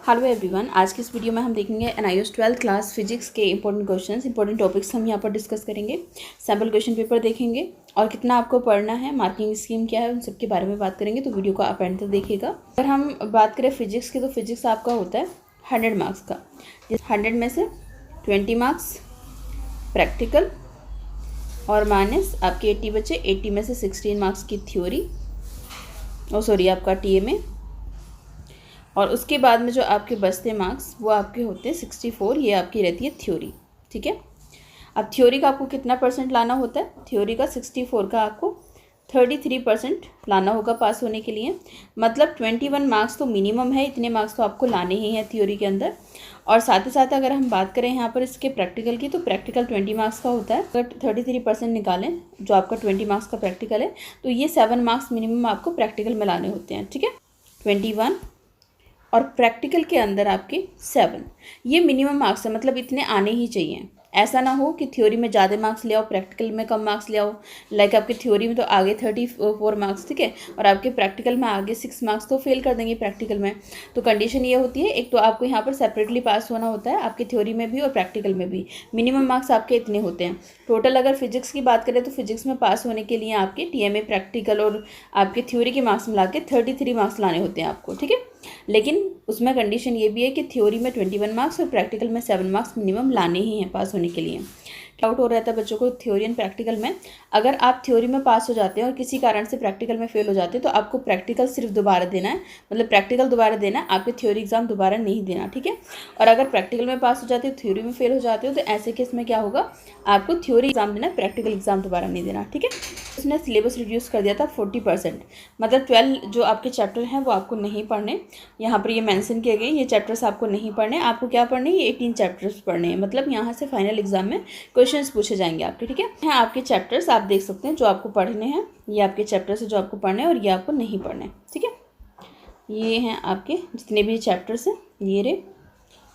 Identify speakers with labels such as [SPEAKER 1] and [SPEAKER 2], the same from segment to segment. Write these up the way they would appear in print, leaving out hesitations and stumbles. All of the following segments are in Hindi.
[SPEAKER 1] हेलो एवरीवन, आज की इस वीडियो में हम देखेंगे NIOS 12th क्लास फिजिक्स के इंपॉर्टेंट क्वेश्चंस, इंपॉर्टेंट टॉपिक्स हम यहाँ पर डिस्कस करेंगे। सैम्पल क्वेश्चन पेपर देखेंगे और कितना आपको पढ़ना है, मार्किंग स्कीम क्या है, उन सब के बारे में बात करेंगे। तो वीडियो को आप एंड तक देखिएगा। अगर हम बात करें फिजिक्स की, तो फिजिक्स आपका होता है 100 मार्क्स का। 100 में से 20 मार्क्स प्रैक्टिकल और माइनस आपके 80 बचे। 80 में से 16 मार्क्स की थ्योरी आपका TMA, और उसके बाद में जो आपके बचते मार्क्स वो आपके होते हैं 64। ये आपकी रहती है थ्योरी। ठीक है, अब थ्योरी का आपको कितना परसेंट लाना होता है? थ्योरी का 64 का आपको 33% लाना होगा पास होने के लिए। मतलब 21 मार्क्स तो मिनिमम है, इतने मार्क्स तो आपको लाने ही हैं थ्योरी के अंदर। और साथ ही साथ अगर हम बात करें यहाँ पर इसके प्रैक्टिकल की, तो प्रैक्टिकल 20 मार्क्स का होता है। अगर 33% निकालें जो आपका 20 मार्क्स का प्रैक्टिकल है, तो ये 7 मार्क्स मिनिमम आपको प्रैक्टिकल में लाने होते हैं। ठीक है, 21 और प्रैक्टिकल के अंदर आपके 7, ये मिनिमम मार्क्स है। मतलब इतने आने ही चाहिए। ऐसा ना हो कि थ्योरी में ज़्यादा मार्क्स ले आओ, प्रैक्टिकल में कम मार्क्स ले आओ। लाइक आपके थ्योरी में तो आगे 34 मार्क्स, ठीक है, और आपके प्रैक्टिकल में आगे 6 मार्क्स तो फेल कर देंगे प्रैक्टिकल में। तो कंडीशन ये होती है, एक तो आपको यहाँ पर सेपरेटली पास होना होता है, आपकी थ्योरी में भी और प्रैक्टिकल में भी मिनिमम मार्क्स आपके इतने होते हैं। टोटल अगर फिजिक्स की बात करें तो फिजिक्स में पास होने के लिए आपके TMA, प्रैक्टिकल और आपके थ्योरी के मार्क्स मिला के 33 मार्क्स लाने होते हैं आपको। ठीक है, लेकिन उसमें कंडीशन ये भी है कि थ्योरी में 21 मार्क्स और प्रैक्टिकल में 7 मार्क्स मिनिमम लाने ही हैं पास होने के लिए। डाउट हो रहा था बच्चों को थ्योरी एंड प्रैक्टिकल में, अगर आप थ्योरी में पास हो जाते हैं और किसी कारण से प्रैक्टिकल में फेल हो जाते हैं, तो आपको प्रैक्टिकल सिर्फ दोबारा देना है। मतलब प्रैक्टिकल दोबारा देना है, आपके थ्योरी एग्जाम दोबारा नहीं देना। ठीक है, और अगर प्रैक्टिकल में पास हो जाते हो, थ्योरी में फेल हो जाते हो, तो ऐसे केस में क्या होगा, आपको थ्योरी एग्जाम देना है, प्रैक्टिकल एग्जाम दोबारा नहीं देना। ठीक है, उसने सिलेबस रिड्यूस कर दिया था 40%। मतलब 12 जो आपके चैप्टर हैं वो आपको नहीं पढ़ने, यहाँ पर ये मेंशन किए गए, ये चैप्टर्स आपको नहीं पढ़ने। आपको क्या पढ़ने, ये 18 चैप्टर्स पढ़ने हैं। मतलब यहाँ से फाइनल एग्जाम में क्वेश्चंस पूछे जाएंगे आपके। ठीक है, यहाँ आपके चैप्टर्स आप देख सकते हैं जो आपको पढ़ने हैं। ये आपके चैप्टर्स है जो आपको पढ़ने हैं और ये आपको नहीं पढ़ने। ठीक है, ये हैं आपके जितने भी चैप्टर्स हैं,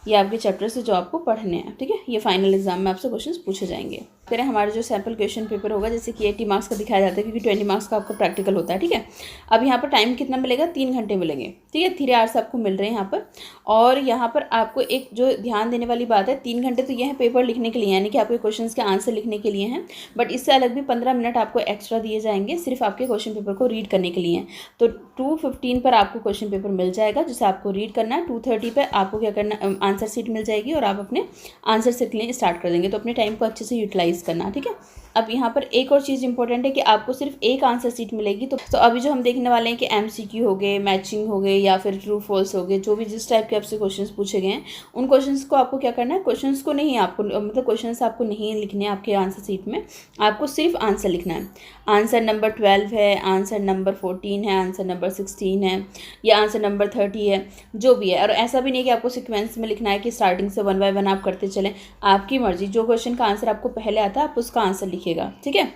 [SPEAKER 1] ये आपके चैप्टर्स है जो आपको पढ़ने हैं। ठीक है, ये फाइनल एग्जाम में आपसे क्वेश्चंस पूछे जाएंगे। फिर हमारा जो सैम्पल क्वेश्चन पेपर होगा, जैसे कि 80 मार्क्स का दिखाया जाता है, क्योंकि 20 मार्क्स का आपका प्रैक्टिकल होता है। ठीक है, अब यहाँ पर टाइम कितना मिलेगा, 3 घंटे मिलेंगे। ठीक है, 3 आवर्स आपको मिल रहे हैं यहाँ पर। और यहाँ पर आपको एक जो ध्यान देने वाली बात है, 3 घंटे तो ये है पेपर लिखने के लिए, यानी कि आपके क्वेश्चन के आंसर लिखने के लिए हैं। बट इससे अलग भी 15 मिनट आपको एक्स्ट्रा दिए जाएंगे सिर्फ आपके क्वेश्चन पेपर को रीड करने के लिए। तो 2:15 पर आपको क्वेश्चन पेपर मिल जाएगा, जिसे आपको रीड करना है। 2:30 पर आपको क्या करना, आंसर शीट मिल जाएगी और आप अपने आंसर से लिखने स्टार्ट कर देंगे। तो अपने टाइम को अच्छे से यूटिलाइज करना। ठीक है, अब यहाँ पर एक और चीज़ इंपॉर्टेंट है कि आपको सिर्फ एक आंसर शीट मिलेगी। तो अभी जो हम देखने वाले हैं कि MCQ हो गए, मैचिंग हो गए, या फिर ट्रू फॉल्स हो गए, जो भी जिस टाइप के आपसे क्वेश्चंस पूछे गए हैं, उन क्वेश्चंस को आपको क्या करना है, क्वेश्चंस को नहीं आपको, मतलब क्वेश्चंस आपको नहीं लिखने हैं आपके आंसर शीट में, आपको सिर्फ आंसर लिखना है। आंसर नंबर 12 है, आंसर नंबर 14 है, आंसर नंबर 16 है, या आंसर नंबर 30 है, जो भी है। और ऐसा भी नहीं कि आपको सिक्वेंस में लिखना है कि स्टार्टिंग से 1 बाय 1 आप करते चलें, आपकी मर्जी। जो क्वेश्चन का आंसर आपको पहले आता है आप उसका आंसर लिखिएगा। ठीक है,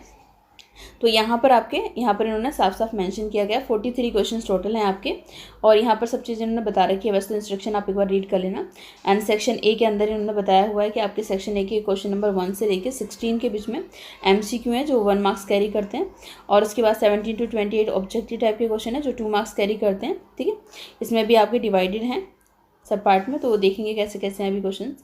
[SPEAKER 1] तो यहाँ पर इन्होंने साफ साफ मेंशन किया गया 43 क्वेश्चंस टोटल हैं आपके। और यहाँ पर सब चीज़ें इन्होंने बता रखी है, वैसे तो इंस्ट्रक्शन आप एक बार रीड कर लेना। एंड सेक्शन A के अंदर इन्होंने बताया हुआ है कि आपके सेक्शन A के क्वेश्चन नंबर 1 से लेकर 16 के बीच में MCQ हैं जो 1 मार्क्स कैरी करते हैं, और उसके बाद 17 to 28 ऑब्जेक्टिव टाइप के क्वेश्चन है जो 2 मार्क्स कैरी करते हैं। ठीक है, इसमें भी आपके डिवाइडेड हैं सब पार्ट में, तो वो देखेंगे कैसे कैसे हैं अभी क्वेश्चन।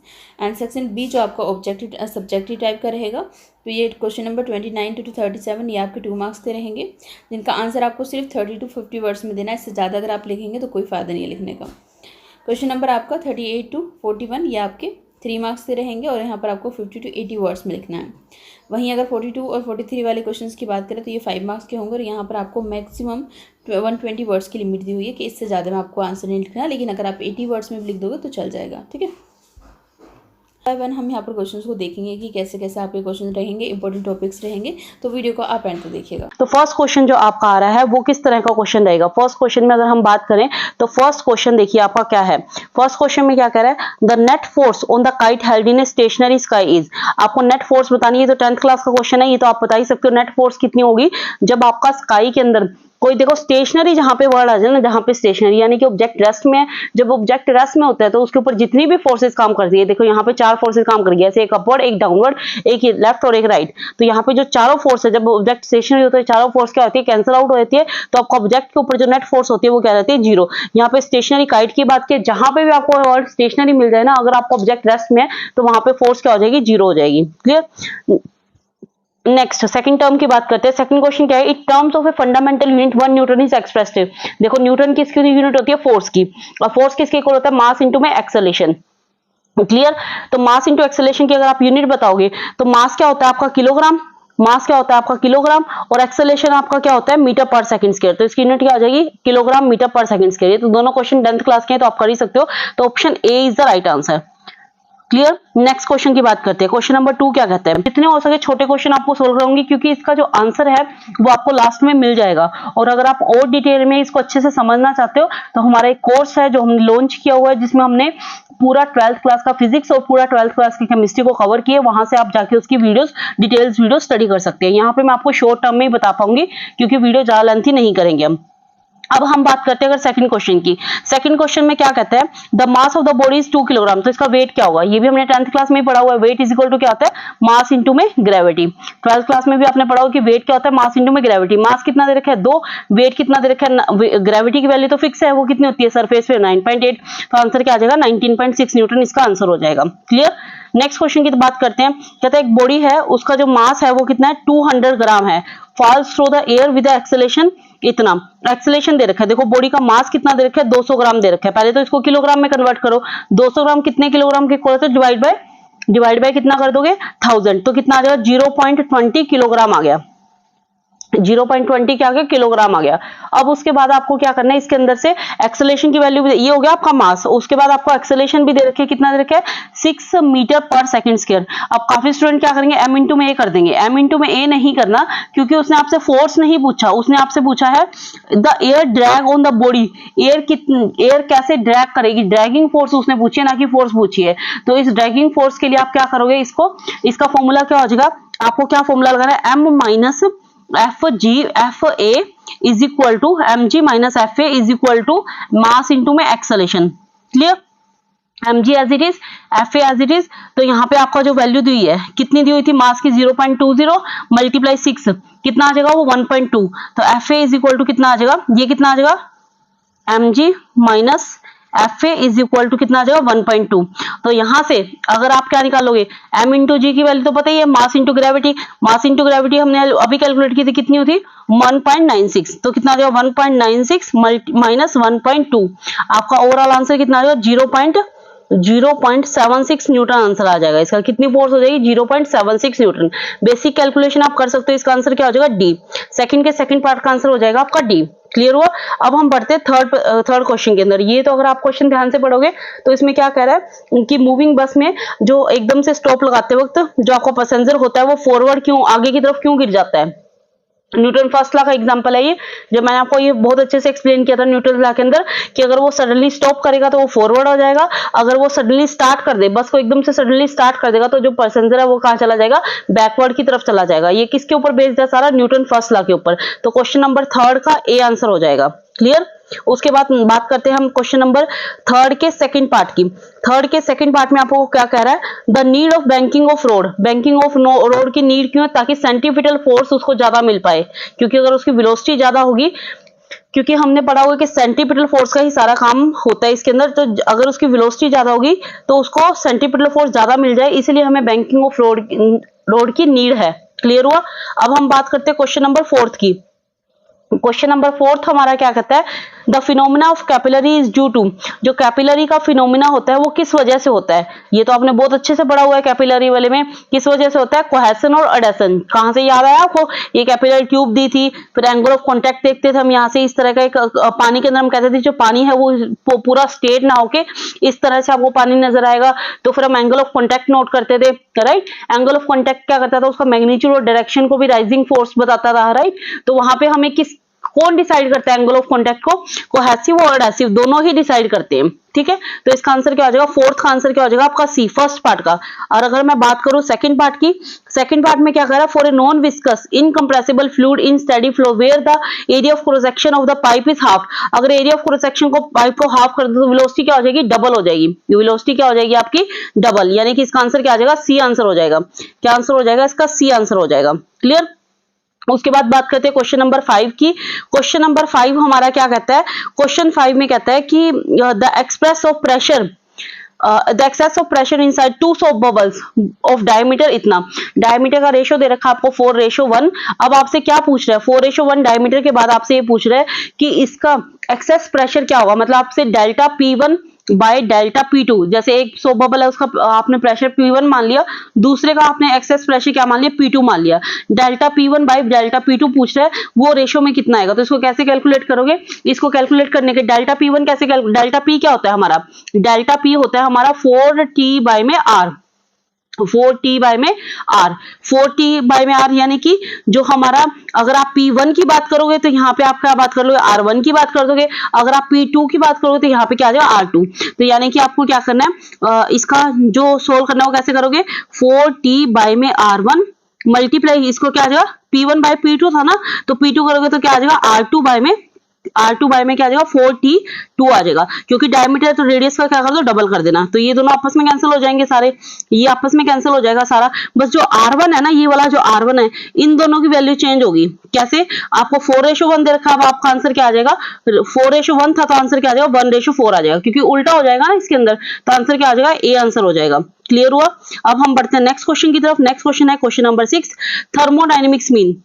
[SPEAKER 1] एंड सेक्शन B जो आपका ऑब्जेक्टिव सब्जेक्टिव टाइप का रहेगा, तो ये क्वेश्चन नंबर 29 to 37 ये आपके 2 मार्क्स के रहेंगे, जिनका आंसर आपको सिर्फ 30 to 50 वर्ड्स में देना है। इससे ज़्यादा अगर आप लिखेंगे तो कोई फ़ायदा नहीं है लिखने का। क्वेश्चन नंबर आपका 38 to 41 ये आपके 3 मार्क्स के रहेंगे, और यहाँ पर आपको 50 to 80 वर्ड्स में लिखना है। वहीं अगर 42 और 43 वाले क्वेश्चंस की बात करें तो ये 5 मार्क्स के होंगे, और यहाँ पर आपको मैक्सिमम 120 वर्ड्स की लिमिट दी हुई है कि इससे ज़्यादा में आपको आंसर नहीं लिखना, लेकिन अगर आप 80 वर्ड्स में भी लिख दोगे तो चल जाएगा। ठीक है, हम यहाँ पर क्वेश्चंस को देखेंगे कि कैसे कैसे आपके क्वेश्चन रहेंगे, इंपॉर्टेंट टॉपिक्स रहेंगे। तो वीडियो को आप एंड तक देखिएगा।
[SPEAKER 2] तो फर्स्ट क्वेश्चन जो आपका आ रहा है वो किस तरह का क्वेश्चन रहेगा। फर्स्ट क्वेश्चन में अगर हम बात करें तो फर्स्ट क्वेश्चन देखिए आपका क्या है। फर्स्ट क्वेश्चन में क्या कह रहा है, the net force on the kite held in a stationary sky is. आपको नेट फोर्स बतानी है, तो 10th क्लास का क्वेश्चन है ये, तो आप बता ही सकते हो नेट फोर्स कितनी होगी जब आपका स्काई के अंदर कोई देखो स्टेशनरी जहां पे वर्ड आ जाए ना, जहां पे स्टेशनरी यानी कि ऑब्जेक्ट रेस्ट में है, जब ऑब्जेक्ट रेस्ट में होता है तो उसके ऊपर जितनी भी फोर्सेस काम करती है, देखो यहाँ पे 4 फोर्सेस काम कर रही है, ऐसे एक अपवर्ड, एक डाउनवर्ड, एक लेफ्ट और एक राइट। तो यहाँ पे जो चारों फोर्स है, जब ऑब्जेक्ट स्टेशनरी होता है, चारों फोर्स क्या होती है, कैंसिल आउट हो जाती है, तो आपको ऑब्जेक्ट के ऊपर जो नेट फोर्स होती है वो क्या रहती है, 0। यहाँ पे स्टेशनरी काइट की बात की, जहां पे भी आपको वर्ड स्टेशनरी मिल जाए ना, अगर आपका ऑब्जेक्ट रेस्ट में है तो वहां पे फोर्स क्या हो जाएगी, 0 हो जाएगी। क्लियर। नेक्स्ट सेकंड टर्म की बात करते हैं। सेकंड क्वेश्चन क्या है, in terms of a fundamental unit 1 Newton is expressed. देखो न्यूटन किसकी यूनिट होती है, फोर्स की, और फोर्स किसके इक्वल होता है, मास इनटू में एक्सेलरेशन। क्लियर। तो मास इनटू एक्सेलरेशन की अगर आप यूनिट बताओगे तो मास क्या होता है आपका, किलोग्राम, मास क्या होता है आपका, किलोग्राम, और एक्सेलरेशन आपका क्या होता है, मीटर पर सेकंड स्क्वायर। तो इसकी यूनिट क्या हो जाएगी, kilogram metre per second square. तो दोनों क्वेश्चन 10th क्लास के हैं तो आप कर ही सकते हो। तो option A is the right answer. Clear. Next question की बात करते हैं। क्वेश्चन नंबर 2 क्या कहते हैं, जितने हो सके छोटे क्वेश्चन आपको सोल्व कराऊंगी, क्योंकि इसका जो आंसर है वो आपको लास्ट में मिल जाएगा। और अगर आप और डिटेल में इसको अच्छे से समझना चाहते हो तो हमारा एक कोर्स है जो हमने लॉन्च किया हुआ है, जिसमें हमने पूरा 12th क्लास का फिजिक्स और पूरा 12th क्लास की केमिस्ट्री को कवर किए। वहां से आप जाके उसकी वीडियोस, डिटेल्स वीडियो स्टडी कर सकते हैं। यहाँ पे मैं आपको शॉर्ट टर्म में ही बता पाऊंगी, क्योंकि वीडियो ज्यादा लेंथी नहीं करेंगे हम। अब हम बात करते हैं अगर सेकंड क्वेश्चन की। सेकंड क्वेश्चन में क्या कहते हैं, the mass of the body is 2 kilogram. तो इसका वेट क्या होगा, ये भी हमने 10th क्लास में ही पढ़ा हुआ है। वेट इज इक्वल टू क्या होता है, मास इंटू में ग्रेविटी। 12th क्लास में भी आपने पढ़ा होगा कि वेट क्या होता है, मास इंटू में ग्रेविटी। मास कितना दे रखा है, 2, वेट कितना दे रखा है, ग्रेविटी की वैल्यू तो फिक्स है, वो कितनी होती है सरफेस पे 9.8। तो आंसर क्या आ जाएगा, 19.6 न्यूटन इसका आंसर हो जाएगा। क्लियर। नेक्स्ट क्वेश्चन की तो बात करते हैं। कहते हैं एक बॉडी है, उसका जो मास है वो कितना है, 200 ग्राम है, falls through the air with acceleration इतना। एक्सेलरेशन दे रखा है, देखो बॉडी का मास कितना दे रखा है, 200 ग्राम दे रखा है। पहले तो इसको किलोग्राम में कन्वर्ट करो, 200 ग्राम कितने किलोग्राम के इक्वल होता है, डिवाइड बाय कितना कर दोगे, 1000। तो कितना आ जाएगा, 0.20 किलोग्राम आ गया। 0.20 क्या आ गया, किलोग्राम आ गया। अब उसके बाद आपको क्या करना है, इसके अंदर से एक्सेलरेशन की वैल्यू, ये हो गया आपका मास। उसके बाद आपको एक्सेलरेशन भी दे रखे, कितना दे रखा है, 6 मीटर पर सेकंड स्क्वायर। अब काफी स्टूडेंट क्या करेंगे, m इंटू में a कर देंगे। m इंटू में a नहीं करना, क्योंकि उसने आपसे फोर्स नहीं पूछा, उसने आपसे पूछा है the air drag on the body. Air कैसे ड्रैग करेगी, ड्रैगिंग फोर्स उसने पूछी है, ना कि फोर्स पूछी है। तो इस ड्रैगिंग फोर्स के लिए आप क्या करोगे, इसका फॉर्मूला क्या हो जाएगा, आपको क्या फॉर्मूला लगाना है, m minus F A is equal to mg minus F A is equal to mass into में acceleration. Clear. mg as it is, F A as it is. तो यहाँ पे आपका जो वैल्यू दी है, कितनी दी हुई थी, मास की 0.20 मल्टीप्लाई 6 कितना आ जाएगा, वो 1.2। तो f A is equal to कितना आ जाएगा, ये कितना आ जाएगा, mg minus F A is equal to कितना आ जाएगा, 1.2। तो यहां से अगर आप क्या निकालोगे, m इंटू जी की वैल्यू तो पता ही है, mass into gravity. Mass into gravity हमने अभी कैलकुलेट की थी, कितनी हुई थी, 1.96। तो कितना आ जाएगा, 1.96 माइनस 1.2। आपका ओवरऑल आंसर कितना आ जाएगा, 0.76 न्यूटन आंसर आ जाएगा इसका। कितनी फोर्स हो जाएगी, 0.76 न्यूटन। बेसिक कैलकुलेशन आप कर सकते हो, इसका आंसर क्या हो जाएगा, डी। सेकंड के सेकंड पार्ट का आंसर हो जाएगा आपका डी। क्लियर हुआ। अब हम बढ़ते हैं थर्ड क्वेश्चन के अंदर। ये तो अगर आप क्वेश्चन ध्यान से पढ़ोगे तो इसमें क्या कह रहा है कि मूविंग बस में जो एकदम से स्टॉप लगाते वक्त जो आपका पैसेंजर होता है वो फॉरवर्ड क्यों, आगे की तरफ क्यों गिर जाता है। न्यूटन फर्स्ट लॉ का एग्जांपल है ये, जब मैंने आपको ये बहुत अच्छे से एक्सप्लेन किया था न्यूटन लॉ के अंदर, कि अगर वो सडनली स्टॉप करेगा तो वो फॉरवर्ड हो जाएगा, अगर वो सडनली स्टार्ट कर दे, बस को एकदम से सडनली स्टार्ट कर देगा, तो जो पैसेंजर है वो कहाँ चला जाएगा, बैकवर्ड की तरफ चला जाएगा। ये किसके ऊपर बेस्ड है सारा, न्यूटन फर्स्ट लॉ के ऊपर। तो क्वेश्चन नंबर 3 का ए आंसर हो जाएगा। क्लियर। उसके बाद बात करते हैं हम क्वेश्चन नंबर 3 के सेकंड पार्ट की। 3 के सेकंड पार्ट में आपको क्या कह रहा है, the need of banking of road. Banking of road की नीड क्यों है, ताकि सेंट्रीपिटल फोर्स उसको ज्यादा मिल पाए, क्योंकि अगर उसकी वेलोसिटी ज्यादा होगी, क्योंकि हमने पढ़ा हुआ कि सेंट्रीपिटल फोर्स का ही सारा काम होता है इसके अंदर, तो अगर उसकी वेलोसिटी ज्यादा होगी तो उसको सेंट्रीपिटल फोर्स ज्यादा मिल जाए, इसलिए हमें बैंकिंग ऑफ रोड की नीड है। क्लियर हुआ। अब हम बात करते हैं क्वेश्चन नंबर 4 की। क्वेश्चन नंबर 4 हमारा क्या कहता है, the phenomena of capillary is due to. जो कैपिलरी का फिनोमिना होता है वो किस वजह से होता है, ये तो आपने बहुत अच्छे से पढ़ा हुआ है कैपिलरी वाले में, किस वजह से होता है, कोहेसन और एडेशन। कहां से याद आया आपको, ये कैपिलरी ट्यूब दी थी, फिर एंगल ऑफ कॉन्टैक्ट देखते थे हम यहाँ से, इस तरह का एक पानी के अंदर हम कहते थे जो पानी है वो पूरा स्ट्रेट ना होके इस तरह से आपको पानी नजर आएगा, तो फिर हम एंगल ऑफ कॉन्टैक्ट नोट करते थे। राइट। एंगल ऑफ कॉन्टैक्ट क्या करता था, उसका मैग्नीट्यूड और डायरेक्शन को भी राइजिंग फोर्स बताता था। राइट। तो वहां पे हमें कौन डिसाइड करता है एंगल ऑफ कॉन्टैक्ट को? कोहेसिव और एडहेसिव दोनों ही डिसाइड करते हैं, ठीक है। तो इसका आंसर क्या हो जाएगा? फोर्थ का आंसर क्या हो जाएगा आपका? सी, फर्स्ट पार्ट का। और अगर मैं बात करूं सेकंड पार्ट की, सेकंड पार्ट में क्या कह रहा है? For a non viscous incompressible fluid in steady flow where the area of cross section of the pipe is half. अगर एरिया ऑफ क्रॉस सेक्शन को पाइप को हाफ कर दो तो वेलोसिटी क्या हो जाएगी? डबल हो जाएगी। वेलोसिटी क्या हो जाएगी आपकी? डबल। यानी कि इसका आंसर क्या आ जाएगा? सी आंसर हो जाएगा। क्या आंसर हो जाएगा इसका? सी आंसर हो जाएगा। क्लियर? उसके बाद बात करते हैं क्वेश्चन नंबर 5 की। क्वेश्चन नंबर 5 हमारा क्या कहता है? क्वेश्चन 5 में कहता है कि the express of pressure the excess of pressure inside two soap bubbles of diameter इतना, डायमीटर का रेशियो दे रखा आपको 4:1। अब आपसे क्या पूछ रहा है? 4:1 डायमीटर के बाद आपसे ये पूछ रहा है कि इसका एक्सेस प्रेशर क्या होगा। मतलब आपसे delta P1 by delta P2, जैसे एक सोप बबल है उसका आपने प्रेशर P1 मान लिया, दूसरे का आपने एक्सेस प्रेशर क्या मान लिया? P2 मान लिया। Delta P1 by delta P2 पूछ रहा है, वो रेशियो में कितना आएगा? तो इसको कैसे कैलकुलेट करोगे? इसको कैलकुलेट करने के डेल्टा P1 कैसे डेल्टा P क्या होता है हमारा? डेल्टा P होता है हमारा 4T बाय में R, 4T बाय में R, 4T बाय में R यानी कि जो हमारा, अगर आप P1 की बात करोगे तो यहाँ पे आप क्या बात कर लोगे? R1 की बात कर दोगे। अगर आप P2 की बात करोगे तो यहाँ पे क्या आ जाएगा? R2। तो यानी कि आपको क्या करना है, इसका जो सोल्व करना है वो कैसे करोगे? 4T बाय में R1 मल्टीप्लाई, इसको क्या आ जाएगा? P1 बाय P2 था ना, तो P2 करोगे तो क्या आ जाएगा? R2 बाय में क्या आ जाएगा? 4T2 आ जाएगा, क्योंकि डायमीटर है तो रेडियस का क्या कर दो? डबल कर देना। तो ये दोनों आपस में कैंसिल हो जाएंगे सारे, ये आपस में कैंसिल हो जाएगा सारा। बस जो R1 है ना, ये वाला जो R1 है, इन दोनों की वैल्यू चेंज होगी। कैसे? आपको 4:1 दे रखा है, अब आपका आंसर क्या आ जाएगा? 4:1 था तो आंसर क्या आ जाएगा? 1:4 आ जाएगा, क्योंकि उल्टा हो जाएगा ना इसके अंदर। तो आंसर क्या आ जाएगा? ए आंसर हो जाएगा। क्लियर हुआ? अब हम बढ़ते हैं नेक्स्ट क्वेश्चन की तरफ। नेक्स्ट क्वेश्चन है क्वेश्चन नंबर 6, थर्मोडायनेमिक्स मीन।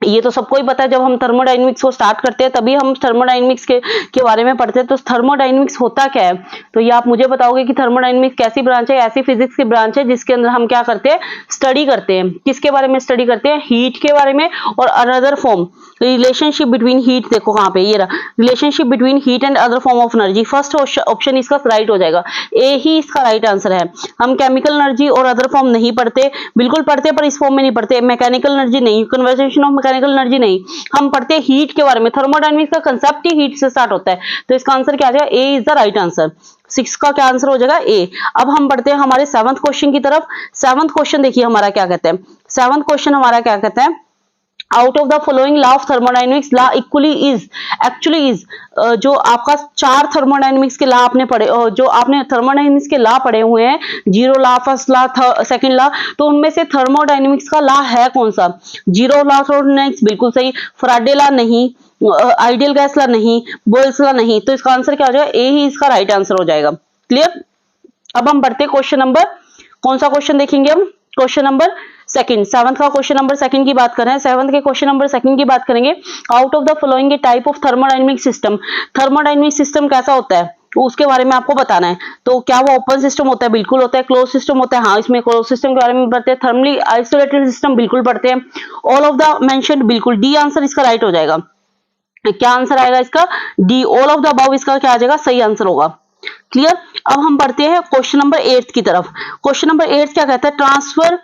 [SPEAKER 2] ये तो सबको ही पता है, जब हम थर्मोडायनेमिक्स को स्टार्ट करते हैं तभी हम थर्मोडायनेमिक्स के बारे में पढ़ते हैं। तो थर्मोडायनेमिक्स होता क्या है? तो ये आप मुझे बताओगे कि थर्मोडायनेमिक्स कैसी ब्रांच है? ऐसी फिजिक्स की ब्रांच है जिसके अंदर हम क्या करते हैं? स्टडी करते हैं। किसके बारे में स्टडी करते हैं? हीट के बारे में और another form, relationship between heat. देखो कहाँ पे ये रहा, relationship between heat and other form of energy. First option इसका राइट हो जाएगा, ए ही इसका राइट आंसर है। हम केमिकल एनर्जी और अदर फॉर्म नहीं पढ़ते, बिल्कुल पढ़ते पर इस फॉर्म में नहीं पढ़ते। मैकेनिकल एनर्जी नहीं, कन्वर्जेशन ऑफ मैकेनिकल एनर्जी नहीं, हम पढ़ते हैं हीट के बारे में। थर्मोडायनेमिक्स का कंसेप्ट ही हीट से स्टार्ट होता है। तो इसका आंसर क्या आ जाएगा? ए इज द राइट आंसर। 6 का क्या आंसर हो जाएगा? ए। अब हम बढ़ते हैं हमारे 7th क्वेश्चन की तरफ। 7th क्वेश्चन देखिए हमारा क्या कहता है। 7th क्वेश्चन हमारा क्या कहता है? Out of the following law of thermodynamics law equally is, actually is, जो आपका 4 थर्मोडायनेमिक्स के लॉ आपने पढ़े, जो आपने थर्मोडायनेमिक्स के लॉ पढ़े हुए हैं, zero law, first law, second law, तो उनमें से थर्मोडायनेमिक्स का लॉ है कौन सा? जीरो लॉ थर्मोडायनेमिक्स बिल्कुल सही, फैराडे लॉ नहीं, आइडियल गैस लॉ नहीं, बोयल्स लॉ नहीं। तो इसका आंसर क्या हो जाएगा? ए ही इसका राइट आंसर हो जाएगा। क्लियर? अब हम बढ़ते क्वेश्चन नंबर, कौन सा क्वेश्चन देखेंगे हम? क्वेश्चन नंबर 2, 7th का क्वेश्चन नंबर 2 की बात कर रहे हैं। 7th के क्वेश्चन नंबर 2 की बात करेंगे। Out of the following A type of thermodynamic system, thermodynamic system कैसा होता है उसके बारे में आपको बताना है। तो क्या वो ओपन सिस्टम होता है? बिल्कुल होता है। क्लोज सिस्टम होता है? हाँ, इसमें क्लोज सिस्टम के बारे में पढ़ते हैं। थर्मली आइसोलेटेड सिस्टम बिल्कुल पढ़ते हैं। ऑल ऑफ द मेंशन्ड बिल्कुल, डी आंसर इसका राइट हो जाएगा। क्या आंसर आएगा इसका? D. All of the above इसका क्या आ जाएगा? सही आंसर होगा। क्लियर? अब हम बढ़ते हैं क्वेश्चन नंबर 8 की तरफ। क्वेश्चन नंबर 8 क्या कहता है? Transfer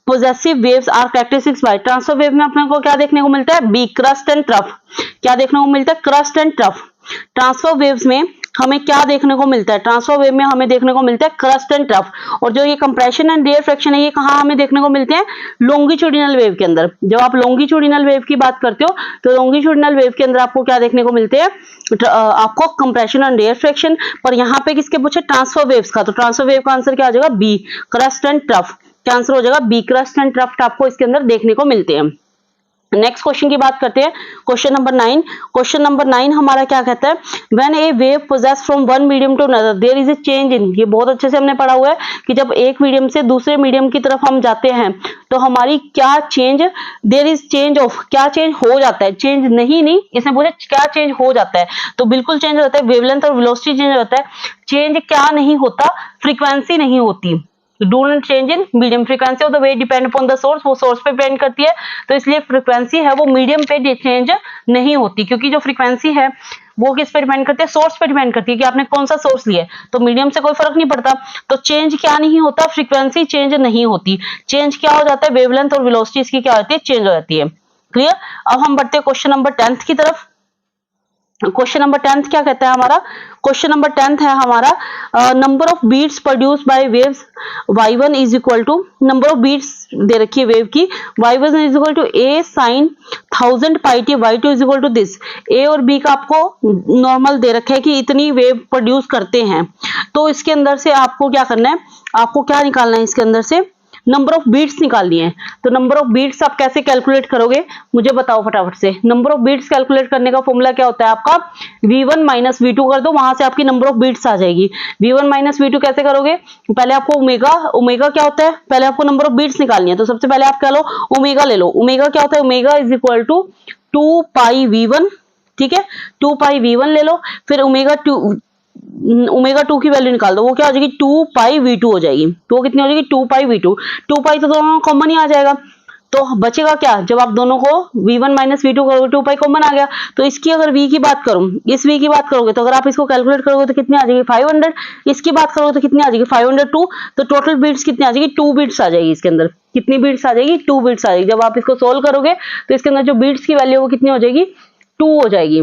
[SPEAKER 2] possessive waves are characteristics by, transfer wave में अपने को क्या देखने को मिलता है? B, crest and trough. क्या देखने को मिलता है? Crest and trough. Transfer waves में हमें क्या देखने को मिलता है? ट्रांसफर वेव में हमें देखने को मिलता है क्रस्ट एंड ट्रफ। और जो ये कंप्रेशन एंड रेयरफेक्शन है, ये कहाँ हमें देखने को मिलते हैं? लॉन्गिट्यूडिनल वेव के अंदर। जब आप लॉन्गिट्यूडिनल वेव की बात करते हो तो लॉन्गिट्यूडिनल वेव के अंदर आपको क्या देखने को मिलते हैं? आपको कंप्रेशन एंड रेयरफेक्शन। पर यहाँ पे किसके पूछे? ट्रांसफर वेव्स का। तो ट्रांसफर वेव का आंसर क्या आ जाएगा? B, crest and trough. क्या आंसर हो जाएगा? बी, क्रस्ट एंड ट्रफ आपको इसके अंदर देखने को मिलते हैं। नेक्स्ट क्वेश्चन की बात करते हैं, क्वेश्चन नंबर 9। क्वेश्चन नंबर 9 हमारा क्या कहता है? When a wave passes from one medium to another there is a change in, ये बहुत अच्छे से हमने पढ़ा हुआ है कि जब एक मीडियम से दूसरे मीडियम की तरफ हम जाते हैं तो हमारी क्या change, there is change of, क्या चेंज हो जाता है? चेंज नहीं, इसमें बोले क्या चेंज हो जाता है, तो बिल्कुल चेंज हो जाता है। वेवलेंथ और वेलोसिटी चेंज होता है। चेंज क्या नहीं होता? फ्रीक्वेंसी नहीं होती। Do not change in medium, frequency of the wave depend upon the source, वो सोर्स पे डिपेंड करती है। तो इसलिए फ्रीक्वेंसी है वो मीडियम पे चेंज नहीं होती, क्योंकि जो फ्रीक्वेंसी है वो किस पे डिपेंड करती है? सोर्स पे डिपेंड करती है कि आपने कौन सा सोर्स लिया है। तो मीडियम से कोई फर्क नहीं पड़ता। तो चेंज क्या नहीं होता? फ्रीक्वेंसी चेंज नहीं होती। चेंज क्या हो जाता है? वेवलेंथ और वेलोसिटी इसकी क्या होती है? चेंज हो जाती है। क्लियर। अब हम बढ़ते हैं क्वेश्चन नंबर 10 की तरफ। क्वेश्चन नंबर 10 क्या कहता है हमारा, क्वेश्चन नंबर 10 है हमारा number of beats produced by waves y1 is equal to, number of beats दे रखी है वेव की, y1 is equal to a sin 1000 pi t, y2 is equal to this. a और b का आपको नॉर्मल दे रखा है कि इतनी वेव प्रोड्यूस करते हैं, तो इसके अंदर से आपको क्या करना है, आपको क्या निकालना है इसके अंदर से, नंबर ऑफ बीट्स निकालनी है। तो नंबर ऑफ बीट्स आप कैसे कैलकुलेट करोगे मुझे बताओ फटाफट से। नंबर ऑफ बीट्स कैलकुलेट करने का फॉर्मूला क्या होता है आपका, v1 माइनस v2 कर दो, वहां से आपकी नंबर ऑफ बीट्स आ जाएगी। v1 माइनस v2 कैसे करोगे, पहले आपको ओमेगा, ओमेगा क्या होता है, पहले आपको नंबर ऑफ बीट्स निकालनी है, तो सबसे पहले आप क्या लो, ओमेगा ले लो। ओमेगा क्या होता है, omega is equal to 2 pi v1, ठीक है, 2 पाई v1 ले लो, फिर ओमेगा 2 की वैल्यू निकाल दो, वो क्या हो जाएगी 2 पाई v2 हो जाएगी। तो वो कितनी हो जाएगी 2 पाई v2, 2 पाई तो दोनों कॉमन ही आ जाएगा, तो बचेगा क्या, जब आप दोनों को v1 माइनस v2 करोगे 2 पाई कॉमन आ गया। तो इसकी अगर v की बात करूं, इस v की बात करोगे तो अगर आप इसको कैलकुलेट करोगे तो कितनी आ जाएगी 500, इसकी बात करोगे तो कितनी आ जाएगी 502, तो टोटल बीट्स कितनी आ जाएगी 2 बीट्स आ जाएगी इसके अंदर। कितनी बीट्स आ जाएगी 2 बीट्स आ जाएगी। जब आप इसको सोल्व करोगे तो इसके अंदर जो बीट्स की वैल्यू है वो कितनी हो जाएगी 2 हो जाएगी,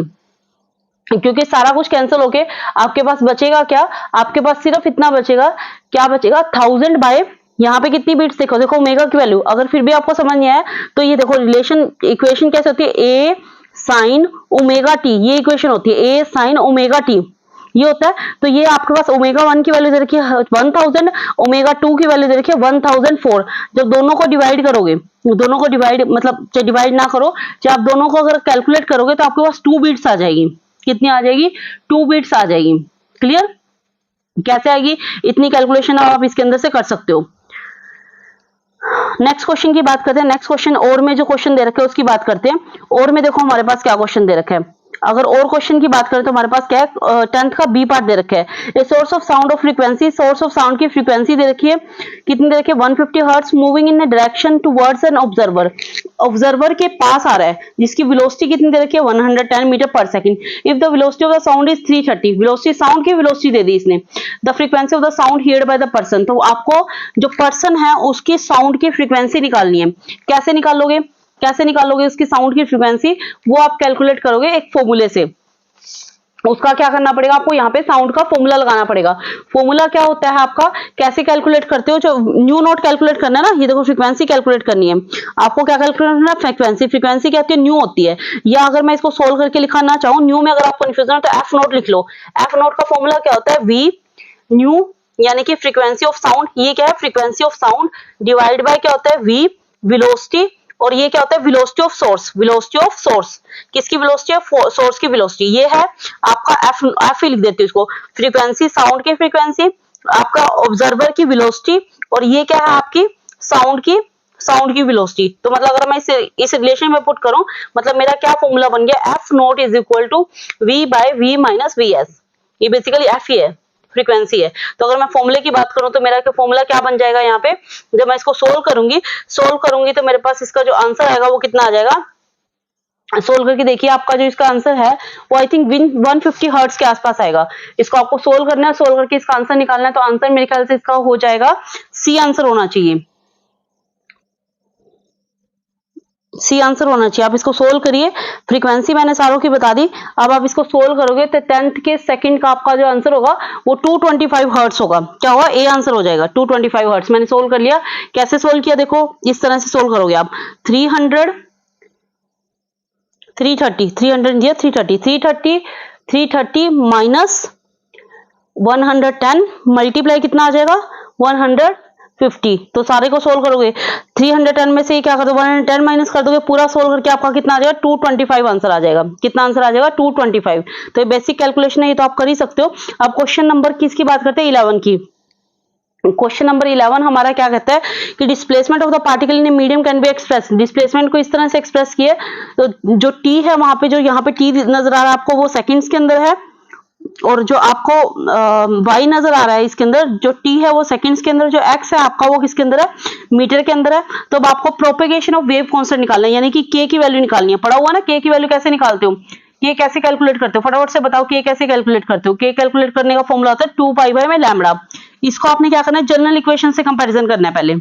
[SPEAKER 2] क्योंकि सारा कुछ कैंसिल होके आपके पास बचेगा क्या, आपके पास सिर्फ इतना बचेगा, क्या बचेगा 1000 बाय, यहाँ पे कितनी बीट्स देखो, देखो ओमेगा की वैल्यू, अगर फिर भी आपको समझ नहीं आया तो ये देखो रिलेशन इक्वेशन कैसे होती है, ए साइन ओमेगा टी, ये इक्वेशन होती है ए साइन ओमेगा टी, ये होता है। तो ये आपके पास ओमेगा 1 की वैल्यू दे रखी है 1000, ओमेगा 2 की वैल्यू दे रखी है 1004। जब दोनों को डिवाइड करोगे, दोनों को डिवाइड मतलब डिवाइड ना करो, जब आप दोनों को अगर कैलकुलेट करोगे तो आपके पास 2 बीट्स आ जाएगी। कितनी आ जाएगी 2 बीट्स आ जाएगी। क्लियर, कैसे आएगी इतनी कैलकुलेशन आप इसके अंदर से कर सकते हो। नेक्स्ट क्वेश्चन की बात करते हैं। नेक्स्ट क्वेश्चन और में जो क्वेश्चन दे रखे हैं उसकी बात करते हैं। और में देखो हमारे पास क्या क्वेश्चन दे रखे हैं, अगर और क्वेश्चन की बात करें तो हमारे पास क्या है, 10th का बी पार्ट दे रखा है। A source of sound of frequency, source of sound की फ्रीक्वेंसी दे रखी है, कितनी दे रखी है 150 hertz, moving in direction towards an observer, observer के पास आ रहा है, जिसकी वेलोसिटी कितनी दे रखी है 110 metre per second. If the velocity of the sound is 330, velocity sound की वेलोसिटी दे दी इसने, the frequency of the sound heard by the person, तो आपको जो पर्सन है उसकी साउंड की फ्रीक्वेंसी निकालनी है। कैसे निकालोगे, कैसे निकालोगे उसकी साउंड की फ्रीक्वेंसी, वो आप कैलकुलेट करोगे एक फॉर्मूले से। उसका क्या करना पड़ेगा आपको, यहाँ पे साउंड का फॉर्मूला लगाना पड़ेगा। फॉर्मूला क्या होता है आपका, कैसे कैलकुलेट करते हो, जो न्यू नोट कैलकुलेट करना है ना, ये देखो फ्रीक्वेंसी कैलकुलेट करनी है आपको, क्या कैलकुलेट करना है फ्रीक्वेंसी, फ्रीक्वेंसी क्या होती है न्यू होती है, या अगर मैं इसको सोल्व करके लिखाना चाहूँ न्यू में, अगर आप कंफ्यूजन है तो एफ नोट लिख लो। एफ नोट का फॉर्मूला क्या होता है, वी न्यू यानी कि फ्रीक्वेंसी ऑफ साउंड, ये क्या है frequency of sound divide by क्या होता है वी वेलोसिटी, और ये क्या होता है velocity of source, velocity of source, किसकी वेलोसिटी है सोर्स की वेलोसिटी, ये है आपका एफ, एफ ही लिख देते हो इसको, फ्रीक्वेंसी साउंड की फ्रीक्वेंसी, आपका ऑब्जर्वर की वेलोसिटी, और ये क्या है आपकी साउंड की वेलोसिटी। तो मतलब अगर मैं इस रिलेशन में पुट करूं, मतलब मेरा क्या फॉर्मूला बन गया, f nought is equal to v by v minus v s, ये बेसिकली एफ ही है, फ्रीक्वेंसी है। तो अगर मैं फॉर्मूले की बात करूं तो मेरा फॉर्मूला क्या बन जाएगा, यहाँ पे जब मैं इसको सोल्व करूंगी तो मेरे पास इसका जो आंसर आएगा वो कितना आ जाएगा, सोल्व करके देखिए आपका जो इसका आंसर है वो आई थिंक 150 हर्ट्ज के आसपास आएगा। इसको आपको सोल्व करना है, सोल्व करके इसका आंसर निकालना है, तो आंसर मेरे ख्याल से इसका हो जाएगा सी आंसर होना चाहिए, सी आंसर होना चाहिए। आप इसको सोल्व करिए, फ्रीक्वेंसी मैंने सारों की बता दी, अब आप इसको सोल्व करोगे तो 10th के सेकंड का आपका जो आंसर होगा वो 225 हर्ट्ज होगा। क्या होगा, ए आंसर हो जाएगा 225 हर्ट्ज। मैंने सोल्व कर लिया, कैसे सोल्व किया देखो, इस तरह से सोल्व करोगे आप, 330 माइनस 110 मल्टीप्लाई कितना आ जाएगा 150, तो सारे को सोल्व करोगे 310 में से क्या कर दो 110 माइनस कर दोगे, पूरा सोल्व करके आपका कितना आ जाएगा 225 आंसर आ जाएगा। कितना आंसर आ जाएगा 225। तो ये बेसिक कैलकुलेशन है, ये तो आप कर ही सकते हो। अब क्वेश्चन नंबर किसकी बात करते हैं 11 की। क्वेश्चन नंबर 11 हमारा क्या कहता है कि displacement of the particle in a medium can be express, displacement को इस तरह से एक्सप्रेस किए, तो जो टी है वहां पे, जो यहाँ पे टी नजर आ रहा है आपको वो सेकंड्स के अंदर है, और जो आपको y नजर आ रहा है इसके अंदर, जो t है वो सेकंड्स के अंदर, जो x है आपका वो किसके अंदर है मीटर के अंदर है। तो अब आपको प्रोपेगेशन ऑफ वेव कांस्टेंट निकालना है, यानी कि k की वैल्यू निकालनी है। पढ़ा हुआ ना k की वैल्यू कैसे निकालते हो, k कैसे कैलकुलेट करते हो, फटाफट से बताओ k कैसे कैलकुलेट करते हो। k कैलकुलेट करने का फॉर्मूला होता है 2 पाई बाय में लैम्बडा। इसको आपने क्या करना है जनरल इक्वेशन से कंपैरिजन करना है पहले,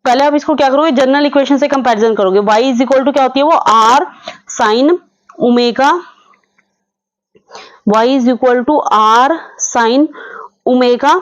[SPEAKER 2] पहले आप इसको क्या करोगे, जनरल इक्वेशन से कंपैरिजन करोगे। y इज इक्वल टू क्या होती है वो, r sine omega, y is equal to r sine omega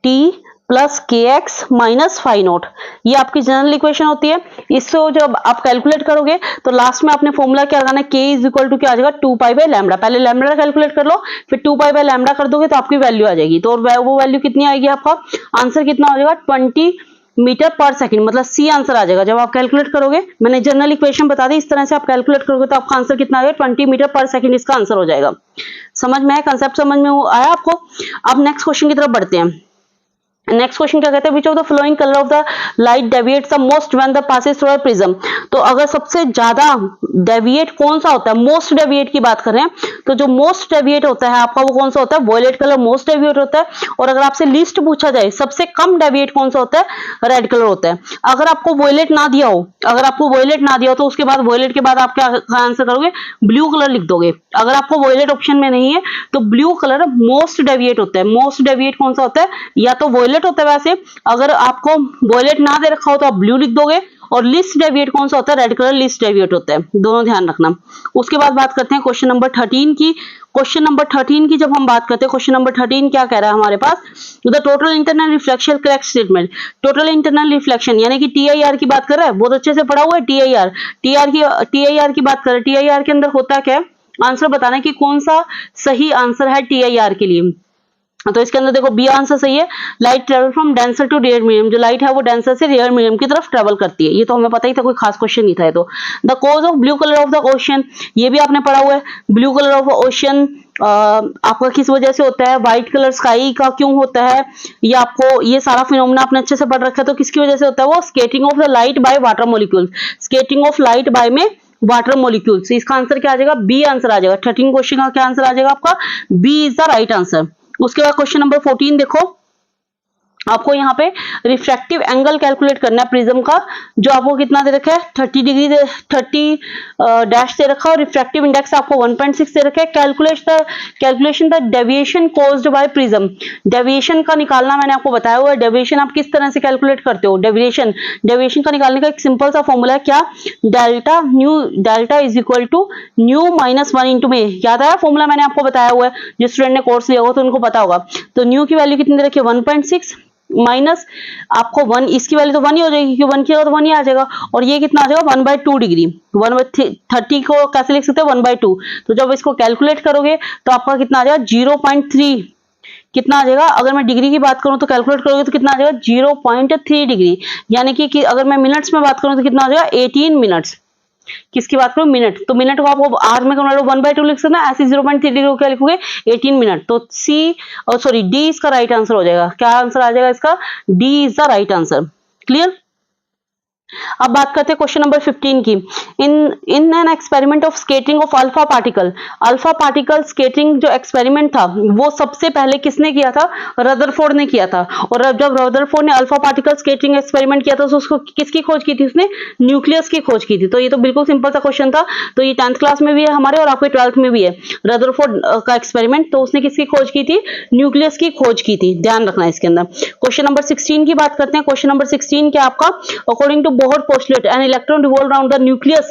[SPEAKER 2] t plus k x minus phi nought, ये आपकी जनरल इक्वेशन होती है। इससे जब आप कैलकुलेट करोगे तो लास्ट में आपने फॉर्मूला क्या लगाना है, k इज इक्वल टू क्या आ जाएगा, 2 पाई बाय लैम्डा। पहले लैम्डा कैलकुलेट कर लो, फिर 2 पाई बाय लैम्डा कर दोगे तो आपकी वैल्यू आ जाएगी। तो वो वैल्यू कितनी आएगी, आपका आंसर कितना हो जाएगा, 20 मीटर पर सेकंड, मतलब सी आंसर आ जाएगा। जब आप कैलकुलेट करोगे, मैंने जनरल इक्वेशन बता दी, इस तरह से आप कैलकुलेट करोगे तो आपका आंसर कितना आ जाएगा, 20 मीटर पर सेकंड इसका आंसर हो जाएगा। समझ में आया, कंसेप्ट समझ में आया आपको। अब नेक्स्ट क्वेश्चन की तरफ बढ़ते हैं। नेक्स्ट क्वेश्चन क्या कहते हैं, which of the flowing colour of the light deviates the most when the passes through a prism. तो अगर सबसे ज्यादा डेविएट कौन सा होता है, मोस्ट डेविएट की बात कर रहे हैं, तो जो मोस्ट डेविएट होता है आपका वो कौन सा होता है, वॉयलेट कलर मोस्ट डेविएट होता है। और अगर आपसे लिस्ट पूछा जाए सबसे कम डेविएट कौन सा होता है, रेड कलर होता है। अगर आपको वॉयलेट ना दिया हो, अगर आपको वॉयलेट ना दिया हो तो उसके बाद वॉयलेट के बाद आप क्या आंसर करोगे, ब्लू कलर लिख दोगे। अगर आपको वॉयलेट ऑप्शन में नहीं है तो ब्लू कलर मोस्ट डेविएट होता है। मोस्ट डेविएट कौन सा होता है, या तो वॉयलेट होता है, वैसे अगर आपको वॉयलेट ना दे रखा हो तो आप ब्लू लिख दोगे। और लिस्ट डेविएट कौन सा होता है, रेड कलर लिस्ट डेविएट होता है, दोनों ध्यान रखना। उसके बाद बात करते हैं क्वेश्चन नंबर 13 की। क्वेश्चन नंबर 13 की जब हम बात करते हैं, क्वेश्चन नंबर 13 क्या कह रहा है हमारे पास, the total internal reflection correct statement. Total internal reflection यानी कि टीआईआर की बात कर रहा है, बहुत अच्छे से पढ़ा हुआ है। टीआईआर टीआईआर की बात कर रहे हैं। टीआईआर के अंदर होता क्या है, आंसर बताना है कि कौन सा सही आंसर है टीआईआर के लिए। तो इसके अंदर देखो बी आंसर सही है, light travel from denser to rare medium. जो लाइट है वो डेंसर से रेयर मीडियम की तरफ ट्रेवल करती है, ये तो हमें पता ही था, कोई खास क्वेश्चन नहीं था ये तो। The cause of blue colour of the ocean, ये भी आपने पढ़ा हुआ है। ब्लू कलर ऑफ ओशन आपका किस वजह से होता है, व्हाइट कलर स्काई का क्यों होता है, ये आपको ये सारा फिनोमेना आपने अच्छे से पढ़ रखा है। तो किसकी वजह से होता है वो, skating of the light by water molecules. Skating of light by में वाटर मॉलिक्यूल्स, इसका आंसर क्या आ जाएगा, बी आंसर आ जाएगा। 13 क्वेश्चन का क्या आंसर आ जाएगा आपका, B is the right answer. उसके बाद क्वेश्चन नंबर 14 देखो, आपको यहाँ पे रिफ्रैक्टिव एंगल कैलकुलेट करना है प्रिज्म का, जो आपको कितना दे रखा है, 30 डिग्री 30 डैश दे रखा है, और रिफ्रैक्टिव इंडेक्स आपको 1.6 दे रखा है। Calculation the deviation caused by prism. Deviation का निकालना मैंने आपको बताया हुआ है। डेविएशन आप किस तरह से कैलकुलेट करते हो, डेविएशन का निकालने का एक सिंपल सा फॉर्मूला है, क्या, delta is equal to nu minus 1 into में। याद आया फॉर्मूला, मैंने आपको बताया हुआ है, जिस स्टूडेंट ने कोर्स लिया होगा तो उनको पता होगा। तो न्यू की वैल्यू कितनी दे रखी है, 1.6 माइनस आपको 1, इसकी वैल्यू तो 1 ही हो जाएगी क्योंकि 1 की जगह तो 1 ही आ जाएगा। और ये कितना आ जाएगा, 1/2 डिग्री। 1/30 को कैसे लिख सकते हैं, 1/2। तो जब इसको कैलकुलेट करोगे तो आपका कितना आ जाएगा, 0.3 कितना आ जाएगा। अगर मैं डिग्री की बात करूं तो कैलकुलेट करोगे तो कितना आ जाएगा, 0.3 डिग्री। यानी कि अगर मैं मिनट्स में बात करूं तो कितना आ जाएगा, 18 मिनट्स। किसकी बात करो, मिनट। तो मिनट को आपको आर में कन्वर्ट 1/2 लिख सकते हैं, ऐसे 0.3 डिग्री को क्या लिखोगे, 18 मिनट। तो डी इसका राइट आंसर हो जाएगा। क्या आंसर आ जाएगा इसका, D is the right answer. Clear. अब बात करते हैं क्वेश्चन नंबर 15 की। In an experiment of skating of alpha particle skating जो एक्सपेरिमेंट था वो सबसे पहले किसने किया था, रदरफोर्ड ने किया था। और जब रदरफोर्ड ने अल्फा पार्टिकल स्केटिंग एक्सपेरिमेंट किया था तो उसको किसकी खोज की थी, उसने न्यूक्लियस की खोज की थी। तो ये तो बिल्कुल सिंपल सा क्वेश्चन था। तो ये 10th क्लास में भी है हमारे और आपके 12th में भी है रदरफोर्ड का एक्सपेरिमेंट। तो उसने किसकी खोज की थी, न्यूक्लियस की खोज की थी, ध्यान रखना इसके अंदर। क्वेश्चन नंबर 16 की बात करते हैं। क्वेश्चन नंबर 16 क्या आपका, according to Bohr postulate an electron revolve around the nucleus,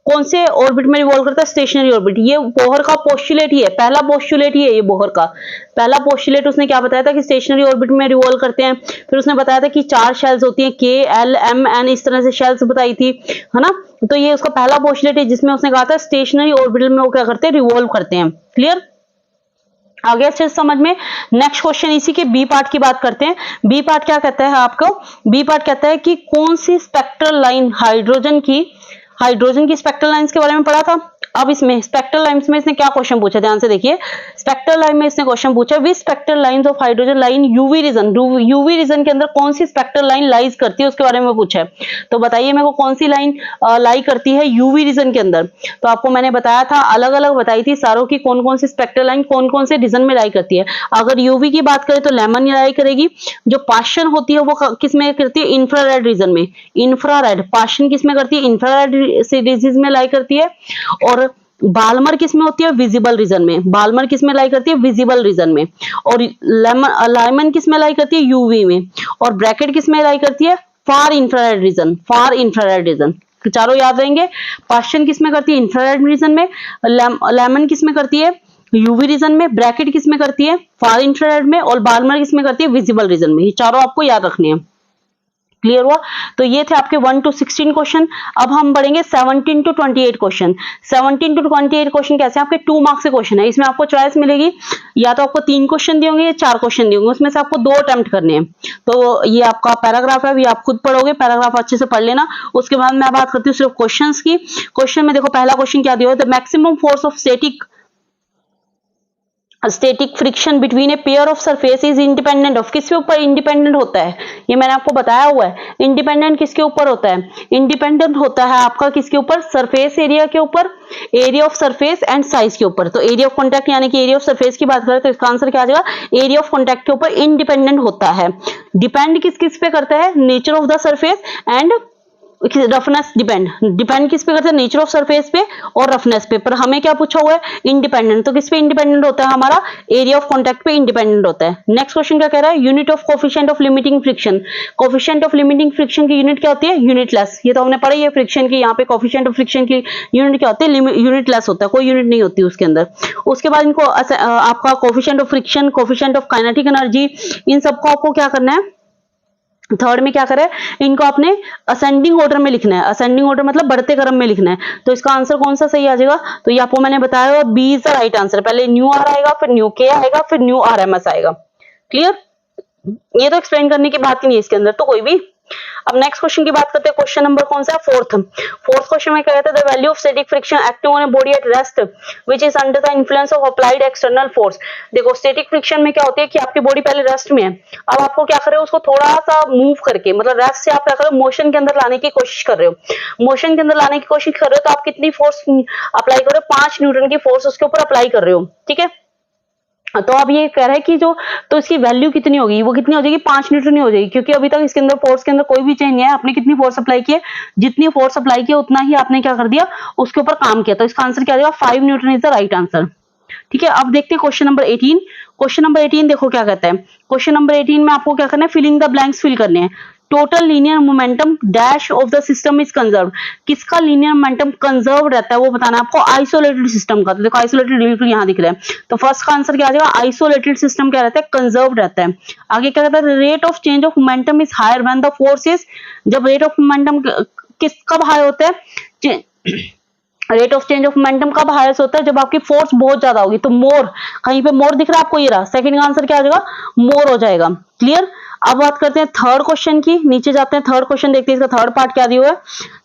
[SPEAKER 2] कौन से ऑर्बिट में रिवॉल्व करता है, स्टेशनरी ऑर्बिट। ये बोहर का पोस्टुलेट ही है, पहला पोस्टुलेट ही है ये बोहर का पहला पोस्टुलेट। उसने क्या बताया था कि स्टेशनरी ऑर्बिट में रिवॉल्व करते हैं। फिर उसने बताया था कि 4 शेल्स होती हैं, के एल एम एन, इस तरह से शेल्स बताई थी, है ना। तो ये उसका पहला पोस्टुलेट है जिसमें उसने कहा था स्टेशनरी ऑर्बिटल में वो क्या करते हैं, रिवॉल्व करते हैं। क्लियर, आगे अच्छे से समझ में। नेक्स्ट क्वेश्चन इसी के बी पार्ट की बात करते हैं। बी पार्ट क्या कहता है आपको, बी पार्ट कहता है कि कौन सी स्पेक्ट्रल लाइन हाइड्रोजन की स्पेक्ट्रल लाइंस के बारे में पढ़ा था। अब इसमें स्पेक्ट्रल लाइंस में इसने क्या क्वेश्चन पूछा, ध्यान से देखिए। स्पेक्ट्रल लाइन में इसने क्वेश्चन पूछा, which spectral lines of hydrogen line UV region के अंदर कौन सी स्पेक्ट्रल लाइन लाइज करती है, उसके बारे में पूछा है। तो बताइए मेरे को कौन सी लाइन लाई करती है यूवी रीजन के अंदर। तो आपको मैंने बताया था, अलग अलग बताई थी सारों की कौन कौन सी स्पेक्ट्रल लाइन कौन कौन से रीजन में लाई करती है। अगर यूवी की बात करें तो लेमन लाई करेगी। जो पाशन होती है वो किस में करती है, इंफ्रारेड रीजन में। इंफ्रारेड पाशन किस में करती है, इंफ्रारेड सीरीज में लाई करती है। और बाल्मर किस में होती है, विजिबल रीजन में। बाल्मर किस में लाई करती है, विजिबल रीजन में। और लाइमन किस में लाई करती है, यूवी में। और ब्रैकेट किस में लाई करती है, फार इंफ्रारेड रीजन, फार इंफ्रारेड रीजन, चारों याद रहेंगे। पास्चन किस में करती है? इंफ्रारेड रीजन में। लेमन किस में करती है? यूवी रीजन में। ब्रैकेट किस में करती है? फार इंफ्रारेड में। और बाल्मर किस में करती है? विजिबल रीजन में। ये चारों आपको याद रखने हैं। क्लियर हुआ? तो ये थे आपके 1 to 16 क्वेश्चन। अब हम बढ़ेंगे 17 to 28 क्वेश्चन। 17 to 28 क्वेश्चन कैसे? आपके 2 मार्क्स के क्वेश्चन है। इसमें आपको चॉइस मिलेगी, या तो आपको 3 क्वेश्चन दिए होंगे या 4 क्वेश्चन दिए होंगे, उसमें से आपको 2 अटेम्प्ट करने हैं। तो ये आपका पैराग्राफ है, ये आप खुद पढ़ोगे, पैराग्राफ अच्छे से पढ़ लेना। उसके बाद मैं बात करती हूँ सिर्फ क्वेश्चन की। क्वेश्चन में देखो, पहला क्वेश्चन क्या दिया है? The maximum force of static friction between a pair of surface is independent of, किसके ऊपर इंडिपेंडेंट होता है? ये मैंने आपको बताया हुआ है। इंडिपेंडेंट किसके ऊपर होता है? इंडिपेंडेंट होता है आपका किसके ऊपर? सरफेस एरिया के ऊपर, area of surface and size के ऊपर। तो एरिया ऑफ कॉन्टैक्ट यानी कि एरिया ऑफ सरफेस की बात करें तो इसका आंसर क्या आ जाएगा? एरिया ऑफ कॉन्टैक्ट के ऊपर इंडिपेंडेंट होता है। डिपेंड किस किस पे करता है? Nature of the surface and roughness. Depend किस पे करते हैं? नेचर ऑफ सरफेस पे और रफनेस पे। पर हमें क्या पूछा हुआ है? इंडिपेंडेंट। तो किस पे इंडिपेंडेंट होता है? हमारा एरिया ऑफ कांटेक्ट पे इंडिपेंडेंट होता है। नेक्स्ट क्वेश्चन क्या कह रहा है? Unit of coefficient of limiting friction. Coefficient of limiting friction की यूनिट क्या होती है? यूनिटलेस। ये तो हमने पढ़ा ही है फ्रिक्शन की। यहाँ पे कोफिशिएंट ऑफ फ्रिक्शन की यूनिट क्या होती है? यूनिटलेस होता है, कोई यूनिट नहीं होती उसके अंदर। उसके बाद इनको आपका coefficient of friction, coefficient of kinetic energy, इन सबको आपको क्या करना है? थर्ड में क्या करें? इनको आपने असेंडिंग ऑर्डर में लिखना है। असेंडिंग ऑर्डर मतलब बढ़ते क्रम में लिखना है। तो इसका आंसर कौन सा सही आ जाएगा? तो ये आपको मैंने बताया हुआ, B is the right answer. पहले न्यू आर आएगा, फिर न्यू के आएगा, फिर न्यू आरएमएस आएगा। क्लियर? ये तो एक्सप्लेन करने की बात ही नहीं है इसके अंदर तो कोई भी। अब नेक्स्ट क्वेश्चन की बात करते हैं। क्वेश्चन नंबर कौन सा है? फोर्थ क्वेश्चन में क्या कहता है? The value of static friction acting on a body at rest which is under the influence of applied external force. देखो, स्टैटिक फ्रिक्शन में क्या होती है कि आपकी बॉडी पहले रेस्ट में है। अब आपको क्या कर रहे हो? उसको थोड़ा सा मूव करके, मतलब रेस्ट से आप क्या कर रहे हो? मोशन के अंदर लाने की कोशिश कर रहे हो। मोशन के अंदर लाने की कोशिश कर रहे हो तो आप कितनी फोर्स अप्लाई कर रहे हो? 5 न्यूटन की फोर्स उसके ऊपर अप्लाई कर रहे हो। ठीक है, तो अब ये कह रहा है कि जो, तो इसकी वैल्यू कितनी होगी? वो कितनी हो जाएगी? 5 न्यूटन ही हो जाएगी, क्योंकि अभी तक इसके अंदर फोर्स के अंदर कोई भी चेंज नहीं है। आपने कितनी फोर्स अप्लाई की है? जितनी फोर्स अप्लाई की उतना ही आपने क्या कर दिया? उसके ऊपर काम किया। तो इसका आंसर क्या आ जाएगा? 5 Newton is the right answer. ठीक है, अब देखते हैं क्वेश्चन नंबर 18। क्वेश्चन नंबर 18 देखो क्या कहता है। क्वेश्चन नंबर 18 में आपको क्या करना है? फिलिंग द ब्लैंक्स फिल करने हैं। Total linear momentum dash of the system is conserve. किसका लीनियर मोमेंटम कंजर्व रहता है वो बताना है आपको, आइसोलेटेड सिस्टम का। तो देखो आइसोलेटेड बिल्कुल यहां दिख रहा है। तो फर्स्ट का आंसर क्या आ जाएगा? आइसोलेटेड सिस्टम क्या रहता है? कंजर्व रहता है। आगे क्या कहता है? Rate of change of momentum is higher when the force is, जब रेट ऑफ मोमेंटम कब हाई होता है? Rate of change of momentum कब हाईएस्ट होता है? जब आपकी फोर्स बहुत ज्यादा होगी। तो मोर, कहीं पे मोर दिख रहा है आपको? ये रहा। सेकंड का आंसर क्या आ जाएगा? मोर हो जाएगा। क्लियर? अब बात करते हैं थर्ड क्वेश्चन की। नीचे जाते हैं, थर्ड क्वेश्चन देखते हैं इसका थर्ड पार्ट क्या दिया हुआ है।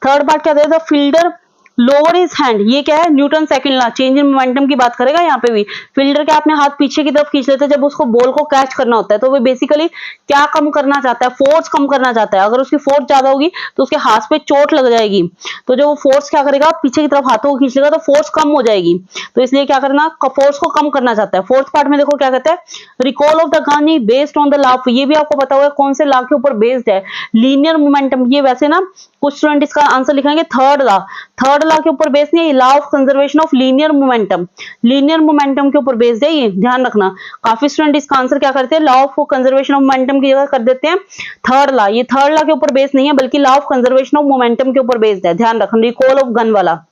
[SPEAKER 2] थर्ड पार्ट क्या दिया है? Fielder lower is hand. ये क्या है? Newton second law, change in momentum की बात करेगा यहाँ पे भी। फील्डर के अपने हाथ पीछे की तरफ खींच लेते हैं जब उसको बॉल को कैच करना होता है। तो वो बेसिकली क्या कम करना चाहता है? फोर्स कम करना चाहता है। अगर उसकी फोर्स ज्यादा होगी तो उसके हाथ पे चोट लग जाएगी। तो जो वो फोर्स क्या करेगा? पीछे की तरफ हाथों को खींच लेगा तो फोर्स कम हो जाएगी। तो इसलिए क्या करना? फोर्स को कम करना चाहता है। फोर्थ पार्ट में देखो क्या कहता है? रिकॉल ऑफ द गानी बेस्ड ऑन द लॉ। ये भी आपको पता हुआ कौन से लॉ के ऊपर बेस्ड है? Linear momentum. ये वैसे ना कुछ स्टूडेंट इसका आंसर लिखेंगे थर्ड लॉ। थर्ड लॉ के ऊपर बेस्ड नहीं, law of conservation of linear momentum. Linear momentum के ऊपर बेस्ड है ये, ध्यान रखना। काफी स्टूडेंट इसका आंसर क्या करते हैं? Law of conservation of momentum की जगह कर देते हैं थर्ड लॉ। ये थर्ड लॉ के ऊपर बेस्ड नहीं है बल्कि law of conservation of momentum के ऊपर बेस्ड है, ध्यान रखना। रिकॉल ऑफ गन वाला।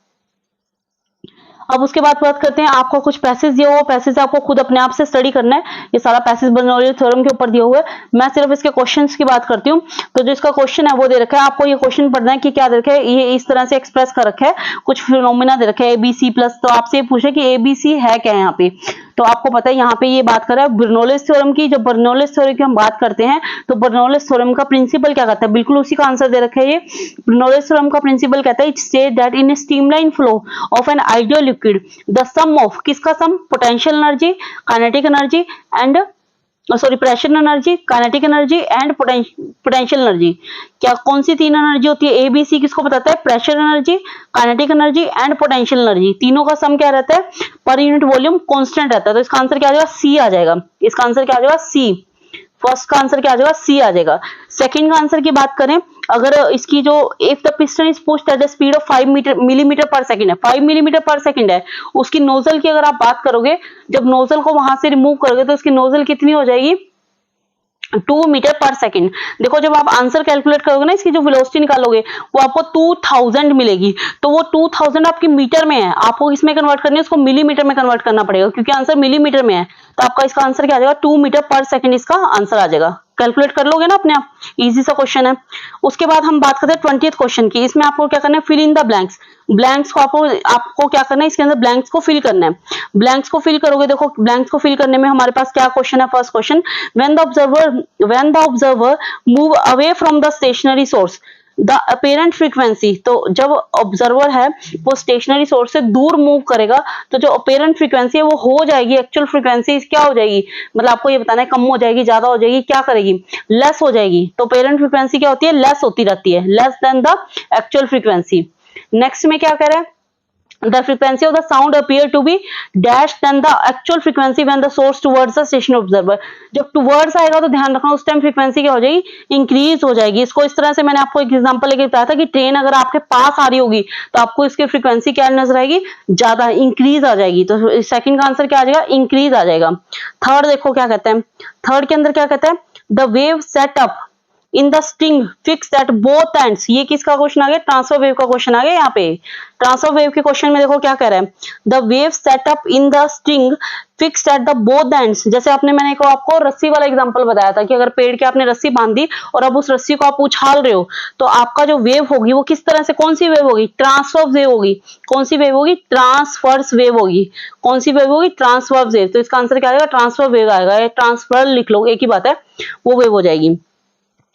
[SPEAKER 2] अब उसके बाद बात करते हैं, आपको कुछ पैसेज दिया हुआ, पैसेज आपको खुद अपने आप से स्टडी करना है। ये सारा पैसेज बर्नौली थ्योरम के ऊपर दिया हुआ है। मैं सिर्फ इसके क्वेश्चंस की बात करती हूँ। तो जो इसका क्वेश्चन है वो दे रखा है आपको। ये क्वेश्चन पढ़ना है कि क्या दे रखा है, ये इस तरह से एक्सप्रेस कर रखा है। कुछ फिनोमिना दे रखा है एबीसी प्लस। तो आपसे पूछे कि एबीसी है क्या यहाँ पे? तो आपको पता है यहाँ पे ये बात कर रहा है बर्नौली थ्योरम की। जब बर्नौली थ्योरम की हम बात करते हैं तो बर्नौली थ्योरम का प्रिंसिपल क्या कहता है? बिल्कुल उसी का आंसर दे रखा है ये। बर्नौली थ्योरम का प्रिंसिपल कहता है, it state that in streamline flow of an ideal liquid the sum of, किसका sum? Potential energy, kinetic energy and pressure energy, kinetic energy and potential energy. क्या कौन सी तीन एनर्जी होती है? एबीसी किसको बताता है? Pressure energy, kinetic energy and potential energy. तीनों का सम क्या रहता है? पर यूनिट वॉल्यूम कांस्टेंट रहता है। तो इसका आंसर क्या आ जाएगा? सी आ जाएगा। इसका आंसर क्या आ जाएगा? सी। फर्स्ट का आंसर क्या आ जाएगा? सी आ जाएगा। सेकंड का आंसर की बात करें, अगर इसकी जो if the piston is pushed at the speed of 5 millimetre पर सेकंड है, 5 मिलीमीटर पर सेकंड है, उसकी नोजल की अगर आप बात करोगे, जब नोजल को वहां से रिमूव करोगे तो उसकी नोजल कितनी हो जाएगी? 2 मीटर पर सेकंड। देखो जब आप आंसर कैलकुलेट करोगे ना, इसकी जो वेलोसिटी निकालोगे वो आपको 2000 मिलेगी। तो वो 2000 आपकी मीटर में है, आपको इसमें कन्वर्ट करनी है, उसको मिलीमीटर में कन्वर्ट करना पड़ेगा क्योंकि आंसर मिलीमीटर में है। तो आपका इसका आंसर क्या आ जाएगा, 2 मीटर पर सेकंड इसका आंसर आ जाएगा। कैलकुलेट कर लोगे ना अपने आप, इजी सा क्वेश्चन है। उसके बाद हम बात करते हैं 20th क्वेश्चन की। इसमें आपको क्या करना है, fill in the blanks. Blanks को आपको क्या करना है, इसके अंदर ब्लैंक्स को फिल करना है। ब्लैंक्स को फिल करोगे, देखो ब्लैंक्स को फिल करने में हमारे पास क्या क्वेश्चन है। First question, when the observer move away from the stationary source the apparent frequency. तो जब ऑब्जर्वर है वो स्टेशनरी सोर्स से दूर मूव करेगा तो जो अपेरेंट फ्रीक्वेंसी है वो हो जाएगी, एक्चुअल फ्रीक्वेंसी क्या हो जाएगी, मतलब आपको ये बताना है कम हो जाएगी, ज्यादा हो जाएगी, क्या करेगी, लेस हो जाएगी। तो अपेरेंट फ्रीक्वेंसी क्या होती है, लेस होती रहती है, less than the actual frequency. Next में क्या करें, the frequency of the sound appear to be dash than the actual frequency when the source towards the station observer। जब towards आएगा तो ध्यान रखना उस टाइम फ्रीक्वेंसी क्या हो जाएगी, इंक्रीज हो जाएगी। इसको इस तरह से मैंने आपको एक एग्जांपल लेके बताया था कि ट्रेन अगर आपके पास आ रही होगी तो आपको इसकी फ्रीक्वेंसी क्या नजर आएगी, ज्यादा इंक्रीज आ जाएगी। तो सेकंड का आंसर क्या आ जाएगा, इंक्रीज आ जाएगा। थर्ड देखो क्या कहते हैं, थर्ड के अंदर क्या कहता है, the wave set up in the string fix at both ends. ये किसका क्वेश्चन आ गया, ट्रांसफर वेव का क्वेश्चन आ गया। यहाँ पे ट्रांसफर वेव के क्वेश्चन में देखो क्या कह रहा है, the wave setup in the string fixed at the both ends. जैसे मैंने को आपको रस्सी वाला एग्जांपल बताया था कि अगर पेड़ के आपने रस्सी बांध दी और अब उस रस्सी को आप उछाल रहे हो तो आपका जो वेव होगी वो किस तरह से, कौन सी वेव होगी, ट्रांसवर्स वेव होगी। कौन सी वेव होगी, ट्रांसवर्स वेव होगी। कौन सी वेव होगी, ट्रांसवर्स वेव। तो इसका आंसर क्या आएगा, ट्रांसफर वेव आएगा। ट्रांसफर लिख लो, एक ही बात है, वो वेव हो जाएगी।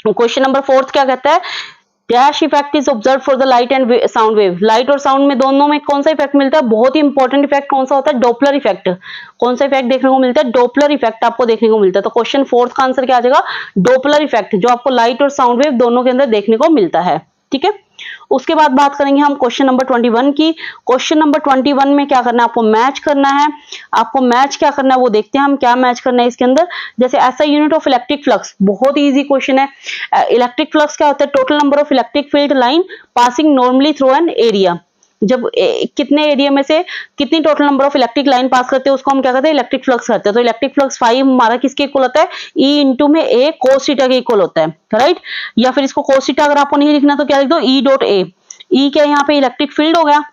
[SPEAKER 2] क्वेश्चन नंबर 4 क्या कहता है, dash effect is observe for the light and sound wave. Light और साउंड में दोनों में कौन सा इफेक्ट मिलता है, बहुत ही इंपॉर्टेंट इफेक्ट कौन सा होता है, डॉपलर इफेक्ट। कौन सा इफेक्ट देखने को मिलता है, डॉपलर इफेक्ट आपको देखने को मिलता है। तो क्वेश्चन 4 का आंसर क्या आ जाएगा, डॉपलर इफेक्ट, जो आपको लाइट और साउंड वेव दोनों के अंदर देखने को मिलता है। ठीक है, उसके बाद बात करेंगे हम क्वेश्चन नंबर 21 की। क्वेश्चन नंबर 21 में क्या करना है, आपको मैच करना है। आपको मैच क्या करना है वो देखते हैं हम, क्या मैच करना है इसके अंदर। जैसे ऐसा यूनिट ऑफ इलेक्ट्रिक फ्लक्स, बहुत ही इजी क्वेश्चन है। इलेक्ट्रिक फ्लक्स क्या होता है, total number of electric field line passing normally through an area. जब कितने एरिया में से कितनी total number of electric line pass करते हैं उसको हम क्या कहते हैं, इलेक्ट्रिक फ्लक्स करते हैं। तो इलेक्ट्रिक फ्लक्स 5 हमारा किसके इक्वल होता है, ई इंटू में ए कोस थीटा के इक्वल होता है, राइट। या फिर इसको कोस थीटा अगर आपको नहीं लिखना तो क्या लिख दो, ई डॉट ए। ई क्या यहाँ पे इलेक्ट्रिक फील्ड हो गया,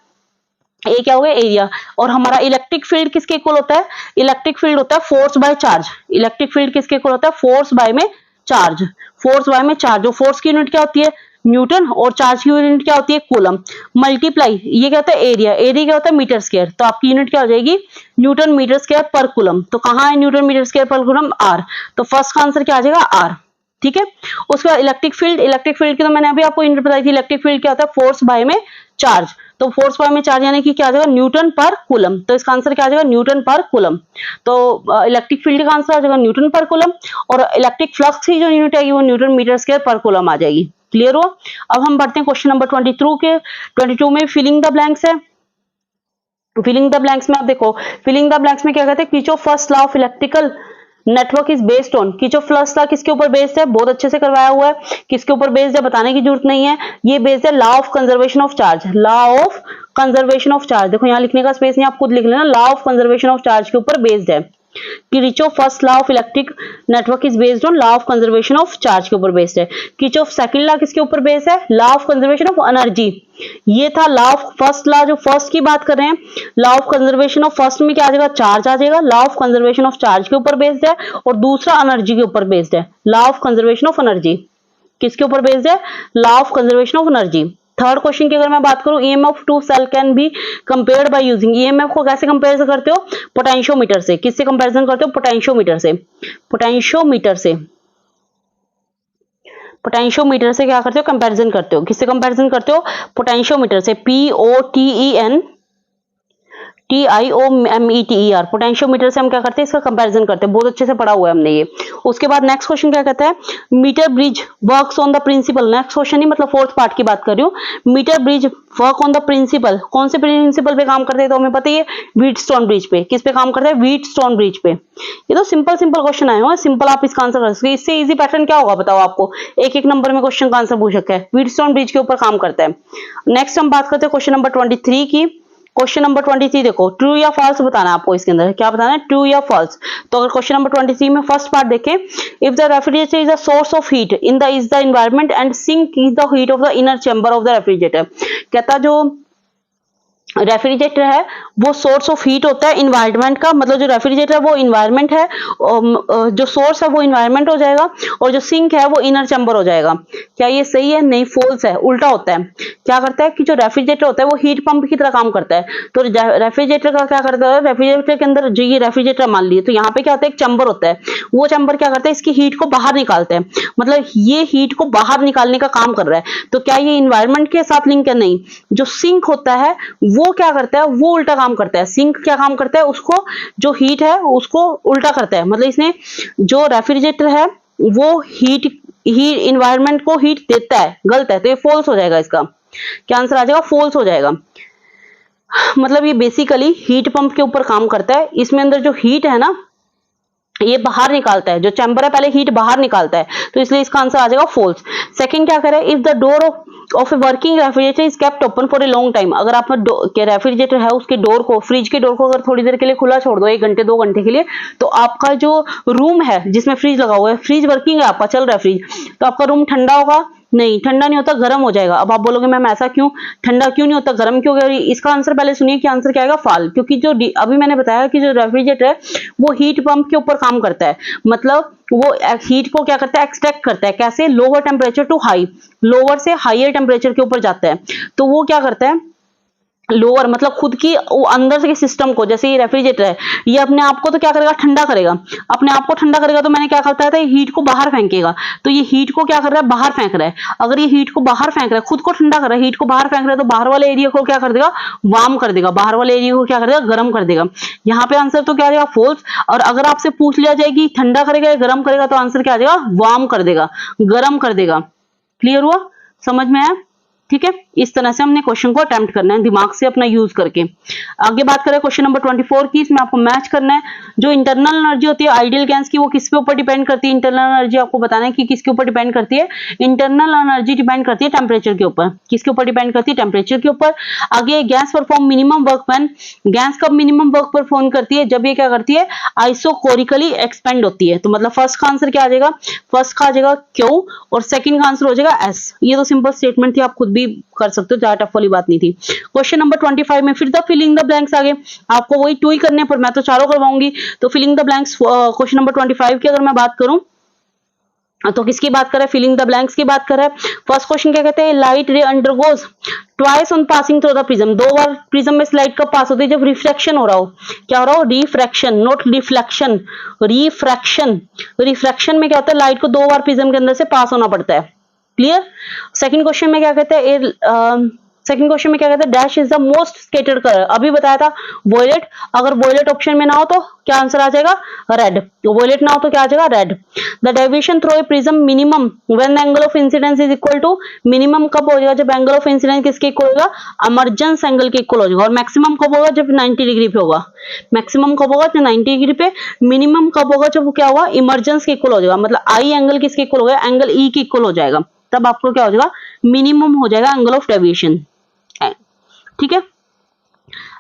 [SPEAKER 2] ए क्या हो गया, एरिया। और हमारा इलेक्ट्रिक फील्ड किसके इक्वल होता है, इलेक्ट्रिक फील्ड होता है force by charge. Electric field किसके इक्वल होता है, फोर्स बाय में चार्ज। फोर्स बाय में चार्ज, जो फोर्स की यूनिट क्या होती है, न्यूटन, और चार्ज की यूनिट क्या होती है, कूलम। मल्टीप्लाई, ये क्या होता है, एरिया। एरिया क्या होता है, मीटर स्क्वायर। तो आपकी यूनिट क्या हो जाएगी, न्यूटन मीटर स्क्वायर पर कूलम। तो कहां है न्यूटन मीटर स्क्वायर पर कूलम, आर। तो फर्स्ट का आंसर क्या आ जाएगा, आर। ठीक है, उसके बाद इलेक्ट्रिक फील्ड। इलेक्ट्रिक फील्ड की तो मैंने अभी आपको यूनिट बताई थी। इलेक्ट्रिक फील्ड क्या होता है, फोर्स बाय में चार्ज। तो फोर्स बाय में चार्ज यानी कि क्या आ जाएगा, न्यूटन पर कूलम। तो इसका आंसर क्या आ जाएगा, न्यूटन पर कूलम। तो इलेक्ट्रिक फील्ड का आंसर आ जाएगा न्यूटन पर कूलम, और इलेक्ट्रिक फ्लक्स की जो यूनिट आएगी वो न्यूटन मीटर स्क्वायर पर कूलम आ जाएगी। क्लियर हुआ। अब हम बढ़ते हैं क्वेश्चन नंबर 22 में फिलिंग द ब्लैंक्स है। फिलिंग द ब्लैंक्स में आप देखो, फिलिंग द ब्लैंक्स में क्या कहते हैं, Kirchhoff first law of electrical network is based on. Kirchhoff first law किसके ऊपर बेस्ड है, बहुत अच्छे से करवाया हुआ है। किसके ऊपर बेस्ड है बताने की जरूरत नहीं है, ये बेस्ड है law of conservation of charge. Law of conservation of charge, देखो यहाँ लिखने का स्पेस नहीं, आप खुद लिख लेना, law of conservation of charge के ऊपर बेस्ड है। Kirchhoff first law of electric network is based on law of conservation of charge के ऊपर बेस्ड है। किर्चॉफ सेकंड लॉ किसके ऊपर बेस्ड है, law of conservation of energy. ये था लॉ ऑफ फर्स्ट लॉ, जो फर्स्ट की बात कर रहे हैं। Law of conservation of first में क्या आ जाएगा, चार्ज आ जाएगा। Law of conservation of charge के ऊपर बेस्ड है, और दूसरा एनर्जी के ऊपर बेस्ड है, law of conservation of energy. किसके ऊपर बेस्ड है, law of conservation of energy. Third question की अगर मैं बात करूं, EMF two cell can be compared by using. EMF को कैसे कंपेयर करते हो, पोटेंशियोमीटर से। किससे कंपैरिजन करते हो, पोटेंशियोमीटर से। पोटेंशियोमीटर से, पोटेंशियोमीटर से क्या करते हो, कंपैरिजन करते हो। किससे कंपैरिजन करते हो, पोटेंशियोमीटर से। POTENTIOMETER, पोटेंशियोमीटर से हम क्या करते हैं, इसका कंपैरिजन करते हैं। बहुत अच्छे से पढ़ा हुआ है हमने ये। उसके बाद नेक्स्ट क्वेश्चन क्या कहता है, metre bridge works on the principle. Next question ही मतलब फोर्थ पार्ट की बात कर रही हूँ। Metre bridge work on the principle, कौन से प्रिंसिपल पे काम करते हैं, तो हमें पता ही है, व्हीटस्टोन ब्रिज पे। किस पे काम करते हैं, व्हीटस्टोन ब्रिज पे। ये तो सिंपल सिंपल क्वेश्चन आए हो, सिंपल आप इसका आंसर कर सकते हो। इससे इजी पैटर्न क्या होगा बताओ आपको, एक एक नंबर में क्वेश्चन का आंसर पूछ सकता है। व्हीटस्टोन ब्रिज के ऊपर काम करता है। नेक्स्ट हम बात करते हैं क्वेश्चन नंबर 23 की। क्वेश्चन नंबर 23 देखो, ट्रू या फॉल्स बताना है आपको, इसके अंदर क्या बताना है, ट्रू या फॉल्स। तो अगर क्वेश्चन नंबर 23 में फर्स्ट पार्ट देखें, if the refrigerator is a source of heat in the is the environment and sink is the heat of the inner chamber of the refrigerator. कहता जो रेफ्रिजरेटर है वो सोर्स ऑफ हीट होता है इन्वायरमेंट का, मतलब जो रेफ्रिजरेटर है वो इन्वायरमेंट है, जो सोर्स है वो इन्वायरमेंट हो जाएगा और जो सिंक है वो इनर चैम्बर हो जाएगा। क्या ये सही है? नहीं, फॉल्स है, उल्टा होता है। क्या करता है कि जो रेफ्रिजरेटर होता है वो हीट पंप की तरह काम करता है। तो रेफ्रिजरेटर का क्या करता है, रेफ्रिजरेटर के अंदर जो ये रेफ्रिजरेटर मान लिए, तो यहाँ पे क्या होता है, एक चैम्बर होता है, वो चैम्बर क्या करता है, इसकी हीट को बाहर निकालता है, मतलब ये हीट को बाहर निकालने का काम कर रहा है। तो क्या ये इन्वायरमेंट के साथ लिंक है? नहीं। जो सिंक होता है वो क्या करता है, वो उल्टा काम करता है। सिंक क्या काम करता है, उसको जो हीट है उसको उल्टा करता है, मतलब इसने जो रेफ्रिजरेटर है वो हीट इन्वायरमेंट को हीट देता है, गलत है, तो ये फॉल्स हो जाएगा। इसका क्या आंसर आ जाएगा, फॉल्स हो जाएगा। मतलब ये बेसिकली हीट पंप के ऊपर काम करता है, इसमें अंदर जो हीट है ना ये बाहर निकालता है, जो चैम्बर है पहले हीट बाहर निकालता है, तो इसलिए इसका आंसर आ जाएगा फॉल्स। सेकंड क्या करें, if the door of a working refrigerator is kept open for a long time, अगर आप रेफ्रिजरेटर है उसके डोर को, फ्रिज के डोर को अगर थोड़ी देर के लिए खुला छोड़ दो, 1 घंटे 2 घंटे के लिए, तो आपका जो रूम है जिसमें फ्रिज लगा हुआ है, फ्रिज वर्किंग है आपका, चल रहा है फ्रिज, तो आपका रूम ठंडा होगा? नहीं, ठंडा नहीं होता, गर्म हो जाएगा। अब आप बोलोगे मैम ऐसा क्यों, ठंडा क्यों नहीं होता, गर्म क्यों गया? इसका आंसर पहले सुनिए कि आंसर क्या आएगा, फाल। क्योंकि जो अभी मैंने बताया कि जो रेफ्रिजरेटर है वो हीट पंप के ऊपर काम करता है, मतलब वो हीट को क्या करता है, एक्सट्रैक्ट करता है। कैसे? Lower temperature to high, lower से हायर टेम्परेचर के ऊपर जाता है। तो वो क्या करता है, लोअर मतलब खुद की वो अंदर से सिस्टम को, जैसे ये रेफ्रिजरेटर है ये अपने आप को तो क्या करेगा, ठंडा करेगा, अपने आप को ठंडा करेगा, तो मैंने क्या करता था, ये हीट को बाहर फेंकेगा। तो ये हीट को क्या कर रहा है, बाहर फेंक रहा है। अगर ये हीट को बाहर फेंक रहा है, खुद को ठंडा कर रहा है, हीट को बाहर फेंक रहा है, तो बाहर वाले एरिया को क्या कर देगा, वार्म कर देगा, बाहर वाले एरिया को क्या कर देगा, गर्म कर देगा। यहाँ पे आंसर तो क्या आ जाएगा, फॉल्स। और अगर आपसे पूछ लिया जाए कि ठंडा करेगा या गर्म करेगा, तो आंसर क्या आ जाएगा, वार्म कर देगा, गर्म कर देगा। क्लियर हुआ, समझ में आया? ठीक है, इस तरह से हमने क्वेश्चन को अटेम्प्ट करना है दिमाग से अपना यूज करके। आगे बात करें क्वेश्चन नंबर 24 की, इसमें आपको मैच करना है जो इंटरनल एनर्जी होती है आइडियल गैस की, वो किसके ऊपर डिपेंड करती है, इंटरनल एनर्जी आपको बताना है कि किसके ऊपर डिपेंड करती है, इंटरनल एनर्जी डिपेंड करती है टेम्परेचर के ऊपर। किसके ऊपर डिपेंड करती है, टेम्परेचर के ऊपर। आगे gas perform minimum work when, gas कब मिनिमम वर्क परफॉर्म करती है, जब ये क्या करती है, आइसोकोरिकली एक्सपेंड होती है। तो मतलब फर्स्ट का आंसर क्या आ जाएगा, फर्स्ट का आ जाएगा क्यू और सेकंड का आंसर हो जाएगा एस। ये तो सिंपल स्टेटमेंट थी, आप खुद भी कर सकते हो, ज्यादा टफ वाली बात नहीं थी। क्वेश्चन नंबर 25 में फिर द फिलिंग द ब्लैंक्स आगे आपको वही 2 ही करने, पर मैं तो चारों करवाऊंगी। तो filling the blanks question number 25 की अगर मैं बात करूं तो किसकी बात कर रहा है, फिलिंग द ब्लैंक्स की बात कर रहा है। फर्स्ट क्वेश्चन क्या कहते हैं, लाइट रे undergoes twice on passing through the prism, 2 bar prism में लाइट कब पास होती है, जब रिफ्रैक्शन हो रहा हो। क्या हो रहा हो, refraction, not reflection, refraction. Refraction में क्या होता है, लाइट को 2 बार प्रिज्म के अंदर से पास होना पड़ता है। क्लियर। सेकंड क्वेश्चन में क्या कहते हैं, सेकंड क्वेश्चन में क्या कहते हैं, dash is the most scattered colour, अभी बताया था वॉयलेट। अगर वॉयलेट ऑप्शन में ना हो तो क्या आंसर आ जाएगा, रेड। वॉयलेट ना हो तो क्या आ जाएगा, red. The deviation through a prism minimum when the angle of incidence is equal to, minimum कब हो जाएगा, जब एंगल ऑफ इंसिडेंस किसके इक्वल होगा, इमर्जेंस एंगल के इक्वल हो जाएगा। और मैक्सिमम कब होगा, जब 90 डिग्री पे होगा। मैक्सिमम कब होगा, जब 90 डिग्री पे। मिनिमम कब होगा, जब वो क्या होगा, इमर्जेंस के इक्वल हो जाएगा, मतलब आई एंगल किसके इक्वल हो गया, एंगल ई के इक्वल हो जाएगा, तब आपको क्या हो जाएगा, मिनिमम हो जाएगा एंगल ऑफ डेविएशन। ठीक है,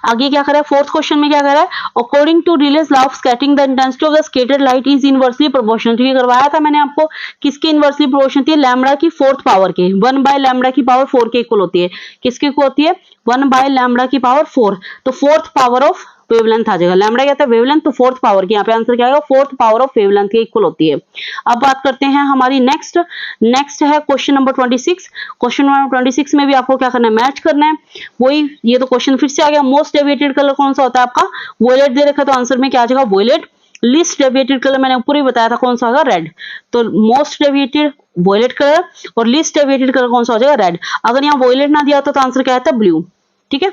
[SPEAKER 2] आगे क्या करें, फोर्थ क्वेश्चन में क्या कह रहा है, according to Rayleigh's law of scattering the intensity of the scattered light is inversely proportional. तो ये करवाया था मैंने आपको, किसके इनवर्सली प्रोपोर्शनल होती है, लैम्बडा की 4th पावर के, 1 बाय लैम्बडा की पावर 4 के इक्वल होती है। किसके इक्वल होती है, 1 बाय लैम्बडा की पावर 4। तो 4th पावर ऑफ वेवलेंथ आ जाएगा, लैम्बडा क्या था, वेवलेंथ, तो 4th पावर की, यहाँ पे आंसर क्या आएगा, 4th पावर ऑफ वेवलेंथ के इक्वल होती है। अब बात करते हैं हमारी नेक्स्ट है क्वेश्चन नंबर 26। क्वेश्चन नंबर 26 में भी आपको क्या करना है, मैच करना है। वही, ये तो क्वेश्चन फिर से आ गया, मोस्ट डेविएटेड कलर कौन सा होता है आपका, वॉयलेट दे रखा, तो आंसर में क्या आ जाएगा, वॉयलेट। लीस्ट डेविएटेड कलर मैंने ऊपर ही बताया था कौन सा होगा, रेड। तो मोस्ट डेविएटेड वॉयलेट कलर और लीस्ट डेविएटेड कलर कौन सा हो जाएगा, रेड। अगर यहाँ वॉयलेट ना दिया तो आंसर क्या आता है, ब्लू। ठीक है,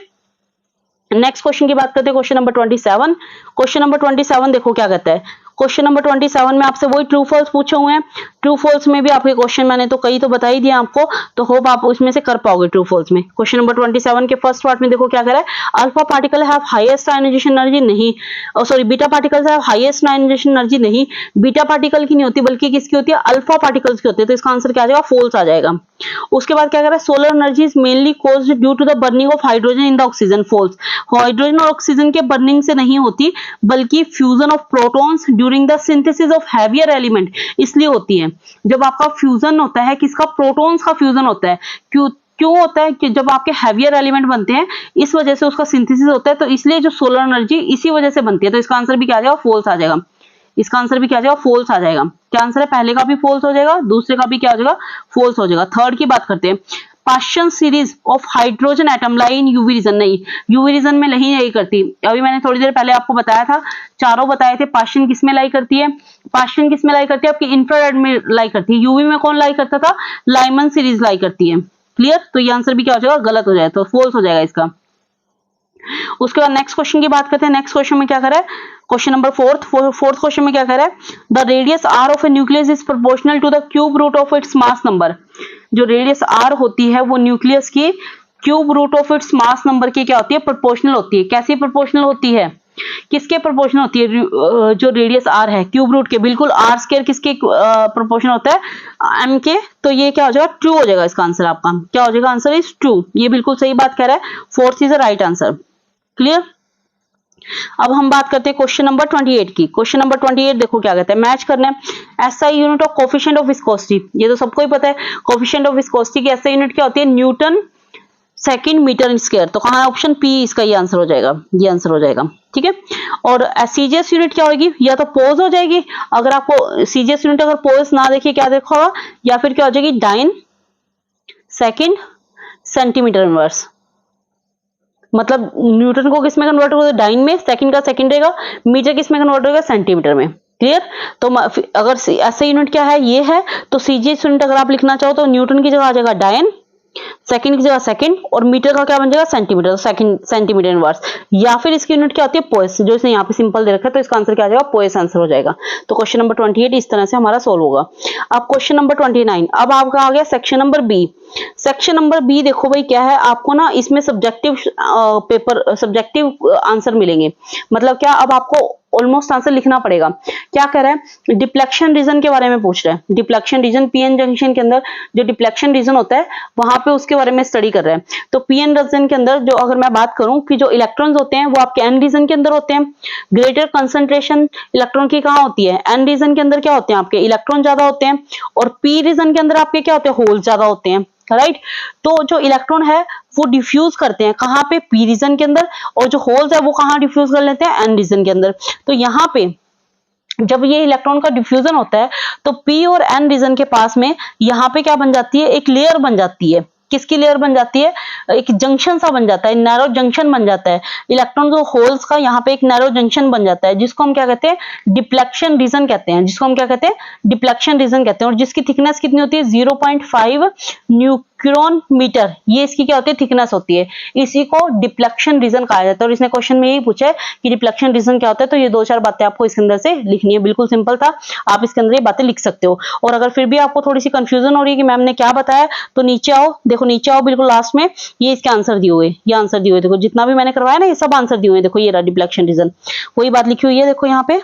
[SPEAKER 2] नेक्स्ट क्वेश्चन की बात करते हैं, क्वेश्चन नंबर 27। क्वेश्चन नंबर 27 देखो क्या कहता है, क्वेश्चन नंबर 27 में आपसे वही ट्रू फॉल्स पूछे हुए हैं। ट्रू फॉल्स में भी आपके क्वेश्चन मैंने तो कई तो बता ही दिया आपको, तो होप आप उसमें से कर पाओगे ट्रू फॉल्स में। क्वेश्चन नंबर 27 के फर्स्ट पार्ट में देखो क्या कह रहा है, alpha particle have highest ionisation energy, नहीं sorry beta particles have highest ionisation energy, नहीं बीटा पार्टिकल की नहीं होती बल्कि किसकी होती है, अल्फा पार्टिकल्स की होती है, तो इसका आंसर क्या आ जाएगा, फॉल्स आ जाएगा। उसके बाद क्या कह रहा है, solar energy is mainly caused due to the burning of hydrogen in the oxygen, false. Hydrogen और ऑक्सीजन के बर्निंग से नहीं होती बल्कि fusion of protons during the synthesis of heavier element, इसलिए होती है। जब आपका फ्यूजन होता है, किसका, प्रोटॉन्स का फ्यूजन होता है, क्यों होता है कि जब आपके हैवियर एलिमेंट बनते हैं इस वजह से उसका सिंथेसिस होता है, तो इसलिए जो सोलर एनर्जी इसी वजह से बनती है, तो इसका आंसर भी क्या आ जाएगा, फॉल्स आ जाएगा। इसका आंसर भी क्या आ जाएगा, फॉल्स आ जाएगा। क्या आंसर है, पहले का भी फॉल्स हो जाएगा, दूसरे का भी क्या हो जाएगा, फॉल्स हो जाएगा। थर्ड की बात करते हैं, partial series of hydrogen atom lie in UV region, नहीं यूवी रीजन में नहीं करती। अभी मैंने थोड़ी देर पहले आपको बताया था, चारों बताए थे, पार्शियल किस में लाई करती है, पार्शियल किस में लाई करती है, आपकी इंफ्रारेड में लाई करती है। यूवी में कौन लाई करता था, लाइमन सीरीज लाई करती है। क्लियर, तो ये आंसर भी क्या हो जाएगा, गलत हो जाएगा, तो फॉल्स हो जाएगा इसका। उसके बाद नेक्स्ट क्वेश्चन की बात करते हैं। नेक्स्ट क्वेश्चन में क्या कर रहा है, क्वेश्चन नंबर फोर्थ क्वेश्चन में क्या कर रहा है, the radius R of a nucleus is proportional to the cube root of its mass number. जो रेडियस आर होती है वो न्यूक्लियस की cube root of its mass number की क्या होती है, प्रोपोर्शनल होती है। कैसी प्रोपोर्शनल होती है, किसके प्रोपोर्शनल होती है, जो रेडियस आर है क्यूब रूट के, बिल्कुल आर स्क्वायर किसके प्रोपोर्शनल होता है, एम के। तो ये क्या हो जाएगा, ट्रू हो जाएगा। इसका आंसर आपका क्या हो जाएगा, आंसर इज ट्रू। ये बिल्कुल सही बात कह रहा है, fourth is the right answer. Clear. अब हम बात करते हैं क्वेश्चन नंबर 28 की। क्वेश्चन नंबर 28 देखो क्या कहते हैं, मैच करना है। SI unit of coefficient of viscosity, ये तो सबको ही पता है, कोफिशिएंट ऑफ विस्कोसिटी की एसआई यूनिट क्या होती है, न्यूटन सेकंड मीटर स्क्वायर। तो कहां है ऑप्शन पी, इसका ये आंसर हो जाएगा, ये आंसर हो जाएगा। ठीक है, और सीजीएस यूनिट क्या होगी, या तो पोज हो जाएगी, अगर आपको सीजीएस यूनिट अगर पोज ना देखिए क्या देखा होगा, या फिर क्या हो जाएगी, डाइन सेकंड सेंटीमीटर इनवर्स। मतलब न्यूटन को किस में कन्वर्ट होगा, डाइन में, सेकंड का सेकंड रहेगा, मीटर किस में कन्वर्ट होगा, सेंटीमीटर में। क्लियर। तो अगर ऐसा यूनिट क्या है, ये है, तो सीजीएस यूनिट अगर आप लिखना चाहो तो न्यूटन की जगह आ जाएगा डाइन, सेकंड की जगह सेकंड, और मीटर का क्या बन जाएगा, सेंटीमीटर, सेकंड सेंटीमीटर इनवर्स। या फिर इसकी यूनिट क्या होती है, पोएस, जो इसने यहाँ पे सिंपल दे रखा है, तो इसका आंसर क्या आ जाएगा, पोएस आंसर हो जाएगा। तो क्वेश्चन नंबर 28 इस तरह से हमारा सोल्व होगा। अब क्वेश्चन नंबर 29, अब आपका आ गया section number B. Section number B देखो भाई क्या है, आपको ना इसमें सब्जेक्टिव पेपर, सब्जेक्टिव आंसर मिलेंगे। मतलब क्या, अब आपको ऑलमोस्ट आंसर लिखना पड़ेगा। क्या कह रहा है, डिप्लेक्शन रीजन के बारे में पूछ रहा है। डिप्लेक्शन रीजन, पीएन जंक्शन के अंदर जो डिप्लेक्शन रीजन होता है वहां पे उसके बारे में स्टडी कर रहा है। तो पीएन रीजन के अंदर जो, अगर मैं बात करूं कि जो इलेक्ट्रॉन्स होते हैं वो आपके एन रीजन के अंदर होते हैं। ग्रेटर कंसंट्रेशन इलेक्ट्रॉन की कहां होती है, एन रीजन के अंदर क्या होते हैं, आपके इलेक्ट्रॉन ज्यादा होते हैं, और पी रीजन के अंदर आपके क्या होते हैं, होल ज्यादा होते हैं। राइट, तो जो इलेक्ट्रॉन है वो डिफ्यूज करते हैं कहां पे, पी रीजन के अंदर, और जो होल्स है वो कहां डिफ्यूज कर लेते हैं, एन रीजन के अंदर। तो यहाँ पे जब ये इलेक्ट्रॉन का डिफ्यूजन होता है तो पी और एन रीजन के पास में यहाँ पे क्या बन जाती है, एक लेयर बन जाती है। किसकी लेयर बन जाती है, एक जंक्शन सा बन जाता है, नैरो जंक्शन बन जाता है। इलेक्ट्रॉन और होल्स का यहाँ पे एक नैरो जंक्शन बन जाता है, जिसको हम क्या कहते हैं, डिप्लेक्शन रीजन कहते हैं, जिसको हम क्या कहते हैं, डिप्लेक्शन रीजन कहते हैं। और जिसकी थिकनेस कितनी होती है, 0.5 न्यूक्रॉन मीटर, ये इसकी क्या होती है, थिकनेस होती है। इसी को डिप्लेक्शन रीजन कहा जाता है। और इसने क्वेश्चन में यही पूछा है कि डिप्लेक्शन रीजन क्या होता है, तो ये 2-4 बातें आपको इसके अंदर से लिखनी है। बिल्कुल सिंपल था, आप इसके अंदर ये बातें लिख सकते हो। और अगर फिर भी आपको थोड़ी सी कंफ्यूजन हो रही है कि मैम ने क्या बताया, तो नीचे आओ, देखो नीचे आओ, बिल्कुल लास्ट में ये इसके आंसर दिए हुए, ये आंसर दिए हुए, देखो जितना भी मैंने करवाया ना ये सब आंसर दिए हुए, देखो ये रहा डिप्लेक्शन रीजन, वही बात लिखी हुई है। देखो यहाँ पे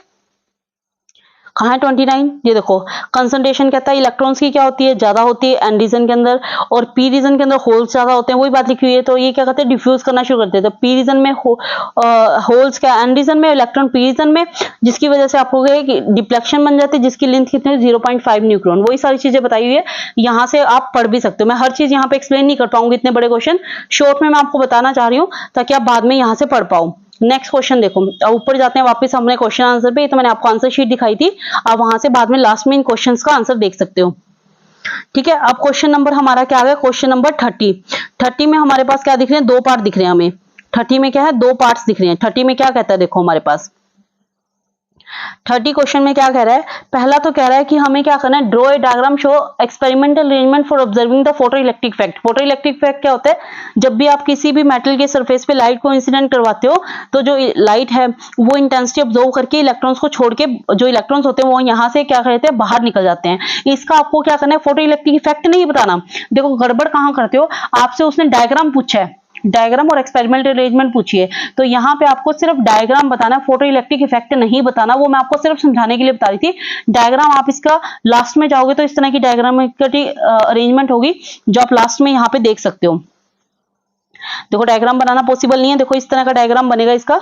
[SPEAKER 2] कहाँ है 29, ये देखो कंसंट्रेशन कहता है इलेक्ट्रॉन्स की क्या होती है, ज्यादा होती है एन रीजन के अंदर, और पी रीजन के अंदर होल्स ज्यादा होते हैं, वही बात लिखी हुई है। तो ये क्या कहते हैं, डिफ्यूज करना शुरू करते हैं। तो पी रीजन में होल्स क्या, एन रीजन में, इलेक्ट्रॉन पी रीजन में, जिसकी वजह से आपको डिप्लेक्शन बन जाती है, जिसकी लेंथ कितनी है, 0.5 न्यूक्रॉन। वही सारी चीजें बताई हुई है, यहाँ से आप पढ़ भी सकते हो। मैं हर चीज यहाँ पे एक्सप्लेन नहीं कर पाऊंगी, इतने बड़े क्वेश्चन शॉर्ट में मैं आपको बताना चाह रही हूँ ताकि आप बाद में यहाँ से पढ़ पाओ। नेक्स्ट क्वेश्चन देखो, अब ऊपर जाते हैं वापस हमने क्वेश्चन आंसर पे। तो मैंने आपको आंसर शीट दिखाई थी, आप वहां से बाद में लास्ट में इन क्वेश्चंस का आंसर देख सकते हो। ठीक है, अब क्वेश्चन नंबर हमारा क्या आ गया, क्वेश्चन नंबर 30 में हमारे पास क्या दिख रहे हैं, 2 पार्ट दिख रहे हैं हमें। 30 में क्या है, 2 पार्ट्स दिख रहे हैं। 30 में क्या कहता है, देखो हमारे पास 30 क्वेश्चन में क्या कह रहा है, पहला तो कह रहा है कि हमें क्या करना है, draw a diagram show experimental arrangement for observing the photo electric effect. Photo electric effect क्या होता है, जब भी आप किसी भी मेटल के सरफेस पे लाइट को इंसिडेंट करवाते हो तो जो लाइट है वो इंटेंसिटी ऑब्जर्व करके इलेक्ट्रॉन्स को छोड़ के जो इलेक्ट्रॉन्स होते हैं वो यहाँ से क्या करते हैं, बाहर निकल जाते हैं। इसका आपको क्या करना है, फोटो इलेक्ट्रिक इफेक्ट नहीं बताना। देखो गड़बड़ कहाँ करते हो, आपसे उसने डायग्राम पूछा है, डायग्राम और एक्सपेरिमेंटल अरेंजमेंट पूछिए, तो यहाँ पे आपको सिर्फ डायग्राम बताना, फोटो इलेक्ट्रिक इफेक्ट नहीं बताना। वो मैं आपको सिर्फ समझाने के लिए बता रही थी। डायग्राम आप इसका लास्ट में जाओगे तो इस तरह की डायग्रामेटिक अरेंजमेंट होगी जो आप लास्ट में यहाँ पे देख सकते हो। देखो डायग्राम बनाना पॉसिबल नहीं है, देखो इस तरह का डायग्राम बनेगा इसका।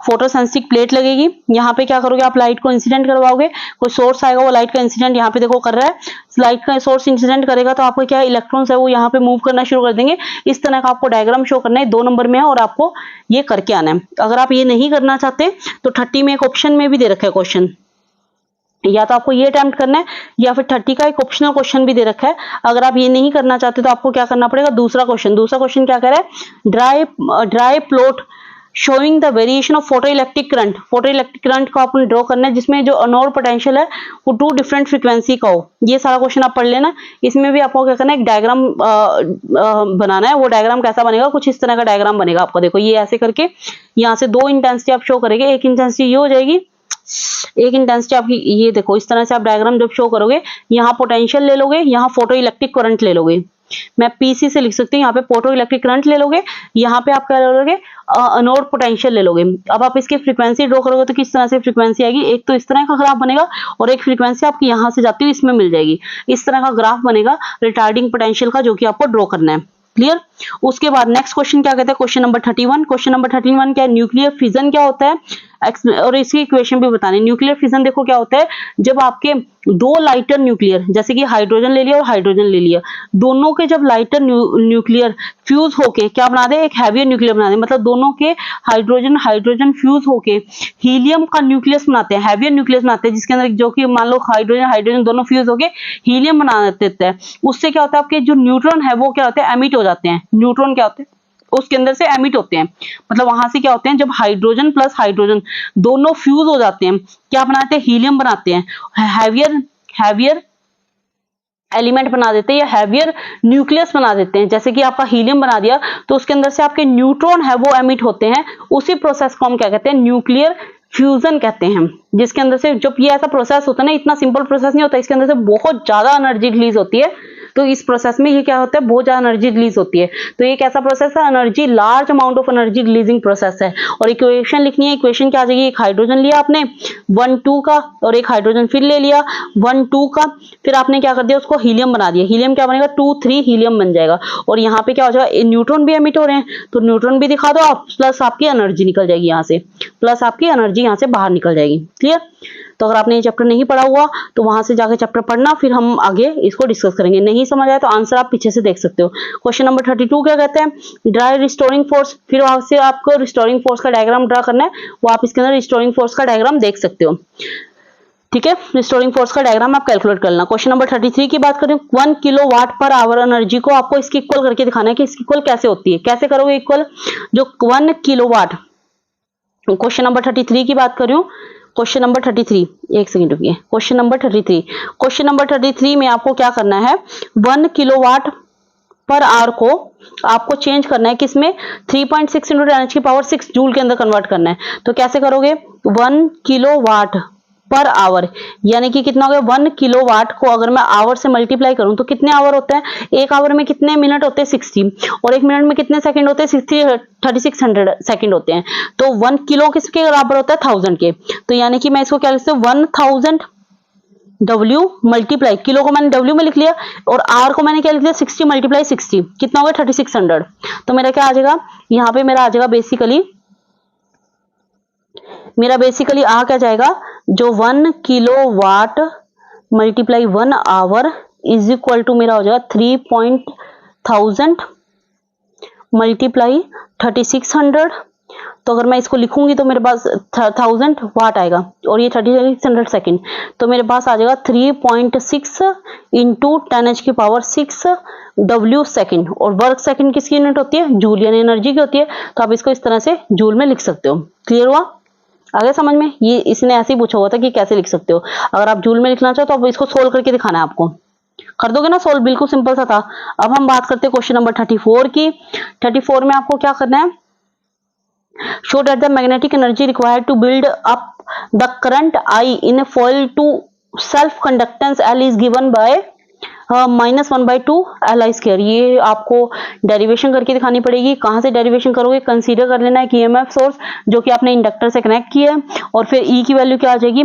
[SPEAKER 2] फोटो सेंसिटिव प्लेट लगेगी, यहाँ पे क्या करोगे आप, लाइट को इंसिडेंट करवाओगे, कोई सोर्स आएगा वो लाइट का इंसिडेंट यहाँ पे देखो कर रहा है, लाइट का सोर्स इंसिडेंट करेगा तो आपको क्या इलेक्ट्रॉन्स है वो यहाँ पे मूव करना शुरू कर देंगे। इस तरह का आपको डायग्राम शो करना है, 2 नंबर में है और आपको ये करके आना है। अगर आप ये नहीं करना चाहते तो 30 में एक ऑप्शन में भी दे रखा है क्वेश्चन, या तो आपको ये अटेम्प्ट करना है या फिर 30 का एक ऑप्शनल क्वेश्चन भी दे रखा है। अगर आप ये नहीं करना चाहते तो आपको क्या करना पड़ेगा, दूसरा क्वेश्चन क्या कह रहा है, dry plot showing the variation of photo electric current. Photo electric current को आपने ड्रॉ करना है जिसमें जो अनोड पोटेंशियल है वो 2 डिफरेंट फ्रीक्वेंसी का हो। ये सारा क्वेश्चन आप पढ़ लेना। इसमें भी आपको क्या करना है, एक डायग्राम बनाना है। वो डायग्राम कैसा बनेगा, कुछ इस तरह का डायग्राम बनेगा आपका। देखो ये ऐसे करके यहाँ से 2 इंटेंसिटी आप शो करेंगे, एक इंटेंसिटी ये हो जाएगी, एक इंटेंसिटी आपकी ये देखो। इस तरह से आप डायग्राम जब शो करोगे, यहाँ पोटेंशियल ले लोगे, यहाँ फोटो इलेक्ट्रिक करंट ले लोगे। मैं पीसी से लिख सकती हूँ, यहाँ पे फोटो इलेक्ट्रिक करंट ले लोगे, यहाँ पे आप क्या ले लोगे, अनोड पोटेंशियल ले लोगे। अब आप इसकी फ्रीक्वेंसी ड्रॉ करोगे तो किस तरह से फ्रीक्वेंसी आएगी, एक तो इस तरह का ग्राफ बनेगा और एक फ्रीक्वेंसी आपकी यहाँ से जाती हुई इसमें मिल जाएगी। इस तरह का ग्राफ बनेगा रिटार्डिंग पोटेंशियल का, जो कि आपको ड्रॉ करना है। क्लियर। उसके बाद नेक्स्ट क्वेश्चन क्या कहते हैं, क्वेश्चन नंबर 31। क्वेश्चन नंबर 31 क्या है, न्यूक्लियर फिजन क्या होता है और इसकी इक्वेशन भी बतानी। न्यूक्लियर फिजन देखो क्या होता है, जब आपके 2 लाइटर न्यूक्लियर, जैसे कि हाइड्रोजन ले लिया और हाइड्रोजन ले लिया, दोनों के जब लाइटर न्यूक्लियर फ्यूज होके क्या बना दे, एक हैवियर न्यूक्लियर बना दे। मतलब दोनों के हाइड्रोजन फ्यूज होके हीलियम का न्यूक्लियस बनाते हैं, हैवियर न्यूक्लियस बनाते हैं, जिसके अंदर जो कि मान लो हाइड्रोजन दोनों फ्यूज होके हीलियम बना देते हैं। उससे क्या होता है, आपके जो न्यूट्रॉन है वो क्या होते हैं, एमिट हो जाते हैं। न्यूट्रॉन क्या होते हैं, उसके अंदर से एमिट होते हैं। मतलब वहां से क्या होते हैं, जब हाइड्रोजन प्लस हाइड्रोजन दोनों फ्यूज हो जाते हैं, क्या बनाते हैं, हीलियम बनाते हैं, हैवियर एलिमेंट बना देते हैं या हैवियर न्यूक्लियस बना देते हैं। जैसे कि आपका हीलियम बना दिया तो उसके अंदर से आपके न्यूट्रॉन है वो एमिट होते हैं। उसी प्रोसेस को हम क्या कहते हैं, न्यूक्लियर फ्यूजन कहते हैं। जिसके अंदर से जब ये ऐसा प्रोसेस होता है ना, इतना सिंपल प्रोसेस नहीं होता, इसके अंदर से बहुत ज्यादा एनर्जी रिलीज होती है। तो इस प्रोसेस में ये क्या होता है, बहुत ज्यादा एनर्जी रिलीज होती है। तो एक ऐसा प्रोसेस है, energy large amount of energy releasing process है। और इक्वेशन लिखनी है, इक्वेशन क्या आ जाएगी, एक हाइड्रोजन लिया आपने 1,2 का और एक हाइड्रोजन फिर ले लिया 1,2 का, फिर आपने क्या कर दिया, उसको हीलियम बना दिया। हीलियम क्या बनेगा, 2,3 हीलियम बन जाएगा। और यहाँ पे क्या हो जाएगा, न्यूट्रॉन भी एमिट हो रहे हैं तो न्यूट्रॉन भी दिखा दो आप, प्लस आपकी एनर्जी निकल जाएगी यहाँ से, प्लस आपकी एनर्जी यहाँ से बाहर निकल जाएगी। क्लियर। तो अगर आपने ये चैप्टर नहीं पढ़ा हुआ तो वहां से जाकर चैप्टर पढ़ना, फिर हम आगे इसको डिस्कस करेंगे। नहीं समझ आया तो आंसर आप पीछे से देख सकते हो। क्वेश्चन नंबर 32 क्या कहते हैं, ड्राई रिस्टोरिंग फोर्स। फिर वहां से आपको रिस्टोरिंग फोर्स का डायग्राम ड्रा करना है, वो आप इसके अंदर रिस्टोरिंग फोर्स का डायग्राम देख सकते हो। ठीक है, रिस्टोरिंग फोर्स का डायग्राम आप कैलकुलेट कर लेना। क्वेश्चन नंबर 33 की बात करें, 1 किलोवाट पर आवर एनर्जी को आपको इसकी इक्वल करके दिखाना है कि इसकी इक्वल कैसे होती है। कैसे करोगे इक्वल, जो 1 किलोवाट, क्वेश्चन नंबर 33 की बात कर रही हूँ, क्वेश्चन नंबर 33, एक सेकंड रुकिए, क्वेश्चन नंबर 33 में आपको क्या करना है, 1 किलोवाट पर आवर को आपको चेंज करना है किसमें, 3.6 इंटू 10 की पावर 6 जूल के अंदर कन्वर्ट करना है। तो कैसे करोगे, 1 किलोवाट पर आवर यानी कि कितना हो गया, 1 किलोवाट को अगर मैं आवर से मल्टीप्लाई करूं तो कितने आवर होते हैं, एक आवर में कितने मिनट होते हैं 60, और एक मिनट में कितने सेकंड होते हैं 3600 सेकंड होते हैं। तो 1 किलो किसके बराबर होता है, 1000 के। तो यानी कि मैं इसको क्या लिख सकती हूँ, 1000 W मल्टीप्लाई, किलो को मैंने W में लिख लिया और R को मैंने क्या लिख दिया, 60 मल्टीप्लाई 60, कितना हो गया 3600। तो मेरा क्या आ जाएगा, यहाँ पे मेरा आ जाएगा बेसिकली आ क्या जाएगा, जो 1 kilowatt multiply 1 hour is equal to मेरा हो जाएगा 3.1000 मल्टीप्लाई 3600। तो अगर मैं इसको लिखूंगी तो मेरे पास 1000 वाट आएगा और ये 3600 सेकेंड, तो मेरे पास आ जाएगा 3.6 इंटू 10 की पावर 6 W सेकेंड। और वर्क सेकेंड किसकी यूनिट होती है, जूल यानी एनर्जी की होती है। तो आप इसको इस तरह से जूल में लिख सकते हो। क्लियर हुआ। आगे समझ में? ये इसने ऐसे ही पूछा हुआ था कि कैसे लिख सकते हो। अगर आप जूल में लिखना चाहो तो अब इसको सोल्व करके दिखाना है आपको। कर दोगे ना सोल्व? बिल्कुल सिंपल सा था। अब हम बात करते हैं क्वेश्चन नंबर 34 की। 34 में आपको क्या करना है? Show that the magnetic energy required to build up the current I in a foil to self conductance L is given by -1/2 LI square. ये आपको डेरिवेशन करके दिखानी पड़ेगी। कहां से डेरिवेशन करोगे? कंसीडर कर लेना है कि EMF सोर्स जो कि आपने इंडक्टर से कनेक्ट किया है, और फिर E की वैल्यू क्या आ जाएगी?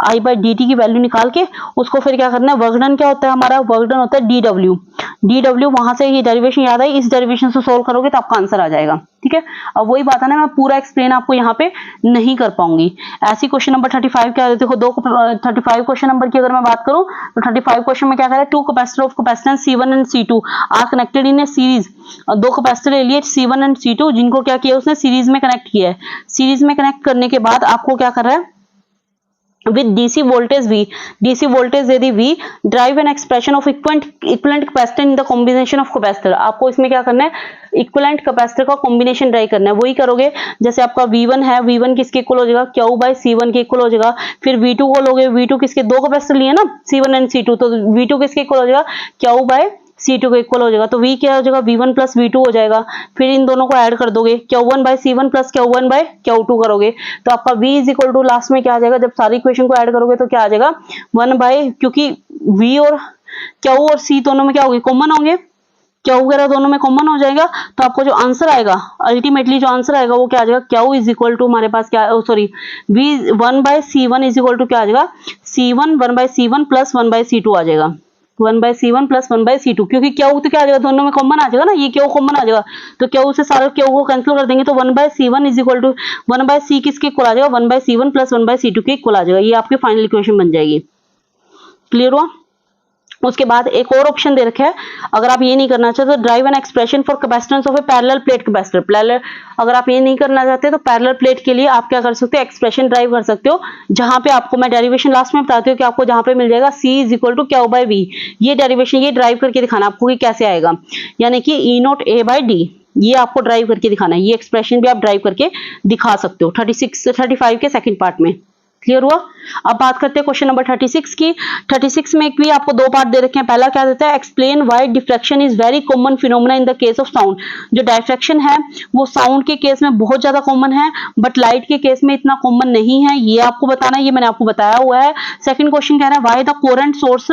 [SPEAKER 2] -LdI/dt की वैल्यू निकाल के उसको फिर क्या करना है? वर्क डन क्या होता है हमारा? वर्क डन होता है dw। वहां से ये डेरिवेशन याद आई, इस डेरिवेशन से सोल्व करोगे तो आपका आंसर आ जाएगा। ठीक है, अब वही बात है ना, मैं पूरा एक्सप्लेन आपको यहाँ पे नहीं कर पाऊंगी। ऐसी क्वेश्चन नंबर 35 क्या है? देखो 35 क्वेश्चन नंबर की अगर मैं बात करूं तो 35 क्वेश्चन में क्या कह रहा है? Two capacitor of capacitance C1 and C2 are connected in a series. दो कैपेसिटर ले लिए C1 एंड C2, जिनको क्या किया उसने? सीरीज में कनेक्ट किया है। सीरीज में कनेक्ट करने के बाद आपको क्या कर रहा है? with DC voltage V, DC voltage they the V, drive an expression of equivalent capacitor in the combination of capacitor। आपको इसमें क्या करना है? इक्विवेलेंट कैपेसिटर का कॉम्बिनेशन ड्राइव करना है। वही करोगे जैसे आपका V1 है, V1 किसके इक्वल हो जाएगा? Q/C1 के इक्वल हो जाएगा। फिर V2 को लोगे, V2 किसके? दो कैपेसिटर लिए ना C1 एंड C2, तो V2 किसके इक्वल हो जाएगा? Q/C2 के इक्वल हो जाएगा। तो V क्या हो जाएगा? V1 प्लस V2 हो जाएगा। फिर इन दोनों को ऐड कर दोगे, Q1/C1 प्लस Q1/Q2 करोगे तो आपका V is equal to last में क्या आ जाएगा? जब सारी इक्वेशन को ऐड करोगे तो क्या आ जाएगा? 1 क्योंकि V और Q और C दोनों में क्या होगी? कॉमन होंगे। Q वगैरह दोनों में कॉमन हो जाएगा, तो आपको जो आंसर आएगा, अल्टीमेटली जो आंसर आएगा वो क्या आ जाएगा? Q इज इक्वल टू हमारे पास क्या? Sorry, V 1/C1 is equal to क्या आ जाएगा? C1 1/C1 प्लस 1/C2 आ जाएगा। 1/C1 प्लस 1/C2, क्योंकि Q तो क्या आ जाएगा? दोनों में कॉमन आ जाएगा ना, ये Q कॉमन आ जाएगा, तो Q से सारा Q को कैंसिल कर देंगे तो 1/C1 is equal to 1/C किसके इक्वल आ जाएगा? 1/C1 प्लस 1/C2 के इक्वल आ जाएगा। ये आपकी फाइनल इक्वेशन बन जाएगी। क्लियर हुआ? उसके बाद एक और ऑप्शन दे रखा है, अगर आप ये नहीं करना चाहते तो drive an expression for capacitance of A parallel plate capacitor. Parallel, अगर आप ये नहीं करना चाहते तो पैरेलल प्लेट के लिए आप क्या कर सकते हो? एक्सप्रेशन ड्राइव कर सकते हो, जहां पे आपको मैं डेरिवेशन लास्ट में बताती हूँ कि आपको जहां पे मिल जाएगा C is equal to Q/V। ये डेरिवेशन ये ड्राइव करके दिखाना आपको कि कैसे आएगा, यानी कि E0A/D, ये आपको ड्राइव करके दिखाना है। ये एक्सप्रेशन भी आप ड्राइव करके दिखा सकते हो 35 के सेकंड पार्ट में। क्लियर हुआ? अब बात करते हैं क्वेश्चन नंबर 36 की। 36 में भी आपको दो पार्ट दे रखे हैं। पहला क्या देता है? Explain why diffraction is very common phenomena in the case of sound. जो डिफ्रैक्शन है वो साउंड के केस में बहुत ज्यादा कॉमन है, बट लाइट के केस में इतना कॉमन नहीं है, ये आपको बताना है। ये मैंने आपको बताया हुआ है। सेकंड क्वेश्चन कह रहा है why the coherent source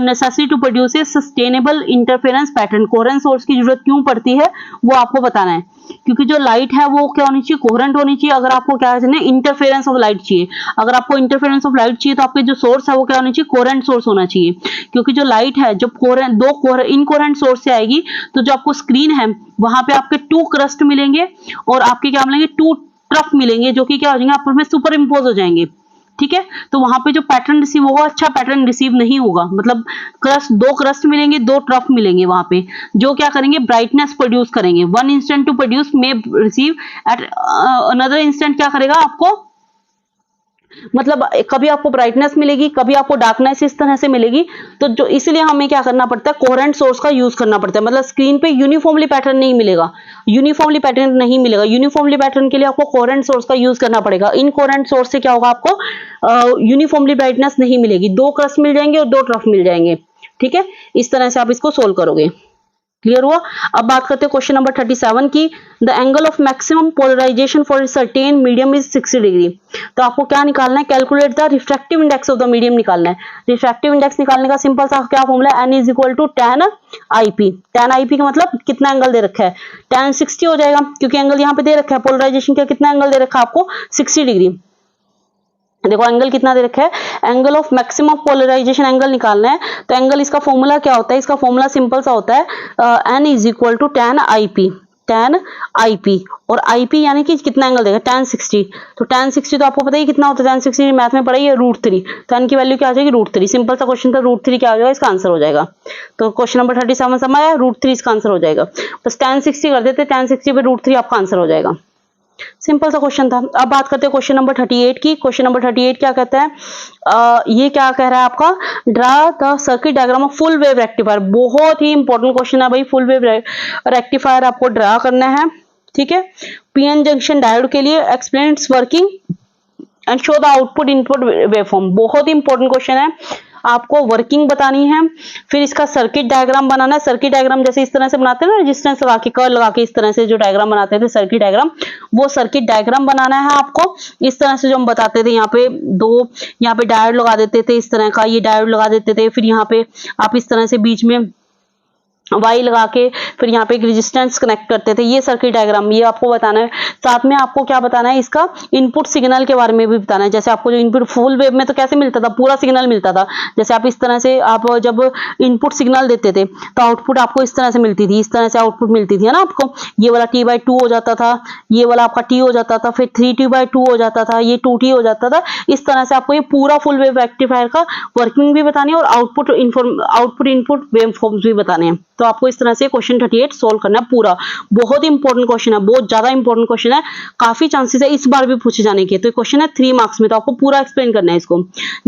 [SPEAKER 2] necessity to produce a sustainable interference pattern. Coherent source की जरूरत क्यों पड़ती है वो आपको बताना है, क्योंकि जो लाइट है वो क्या होनी चाहिए? कोहेरेंट होनी चाहिए। अगर आपको क्या है? इंटरफेरेंस ऑफ लाइट चाहिए। अगर आपको इंटरफेरेंस ऑफ लाइट चाहिए तो आपके जो सोर्स है वो क्या होना चाहिए? कोहेरेंट सोर्स होना चाहिए, क्योंकि जो लाइट है जब इनकोहेरेंट सोर्स से आएगी तो जो आपको स्क्रीन है वहां पे आपके टू क्रस्ट मिलेंगे और आपके क्या मिलेंगे? टू ट्रफ मिलेंगे, जो कि क्या हो जाएंगे? आपस में सुपर इम्पोज हो जाएंगे। ठीक है, तो वहां पे जो पैटर्न रिसीव होगा अच्छा पैटर्न रिसीव नहीं होगा। मतलब दो क्रस्ट मिलेंगे, दो ट्रफ मिलेंगे वहां पे, जो क्या करेंगे? ब्राइटनेस प्रोड्यूस करेंगे। One instant to produce may receive at another instant क्या करेगा आपको? मतलब कभी आपको ब्राइटनेस मिलेगी, कभी आपको डार्कनेस इस तरह से मिलेगी। तो जो इसलिए हमें क्या करना पड़ता है? कोहेरेंट सोर्स का यूज करना पड़ता है। मतलब स्क्रीन पे यूनिफॉर्मली पैटर्न नहीं मिलेगा, यूनिफॉर्मली पैटर्न के लिए आपको कोहेरेंट सोर्स का यूज करना पड़ेगा। इनकोहेरेंट सोर्स से क्या होगा? आपको यूनिफॉर्मली ब्राइटनेस नहीं मिलेगी, दो क्रस्ट मिल जाएंगे और दो ट्रफ मिल जाएंगे। ठीक है, इस तरह से आप इसको सोल्व करोगे। क्लियर हुआ? अब बात करते हैं क्वेश्चन नंबर 37 की। The angle of maximum polarization for certain medium is 60 degree. तो आपको क्या निकालना है? Calculate the refractive index of the medium निकालना है। रिफ्रैक्टिव इंडेक्स निकालने का सिंपल सा क्या फॉर्मूला है? N is equal to tan IP। tan IP का मतलब कितना एंगल दे रखा है? tan 60 हो जाएगा, क्योंकि एंगल यहाँ पे दे रखा है। पोलराइजेशन का कितना एंगल दे रखा है आपको? 60 डिग्री। देखो एंगल कितना दे रखा है? Angle of maximum polarization angle निकालना है। तो एंगल इसका फॉर्मूला क्या होता है? इसका फॉर्मूला सिंपल सा होता है N is equal to tan IP। और IP यानी कि कितना एंगल देगा? tan 60। तो tan 60 तो आपको पता ही कितना होता है? tan 60 मैथ में पढ़ा ही है, √3। तो n की वैल्यू क्या आ जाएगी? √3। सिंपल सा क्वेश्चन था, √3 क्या हो जाएगा? इसका आंसर हो जाएगा। तो क्वेश्चन नंबर 37 समझ आया? √3 इसका आंसर हो जाएगा। बस tan 60 कर देते, tan 60 पे √3 आपका आंसर हो जाएगा। सिंपल सा क्वेश्चन था। अब बात करते हैं क्वेश्चन नंबर 38 की। क्वेश्चन नंबर 38 क्या कहता है? ये क्या कह रहा है आपका? Draw the circuit diagram of full wave rectifier. बहुत ही इंपॉर्टेंट क्वेश्चन है भाई। फुल वेव रेक्टिफायर आपको ड्रा करना है। ठीक है। पीएन जंक्शन डायोड के लिए explain it's working and show the output input waveform. बहुत ही इंपॉर्टेंट क्वेश्चन है, आपको वर्किंग बतानी है, फिर इसका सर्किट डायग्राम बनाना है। सर्किट डायग्राम जैसे इस तरह से बनाते हैं ना, रेजिस्टेंस लगा के, कर्ल लगा के, इस तरह से जो डायग्राम बनाते थे सर्किट डायग्राम, वो सर्किट डायग्राम बनाना है आपको। इस तरह से जो हम बताते थे, यहाँ पे दो, यहाँ पे डायोड लगा देते थे इस तरह का, ये डायोड लगा देते थे, फिर यहाँ पे आप इस तरह से बीच में वाई लगा के फिर यहाँ पे एक रेजिस्टेंस कनेक्ट करते थे। ये सर्किट डायग्राम ये आपको बताना है। साथ में आपको क्या बताना है, इसका इनपुट सिग्नल के बारे में भी बताना है। जैसे आपको जो इनपुट फुल वेव में तो कैसे मिलता था, पूरा सिग्नल मिलता था। जैसे आप इस तरह से आप जब इनपुट सिग्नल देते थे तो आउटपुट आपको इस तरह से मिलती थी, इस तरह से आउटपुट मिलती थी, है ना आपको। ये वाला T/2 हो जाता था, ये वाला आपका T हो जाता था, फिर 3T/2 हो जाता था, ये 2T हो जाता था। इस तरह से आपको ये पूरा फुल वेव रेक्टिफायर का वर्किंग भी बतानी है और आउटपुट इनपुट वेव फॉर्म्स भी बताने हैं। तो आपको इस तरह से क्वेश्चन 38 सोल्व करना है पूरा। बहुत इंपॉर्टेंट क्वेश्चन है, बहुत ज्यादा इंपॉर्टेंट क्वेश्चन है, काफी चांसेस है इस बार भी पूछे जाने के। तो क्वेश्चन है 3 मार्क्स में, तो आपको पूरा एक्सप्लेन करना है इसको।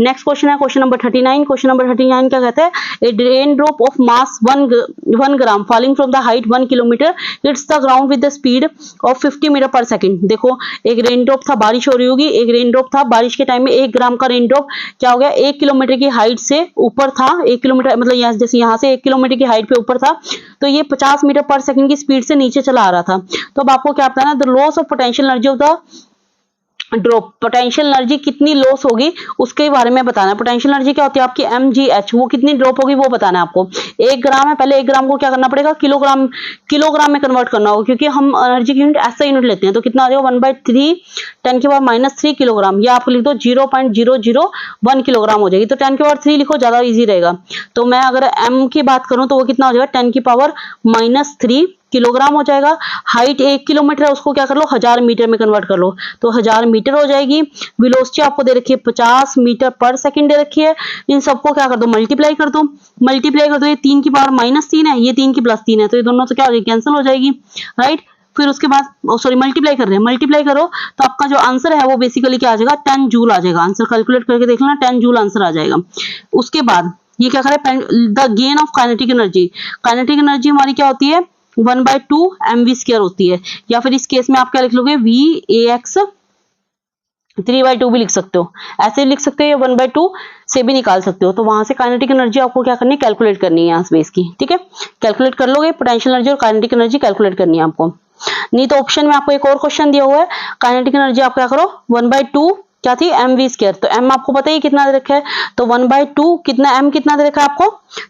[SPEAKER 2] नेक्स्ट क्वेश्चन है क्वेश्चन नंबर 39। क्वेश्चन नंबर 39 क्या कहता है, a rain drop of mass 1 gram falling from the height 1 kilometre hits the ground with the speed of 50 metre per second. देखो एक रेन ड्रॉप था, बारिश हो रही होगी, एक रेन ड्रॉप था, बारिश के टाइम में 1 ग्राम का रेन ड्रॉप क्या हो गया, 1 किलोमीटर की हाइट से ऊपर था। 1 किलोमीटर मतलब यहाँ जैसे यहाँ से 1 किलोमीटर की हाइट पे ऊपर था, तो ये 50 मीटर पर सेकंड की स्पीड से नीचे चला आ रहा था। तो अब आपको क्या बताना है, the loss of potential energy of the drop, potential energy कितनी लॉस होगी उसके बारे में बताना है। पोटेंशियल एनर्जी क्या होती है आपकी mgh, वो कितनी ड्रॉप होगी वो बताना है आपको। 1 ग्राम है, पहले 1 ग्राम को क्या करना पड़ेगा, किलोग्राम में कन्वर्ट करना होगा, क्योंकि हम एनर्जी की यूनिट ऐसा यूनिट लेते हैं। तो कितना आ जाएगा 1/3 10⁻³ किलोग्राम, या आप लिख दो 0.001 किलोग्राम हो जाएगी। तो 10⁻³ लिखो, ज्यादा इजी रहेगा। तो मैं अगर m की बात करूं तो वो कितना हो जाएगा 10⁻³ किलोग्राम हो जाएगा। हाइट 1 किलोमीटर है, उसको क्या कर लो 1000 मीटर में कन्वर्ट कर लो, तो 1000 मीटर हो जाएगी। वेलोसिटी आपको दे रखी है 50 मीटर पर सेकंड दे रखी है। इन सबको क्या कर दो, मल्टीप्लाई कर दो, ये 3⁻³ है, ये 3 है, तो ये दोनों तो क्या हो जाएगी, कैंसिल हो जाएगी, राइट। फिर उसके बाद सॉरी मल्टीप्लाई कर रहे हैं, मल्टीप्लाई करो तो आपका जो आंसर है वो बेसिकली क्या आ जाएगा 10 जूल आ जाएगा। आंसर कैलकुलेट करके देख लेना, 10 जूल आंसर आ जाएगा। उसके बाद ये क्या करें, the gain of kinetic energy. Kinetic energy हमारी क्या होती है 1/2 mv² होती है, या फिर इस केस में आप क्या लिख लोगे VAX 3/2 भी लिख सकते हो, ऐसे लिख सकते हो, या 1/2 से भी निकाल सकते हो। तो वहां से काइनेटिक एनर्जी आपको क्या करनी है, कैलकुलेट करनी है यहाँ स्पेस की, ठीक है। कैलकुलेट कर लोगे, पोटेंशियल एनर्जी और काइनेटिक एनर्जी कैलकुलेट करनी है आपको। नहीं तो ऑप्शन में आपको एक और क्वेश्चन दिया हुआ है, काइनेटिक एनर्जी आप क्या करो 1/2 क्या थी mv², तो m आपको पता ही कितना दे रखा है, तो 1/2 कितना m कितना दे रखा है आपको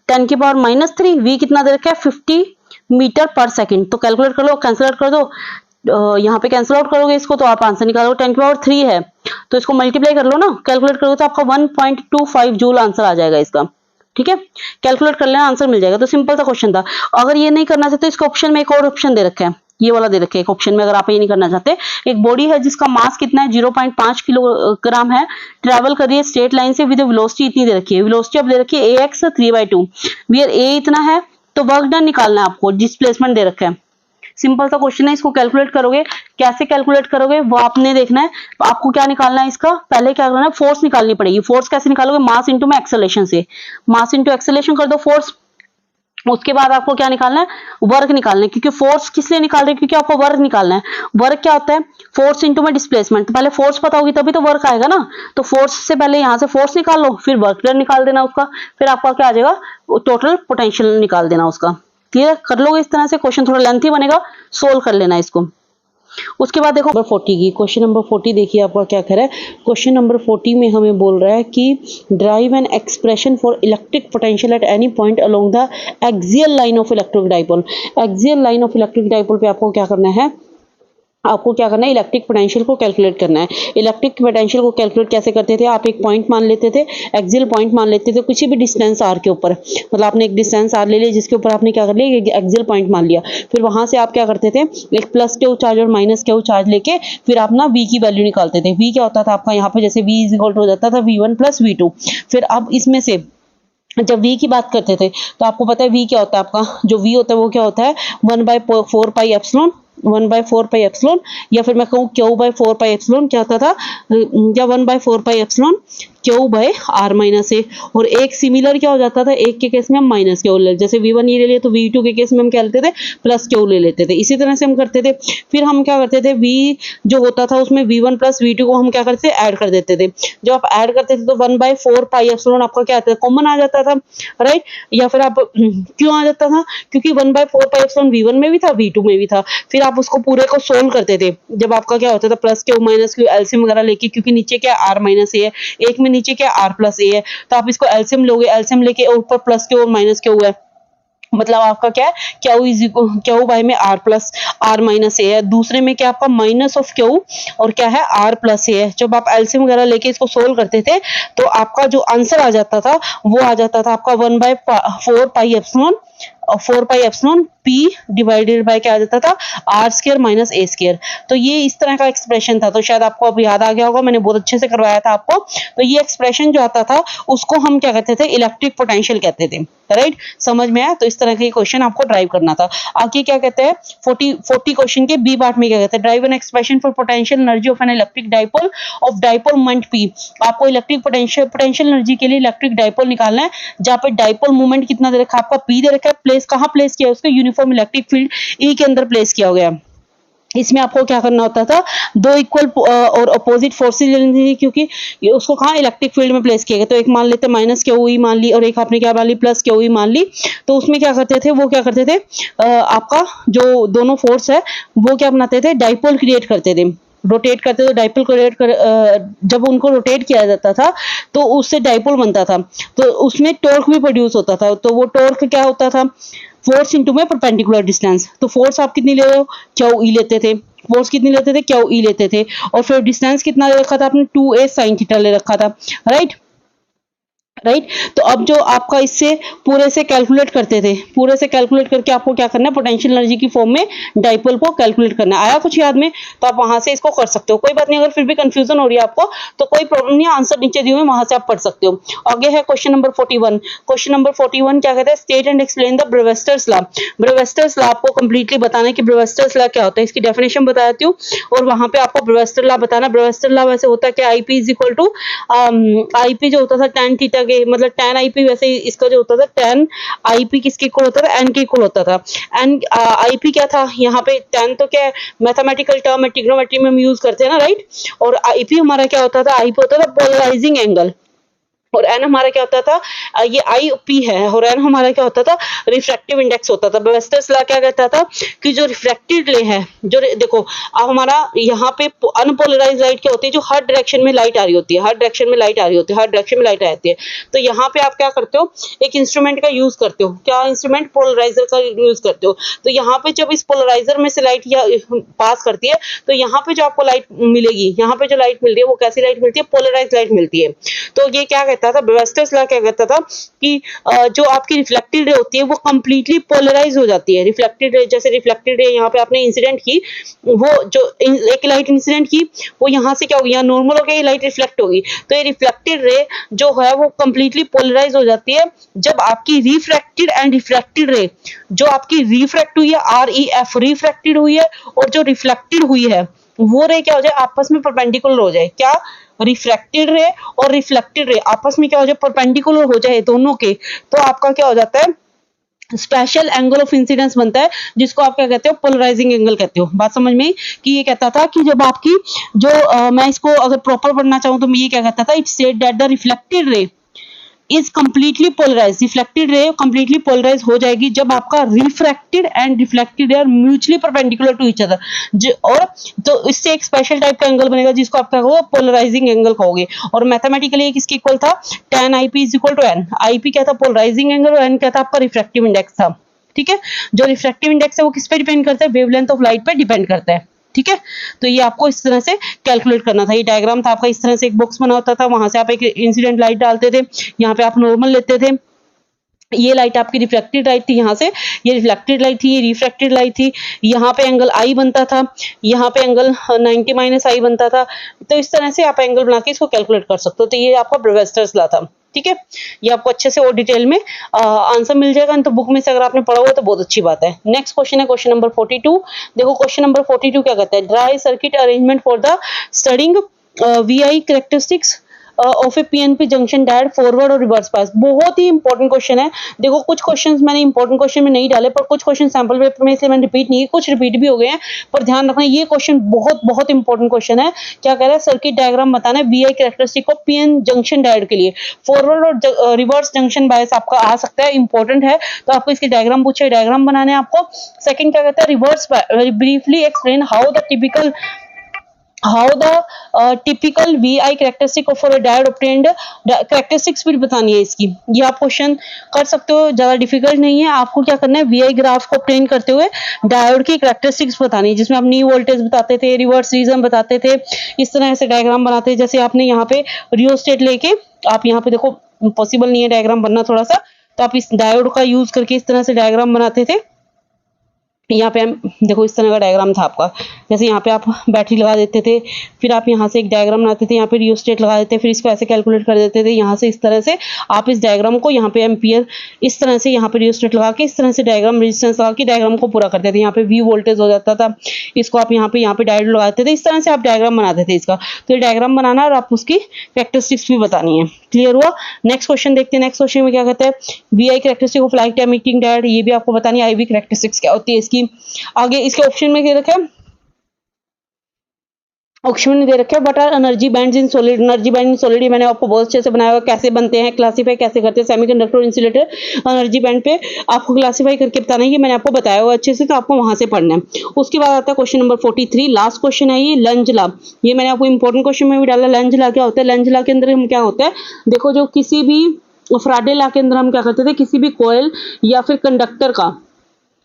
[SPEAKER 2] 10⁻³ v कितना दे रखा है 50 मीटर पर सेकंड। तो कैलकुलेट कर लो, कैंसिल आउट कर दो, यहाँ पे कैंसिल आउट करोगे इसको तो आप आंसर निकालोगे 10⁻³ है, तो इसको मल्टीप्लाई कर लो ना, कैलकुलेट करोगे तो आपका 1.25 जूल आंसर आ जाएगा इसका, ठीक है। कैलकुलेट कर लेना, आंसर मिल जाएगा। तो सिंपल सा क्वेश्चन था। अगर ये नहीं करना चाहते इसके ऑप्शन में एक और ऑप्शन दे रखा है, ये वाला दे रखे एक ऑप्शन में, अगर आप ये नहीं करना चाहते, एक बॉडी है जिसका मास कितना है 0.5 किलोग्राम है, ट्रैवल कर रही है स्ट्रेट लाइन से विद वेलोसिटी इतनी दे रखी है, वेलोसिटी अब दे रखी है AX 3/2, वियर A इतना है, तो वर्क डन निकालना है आपको, डिस्प्लेसमेंट दे रखा है। सिंपल सा क्वेश्चन है, इसको कैलकुलेट करोगे, कैसे कैलकुलेट करोगे वो आपने देखना है। आपको क्या निकालना है, इसका पहले क्या करना है, फोर्स निकालनी पड़ेगी। फोर्स कैसे निकालोगे, मास इंटू में एक्सेलरेशन से, मास इंटू एक्सेलरेशन कर दो फोर्स। उसके बाद आपको क्या निकालना है, वर्क निकालना है, क्योंकि फोर्स किस लिए निकाल रहे हैं, क्योंकि आपको वर्क निकालना है। वर्क क्या होता है, फोर्स इंटू में डिस्प्लेसमेंट। तो पहले फोर्स पता होगी तभी तो वर्क आएगा ना, तो फोर्स से पहले यहाँ से फोर्स निकाल लो, फिर वर्क डन निकाल देना उसका, फिर आपका क्या आ जाएगा टोटल पोटेंशियल निकाल देना उसका। क्लियर कर लोगे इस तरह से, क्वेश्चन थोड़ा लेंथी बनेगा, सोल्व कर लेना इसको। उसके बाद देखो नंबर 40 की, क्वेश्चन नंबर 40 देखिए आपका क्या कह रहा है। क्वेश्चन नंबर 40 में हमें बोल रहा है कि drive an expression for electric potential at any point along the axial line of electric dipole. Axial line of electric dipole पे आपको क्या करना है, आपको क्या करना है, इलेक्ट्रिक पोटेंशियल को कैलकुलेट करना है। इलेक्ट्रिक पोटेंशियल को कैलकुलेट कैसे करते थे, आप एक पॉइंट मान लेते थे, एक्सियल पॉइंट मान लेते थे किसी भी डिस्टेंस r के ऊपर, मतलब आपने एक डिस्टेंस r ले लिया जिसके ऊपर आपने क्या कर लिया, एक्सियल पॉइंट मान लिया। फिर वहां से आप क्या करते थे, एक प्लस क्यू चार्ज और माइनस क्यू चार्ज लेके फिर आप ना v की वैल्यू निकालते थे। v क्या होता था आपका यहाँ पे, जैसे v इज इक्वल टू हो जाता था v1 + v2। फिर अब इसमें से जब v की बात करते थे तो आपको पता है v क्या होता है, आपका जो v होता है वो क्या होता है 1/4 पाई एप्सिलॉन 1/4 पाई एप्सिलॉन, या फिर मैं कहूँ Q/4 पाई एप्सिलॉन क्या होता था, या 1/4 पाई एप्सिलॉन Q/r-a। और एक सिमिलर क्या हो जाता था, एक के केस में हम माइनस Q ले, जैसे V1 ये ले लिया तो V2 के केस में हम क्या लेते थे, प्लस Q ले लेते थे। इसी तरह से हम करते थे। फिर हम क्या करते थे, V जो होता था उसमें V1 प्लस V2 को हम क्या करते थे, ऐड कर देते थे। जब आप ऐड करते थे तो 1/4 पाई एप्सिलॉन आपका क्या आता है, कॉमन आ जाता था, राइट। या फिर आप क्यों आ जाता था, क्योंकि 1/4 पाई एप्सिलॉन V1 में भी था, V2 में भी था। फिर आप उसको पूरे को सोल्व करते थे, जब आपका क्या होता था, plus Q minus Q LCM वगैरह लेके, क्योंकि नीचे क्या R माइनस ए है, एक में नीचे क्या R प्लस ए है, तो आप इसको एलसीएम लोगे, एलसीएम लेके ऊपर प्लस Q और माइनस Q है, मतलब आपका क्या है, Q बाय में R प्लस R माइनस ए है। दूसरे में क्या आपका माइनस ऑफ Q और क्या है, R प्लस ए है। जब आप एलसीएम वगैरह लेके इसको सोल्व करते थे तो आपका जो आंसर आ जाता था वो आ जाता था आपका 1/4 pi epsilon 4 pi epsilon P divided by क्या आ जाता था, R square minus A square. तो ये इस तरह का एक्सप्रेशन था। तो शायद आपको अब याद आ गया होगा, मैंने बहुत अच्छे से करवाया था आपको। तो ये एक्सप्रेशन जो आता था उसको हम क्या कहते थे, इलेक्ट्रिक पोटेंशियल कहते थे, राइट। समझ में आया। तो इस तरह के क्वेश्चन आपको ड्राइव करना था। आगे क्या कहते हैं, 40 क्वेश्चन के बी पार्ट में क्या कहते हैं, drive an expression for potential energy of an electric dipole of dipole moment P। आपको इलेक्ट्रिक पोटेंशियल एनर्जी के लिए इलेक्ट्रिक डाइपोल निकालना है, जहां पे डाइपोल मोमेंट कितना दे रखा है आपका, P दे रखा है। प्लेस कहां प्लेस किया है उसको, यूनिफॉर्म इलेक्ट्रिक फील्ड E के अंदर प्लेस किया हो गया। इसमें आपको क्या करना होता था, दो इक्वल और अपोजिट फोर्सेज लेनी थी, क्योंकि उसको कहाँ इलेक्ट्रिक फील्ड में प्लेस किया गया। तो एक मान लेते माइनस Q मान ली और एक आपने क्या मान ली, प्लस Q मान ली। तो उसमें क्या करते थे, वो क्या करते थे, आपका जो दोनों फोर्स है वो क्या बनाते थे, डाइपोल क्रिएट करते थे, रोटेट करते थे। डाइपोल क्रिएट कर जब उनको रोटेट किया जाता था तो उससे डाइपोल बनता था, तो उसमें टॉर्क भी प्रोड्यूस होता था। तो वो टॉर्क क्या होता था, फोर्स इंटू में परपेंडिकुलर डिस्टेंस। तो फोर्स आप कितनी ले रहे हो, Q लेते थे, फोर्स कितनी लेते थे, Q लेते थे। और फिर डिस्टेंस कितना ले रखा था आपने, 2a sin थीटा ले रखा था, राइट। तो अब जो आपका इससे पूरे से कैलकुलेट करते थे, पूरे से कैलकुलेट करके आपको क्या करना है, पोटेंशियल एनर्जी की फॉर्म में डाइपोल को कैलकुलेट करना है। आया कुछ याद में, तो आप वहां से इसको कर सकते हो, कोई बात नहीं। अगर फिर भी कंफ्यूजन हो रही है आपको तो कोई प्रॉब्लम नहीं, आंसर नीचे दिए हुए वहां से आप पढ़ सकते हो। आगे है क्वेश्चन नंबर 41। क्वेश्चन नंबर 41 क्या कहता है, state and explain the Brewster's law. Brewster's law आपको कंप्लीटली बताना है कि ब्रेवेस्टर्स लॉ क्या होता है, इसकी डेफिनेशन बताती हूँ और वहां पे आपको ब्रेवेस्टर लॉ बताना। ब्रेवेस्टर लॉ वैसे होता है कि IP is equal to IP जो होता था tan थीटा के, मतलब tan आईपी, वैसे इसका जो होता था tan आईपी किसके इक्वल होता था, n के इक्वल होता था। एन आईपी क्या था यहाँ पे, tan तो क्या है, मैथमेटिकल टर्म है, ट्रिग्नोमेट्री में हम यूज करते हैं ना, राइट। और आईपी हमारा क्या होता था, आईपी होता था पोलराइजिंग एंगल, और एन हमारा क्या होता था, ये आई पी है, और एन हमारा क्या होता था, रिफ्रैक्टिव इंडेक्स होता था। ब्रेवेस्टर्स लॉ क्या कहता था कि जो रिफ्रैक्टेड रे है, जो देखो अब हमारा यहाँ पे अनपोलराइज लाइट क्या होती है, जो हर डायरेक्शन में लाइट आ रही होती है, हर डायरेक्शन में लाइट आ रही होती है, हर डायरेक्शन में लाइट आती है। तो यहाँ पे आप क्या करते हो, एक इंस्ट्रूमेंट का यूज करते हो, क्या इंस्ट्रूमेंट, पोलराइजर का यूज करते हो। तो यहाँ पे जब इस पोलराइजर में से लाइट पास करती है तो यहाँ पे जो आपको लाइट मिलेगी, यहाँ पे जो लाइट मिल रही है वो कैसी लाइट मिलती है, पोलराइज लाइट मिलती है। तो ये क्या कहता था, ब्रेवेस्टर्स लॉ क्या कहता था कि जो आपकी रिफ्लेक्टेड रे होती है वो कंप्लीटली पोलराइज हो जाती है। रिफ्लेक्टेड रे, जैसे रिफ्लेक्टेड रे यहाँ पे आपने इंसिडेंट की, वो जो एक लाइट इंसिडेंट की वो यहाँ से क्या होगी, यहाँ नॉर्मल हो गया, ये लाइट रिफ्लेक्ट होगी। तो ये रिफ्लेक्टेड रे जो है वो कंप्लीटली पोलराइज हो जाती है जब आपकी रिफ्रैक्टेड एंड रिफ्लेक्टेड रे, जो आपकी रिफ्रैक्ट हुई है, REF रिफ्रैक्टेड हुई है, और जो रिफ्लेक्टेड हुई है वो रे क्या हो जाए, आपस में परपेंडिकुलर हो जाए। क्या, रिफ्रैक्टेड रे और रिफ्लेक्टेड रे आपस में क्या हो जाए, परपेंडिकुलर हो जाए दोनों के। तो आपका क्या हो जाता है, स्पेशल एंगल ऑफ इंसिडेंस बनता है, जिसको आप क्या कहते हो, पोलराइजिंग एंगल कहते हो। बात समझ में, कि ये कहता था कि जब आपकी जो मैं इसको अगर प्रॉपर पढ़ना चाहूँ तो मैं ये क्या कहता था, it said that the reflected ray is completely polarize. Reflected ray completely polarize हो जाएगी जब आपका refracted and reflected ray are mutually perpendicular to each other. और तो इससे एक स्पेशल टाइप का एंगल बनेगा जिसको आप क्या कहोगे, पोलराइजिंग एंगल कहोगे। और मैथमेटिकली किसके इक्वल था, tan IP is equal to n। IP क्या था, पोलराइजिंग एंगल, और n क्या था आपका रिफ्रैक्टिव इंडेक्स था। ठीक है, जो रिफ्रैक्टिव इंडेक्स है वो किस पे डिपेंड करता है, वेवलेंथ ऑफ लाइट पे डिपेंड करता है। ठीक है, तो ये आपको इस तरह से कैलकुलेट करना था। ये डायग्राम था आपका, इस तरह से एक बॉक्स बना होता था, वहां से आप एक इंसिडेंट लाइट डालते थे, यहाँ पे आप नॉर्मल लेते थे, ये लाइट आपकी रिफ्लेक्टेड लाइट थी, यहाँ से ये रिफ्लेक्टेड लाइट थी, ये रिफ्रैक्टेड लाइट थी, यहाँ पे एंगल आई बनता था, यहाँ पे एंगल 90 माइनस आई बनता था। तो इस तरह से आप एंगल बना के इसको कैलकुलेट कर सकते हो। तो ये आपका ब्रेवियर्स लॉ था, ठीक है। ये आपको अच्छे से और डिटेल में आंसर मिल जाएगा, तो बुक में से अगर आपने पढ़ा हुआ तो बहुत अच्छी बात है। नेक्स्ट क्वेश्चन है क्वेश्चन नंबर 42। देखो क्वेश्चन नंबर 42 क्या कहता है, dry circuit arrangement for the studying VI characteristics of A PNP junction diode forward और रिवर्स पास। बहुत ही इंपॉर्टेंट क्वेश्चन है। देखो कुछ क्वेश्चंस मैंने इंपॉर्टेंट क्वेश्चन में नहीं डाले, पर कुछ क्वेश्चन सैंपल पेपर में इसलिए मैंने रिपीट नहीं किए, कुछ रिपीट भी हो गए हैं, पर ध्यान रखना ये क्वेश्चन बहुत बहुत इंपॉर्टेंट क्वेश्चन है। क्या कह रहा है, सर्किट डायग्राम बताना है VI characteristic of PN junction diode के लिए। फॉरवर्ड और रिवर्स जंक्शन बायस आपका आ सकता है, इंपॉर्टेंट है, तो आपको इसके डायग्राम पूछे, डायग्राम बनाने हैं आपको। सेकंड क्या कहता है, reverse briefly explain how the typical VI characteristic of a diode obtained। Characteristics भी बतानी है इसकी। ये आप क्वेश्चन कर सकते हो, ज्यादा डिफिकल्ट नहीं है। आपको क्या करना है, VI ग्राफ को obtain करते हुए डायोड की कैरेक्टरिस्टिक्स बतानी है, जिसमें आप नी वोल्टेज बताते थे, रिवर्स रीजन बताते थे, इस तरह से डायग्राम बनाते थे। जैसे आपने यहाँ पे रियोस्टेट लेके, आप यहाँ पे देखो पॉसिबल नहीं है डायग्राम बनना थोड़ा सा, तो आप इस डायोड का यूज करके इस तरह से डायग्राम बनाते थे। यहाँ पे हम देखो इस तरह का डायग्राम था आपका, जैसे यहाँ पे आप बैटरी लगा देते थे, फिर आप यहाँ से एक डायग्राम बनाते थे, यहाँ पे रियोस्टेट लगा देते, फिर इसको ऐसे कैलकुलेट कर देते थे। यहाँ से इस तरह से आप इस डायग्राम को यहाँ पे एम्पियर, इस तरह से यहाँ पे रियोस्टेट लगा के इस तरह से डायग्राम रेजिस्टेंस लगा के डायग्राम को पूरा करते थे। यहाँ पे वी वोल्टेज हो जाता था, इसको आप यहाँ पे डायोड लगाते थे, इस तरह से आप डायग्राम बनाते थे इसका। तो ये डायग्राम बनाना और आप उसकी कैरेक्टरिस्टिक्स भी बतानी है। क्लियर हुआ। नेक्स्ट क्वेश्चन देखते हैं। नेक्स्ट क्वेश्चन में क्या कहता है, VI characteristic of light emitting diode, ये भी आपको बतानी है। आईवी कैरेक्टरिस्टिक्स क्या होती है इसकी। आगे इसके ऑप्शन में क्या रखा है, ऑप्शन में दे रखे हैं what are energy bands in solid. Energy band in solid मैंने आपको बहुत अच्छे से बनाया हुआ, कैसे बनते हैं, क्लासीफाई कैसे करते हैं सेमीकंडक्टर और इंसुलेटर। एनर्जी बैंड पे आपको क्लासीफाई करके बताना है, ये मैंने आपको बताया हुआ अच्छे से, तो आपको वहां से पढ़ना है। उसके बाद आता है क्वेश्चन नंबर 43, लास्ट क्वेश्चन है ये, लंज लॉ। ये मैंने आपको इंपॉर्टेंट क्वेश्चन में भी डाला। लंज लॉ क्या होता है, लंज लॉ के अंदर हम क्या होता है, देखो जो किसी भी फ्राडे लॉ के अंदर हम क्या करते थे, किसी भी कॉइल या फिर कंडक्टर का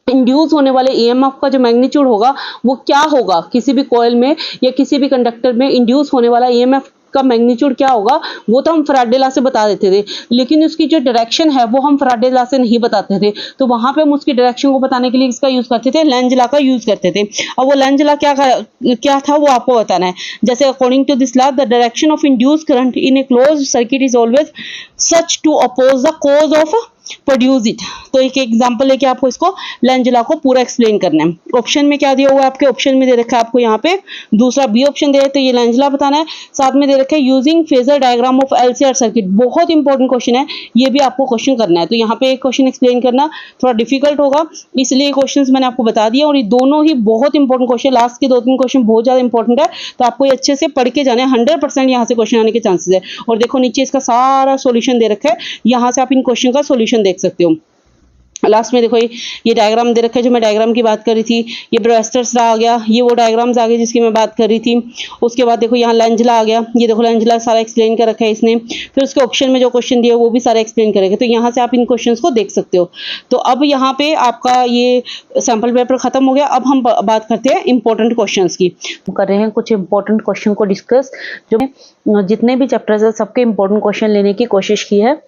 [SPEAKER 2] इंड्यूस होने वाले ईएमएफ का जो मैग्नीट्यूड होगा वो क्या होगा, किसी भी कॉइल में या किसी भी कंडक्टर में इंड्यूस होने वाला ईएमएफ का मैग्नीट्यूड क्या होगा, वो तो हम फैराडे लॉ से बता देते थे, लेकिन उसकी जो डायरेक्शन है वो हम फैराडे लॉ से नहीं बताते थे। तो वहां पे हम उसकी डायरेक्शन को बताने के लिए इसका यूज करते थे, लेंज लॉ का यूज करते थे। अब वो लेंज लॉ क्या था वो आपको बताना है। जैसे according to this law the direction of induce current in a closed circuit is always such to oppose the cause of produce it. तो एक एग्जांपल लेके आपको इसको लेंज लॉ को पूरा एक्सप्लेन करना है। ऑप्शन में क्या दिया हुआ है आपके, ऑप्शन में दे रखा है आपको यहाँ पे दूसरा बी ऑप्शन दे रहे, तो ये लेंज लॉ बताना है। साथ में दे रखा है using phasor diagram of LCR circuit, बहुत इंपॉर्टेंट क्वेश्चन है, ये भी आपको क्वेश्चन करना है। तो यहाँ पे एक क्वेश्चन एक्सप्लेन करना थोड़ा डिफिकल्ट होगा, इसलिए क्वेश्चन मैंने आपको बता दिया, और ये दोनों ही बहुत इंपॉर्टेंट क्वेश्चन, लास्ट के 2-3 क्वेश्चन बहुत ज्यादा इंपॉर्टेंट है, तो आपको ये अच्छे से पढ़ के जाना है। 100% यहाँ से क्वेश्चन आने के चांसेस है। और देखो नीचे इसका सारा सोल्यूशन दे रखा है, यहाँ से आप इन क्वेश्चन का सोल्यूशन देख सकते हो। लास्ट में देखो ये डायग्राम दे रखा है, जो मैं डायग्राम की बात कर रही थी, ये ब्रेवियर्स लॉ आ गया, ये वो डायग्राम्स आ गए जिसकी मैं बात कर रही थी। उसके बाद देखो यहाँ लेंज लॉ आ गया, ये देखो लेंज लॉ सारा एक्सप्लेन कर रखा है इसने। फिर उसके ऑप्शन में जो क्वेश्चन दिया वो भी सारा एक्सप्लेन करेंगे, तो यहाँ से आप इन क्वेश्चन को देख सकते हो। तो अब यहाँ पे आपका ये सैम्पल पेपर खत्म हो गया। अब हम बात करते हैं इंपॉर्टेंट क्वेश्चन की। कर रहे हैं कुछ इंपॉर्टेंट क्वेश्चन को डिस्कस, जो जितने भी चैप्टर्स है सबके इंपॉर्टेंट क्वेश्चन लेने की कोशिश की है।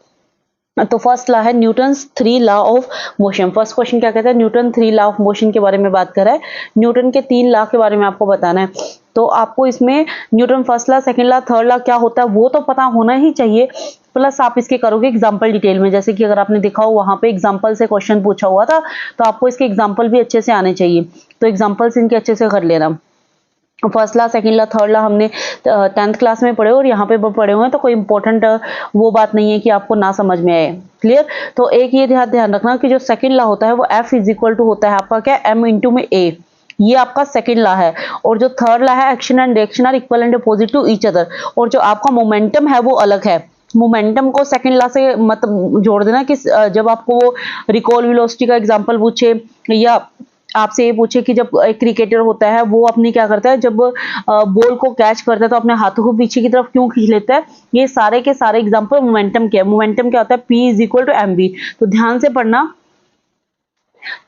[SPEAKER 2] तो फर्स्ट लॉ है Newton's 3 law of motion. First question क्या कहता है, न्यूटन 3 लॉ ऑफ मोशन के बारे में बात कर रहा है। न्यूटन के 3 लॉ के बारे में आपको बताना है। तो आपको इसमें Newton first law, second law, third law क्या होता है वो तो पता होना ही चाहिए, प्लस आप इसके करोगे एग्जांपल डिटेल में। जैसे कि अगर आपने देखा हो वहां पे एग्जांपल से क्वेश्चन पूछा हुआ था, तो आपको इसके एग्जांपल भी अच्छे से आने चाहिए, तो एग्जांपल्स इनके अच्छे से कर लेना। First law, second law, third law हमने 10th क्लास में पढ़े और यहाँ पे पढ़े हुए हैं, तो कोई इंपॉर्टेंट वो बात नहीं है कि आपको ना समझ में आए। क्लियर। तो एक ये ध्यान रखना कि जो सेकंड लॉ होता है वो F इज इक्वल टू होता है आपका क्या, M इंटू में A, ये आपका सेकंड लॉ है। और जो थर्ड लॉ है action and reaction are equal and opposite to each other, और जो आपका मोमेंटम है वो अलग है। मोमेंटम को सेकंड लॉ से मत जोड़ देना कि जब आपको वो रिकॉल वेलोसिटी का एग्जांपल पूछे या आपसे ये पूछे कि जब एक क्रिकेटर होता है वो अपनी क्या करता है, जब बॉल को कैच करता है तो अपने हाथों को पीछे की तरफ क्यों खींच लेता है, ये सारे के सारे एग्जांपल मोमेंटम के। मोमेंटम क्या होता है, P is equal to mv। तो ध्यान से पढ़ना,